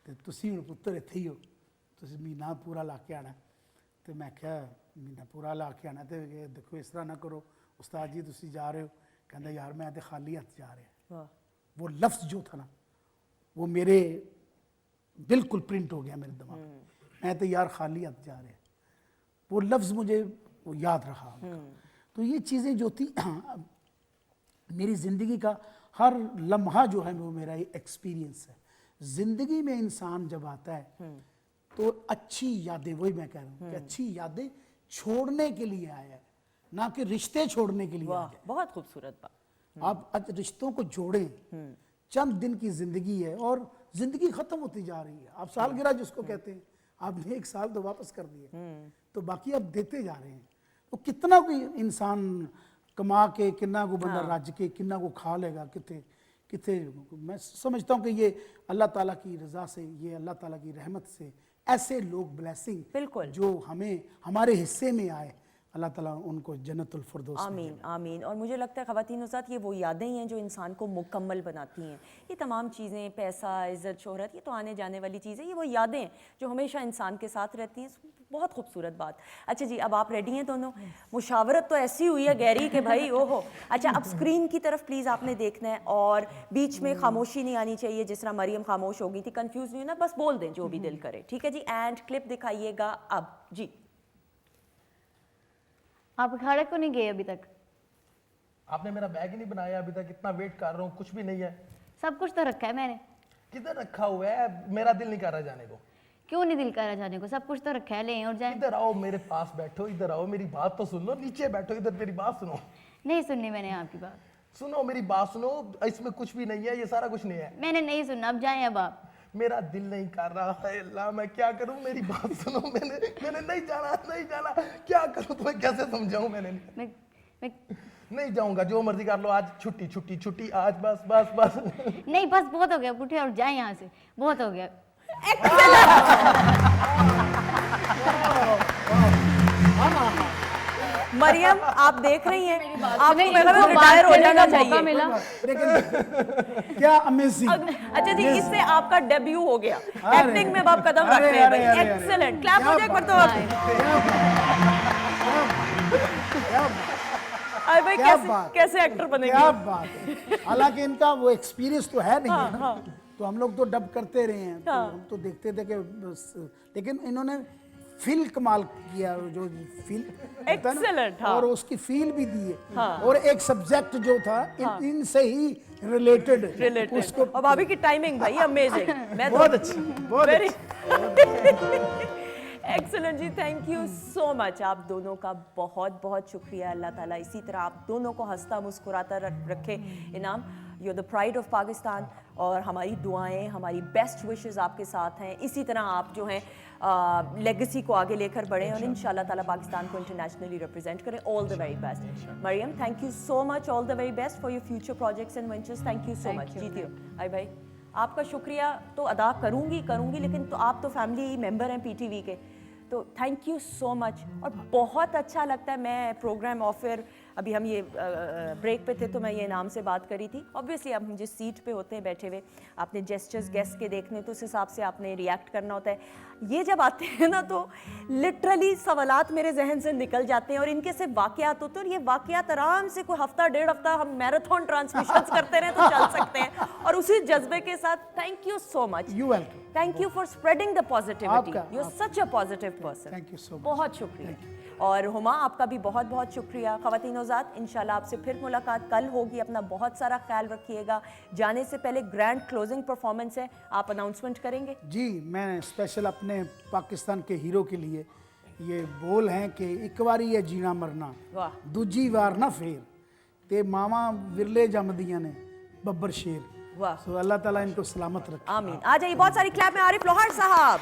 ते तुसीं हुण पुत्तर इत्थे ही हो, तुसीं महीना पूरा ला के आना। तो मैं क्या महीना पूरा ला के आना, तो देखो इस तरह ना करो उस्ताद जी, तुसीं जा रहे हो। कहंदा यार मैं तो खाली हथ जा रहा। वो लफ्ज़ जो था ना, वो मेरे बिल्कुल प्रिंट हो गया मेरे दिमाग में। मैं तो यार खाली हथ जा रहे, वो लफ्ज़ मुझे वो याद रहा। तो ये चीज़ें जो थी मेरी ज़िंदगी का हर लम्हा जो है वो मेरा एक्सपीरियंस है। ज़िंदगी में इंसान जब आता है तो अच्छी यादें, वही मैं कह रहा हूँ कि अच्छी यादें छोड़ने के लिए आया है, ना कि रिश्ते छोड़ने के लिए आया है। बहुत खूबसूरत बात। आप रिश्तों को जोड़ें, चंद दिन की ज़िंदगी है और ज़िंदगी ख़त्म होती जा रही है। आप सालगिरह जिसको कहते हैं, आपने 1 साल तो वापस कर दिए, तो बाकी आप देते जा रहे हैं। तो कितना कोई इंसान कमा के, कितना को बंदा रज के, कितना को खा लेगा, कितने मैं समझता हूँ कि ये अल्लाह ताला की रज़ा से, ये अल्लाह ताला की रहमत से ऐसे लोग ब्लेसिंग बिल्कुल जो हमें हमारे हिस्से में आए, अल्लाह ताला उनको जन्नतुल फिरदौस में आमीन आमीन। और मुझे लगता है ख़वातीन साथ ये वो यादें ही हैं जो इंसान को मुकम्मल बनाती हैं। ये तमाम चीज़ें, पैसा, इज़्ज़त, शोहरत, ये तो आने जाने वाली चीज़ें, ये वो यादें हैं जो हमेशा इंसान के साथ रहती हैं। बहुत खूबसूरत बात। अच्छा जी, अब आप रेडी हैं दोनों? मुशावरत तो ऐसी हुई है गहरी कि भाई ओहो। अच्छा, अब स्क्रीन की तरफ प्लीज़ आपने देखना है और बीच में खामोशी नहीं आनी चाहिए, जिस तरह मरियम खामोश हो गई थी। कंफ्यूज नहीं होना, बस बोल दें जो भी दिल करे, ठीक है जी। एंड क्लिप दिखाइएगा अब जी। आप अखाड़े को नहीं गए अभी तक? आपने मेरा बैग ही नहीं बनाया अभी तक, इतना वेट कर रहा हूँ, कुछ भी नहीं है। सब कुछ तो रखा है मैंने। किधर रखा हुआ है? मेरा दिल नहीं कर रहा जाने को। क्यों नहीं दिल कर रहा जाने को? सब कुछ तो रखा है, ले और जाए। इधर आओ, मेरे पास बैठो, इधर आओ, मेरी बात तो सुन लो। नीचे बैठो, इधर मेरी बात सुनो। नहीं सुननी मैंने आपकी बात। सुनो मेरी बात सुनो, इसमें कुछ भी नहीं है, ये सारा कुछ नहीं है। मैंने नहीं सुनना, अब जाए अब आप। मेरा दिल नहीं कर रहा है, अल्लाह मैं क्या करूं? मेरी बात सुनो। मैंने नहीं जाना, नहीं जाना, क्या करूं? तुम्हें कैसे समझाऊं? मैं नहीं जाऊंगा, जो मर्जी कर लो। आज छुट्टी छुट्टी छुट्टी, आज बस बस बस। नहीं बस बहुत हो गया, उठे और जाए यहाँ से, बहुत हो गया। मरियम, आप देख रही हैं, आपको रिटायर हो जाना चाहिए। मिला। क्या अमेजिंग। अच्छा जी, इससे आपका डेब्यू हो गया एक्टिंग में। अब आप कदम रख रहे हैं, एक्सीलेंट। क्लैप हो जाए एक बार तो। अरे भाई, कैसे एक्टर बनेंगे? क्या बात है। हालांकि इनका वो एक्सपीरियंस तो है नहीं है ना, तो हम लोग तो डब करते रहे हैं, तो हम तो देखते थे कि लेकिन इन्होंने फील कमाल किया, जो फील एक्सीलेंट, और उसकी फील भी दी है। और एक सब्जेक्ट जो था इनसे ही रिलेटेड उसको। और भाभी की टाइमिंग भाई अमेजिंग। मैं बहुत अच्छी, बहुत अच्छी। एक्सीलेंट जी, थैंक यू सो मच। आप दोनों का बहुत बहुत शुक्रिया। अल्लाह ताला इसी तरह आप दोनों को हंसता मुस्कुराता रखे। Inaam, you are the pride of Pakistan, और हमारी दुआएं, हमारी बेस्ट विशेस आपके साथ हैं। इसी तरह आप जो हैं लेगेसी को आगे लेकर बढ़ें और इंशाल्लाह ताला पाकिस्तान को इंटरनेशनली रिप्रेजेंट करें। All the very best. Mariam, thank you so much. All the very best for your future projects and ventures. Thank you so much. जीतियो। आई भाई, आपका शुक्रिया तो अदा करूंगी, लेकिन तो आप तो फैमिली मेंबर हैं पीटीवी के, तो थैंक यू सो मच। और बहुत अच्छा लगता है, मैं प्रोग्राम ऑफर, अभी हम ये ब्रेक पे थे तो मैं ये नाम से बात करी थी। ऑब्वियसली आप जिस सीट पे होते हैं बैठे हुए, आपने जेस्चर्स गेस्ट के देखने, तो उस हिसाब से आपने रिएक्ट करना होता है। ये जब आते हैं ना तो लिटरली सवालात मेरे जहन से निकल जाते हैं, और इनके से वाकयात होते हैं, और ये वाकयात आराम से कोई हफ्ता 1.5 हफ्ता हम मैराथन ट्रांसमिशंस करते रहे तो चल सकते हैं। और उसी जज्बे के साथ thank you so much. You welcome. Thank you for spreading the positivity. आपका- you are such a positive person. Thank you so much. बहुत शुक्रिया। और हुमा, आपका भी बहुत बहुत शुक्रिया। ख़वातीन औज़ात, इंशाल्लाह आपसे फिर मुलाकात कल होगी। अपना बहुत सारा ख्याल रखिएगा। जाने से पहले ग्रैंड क्लोजिंग परफॉर्मेंस है, आप अनाउंसमेंट करेंगे? जी, मैं स्पेशल अपने पाकिस्तान के हीरो के लिए ये बोल हैं कि एक बारी ये जीना मरना, वाह। दूजी वार ना फेर, ते मामा विरले जमदियां ने बब्बर शेर। वाह। तो अल्लाह ताला इनको सलामत रखे। आमीन। आ जाइए, बहुत सारी क्लैप में आरिफ लोहार साहब।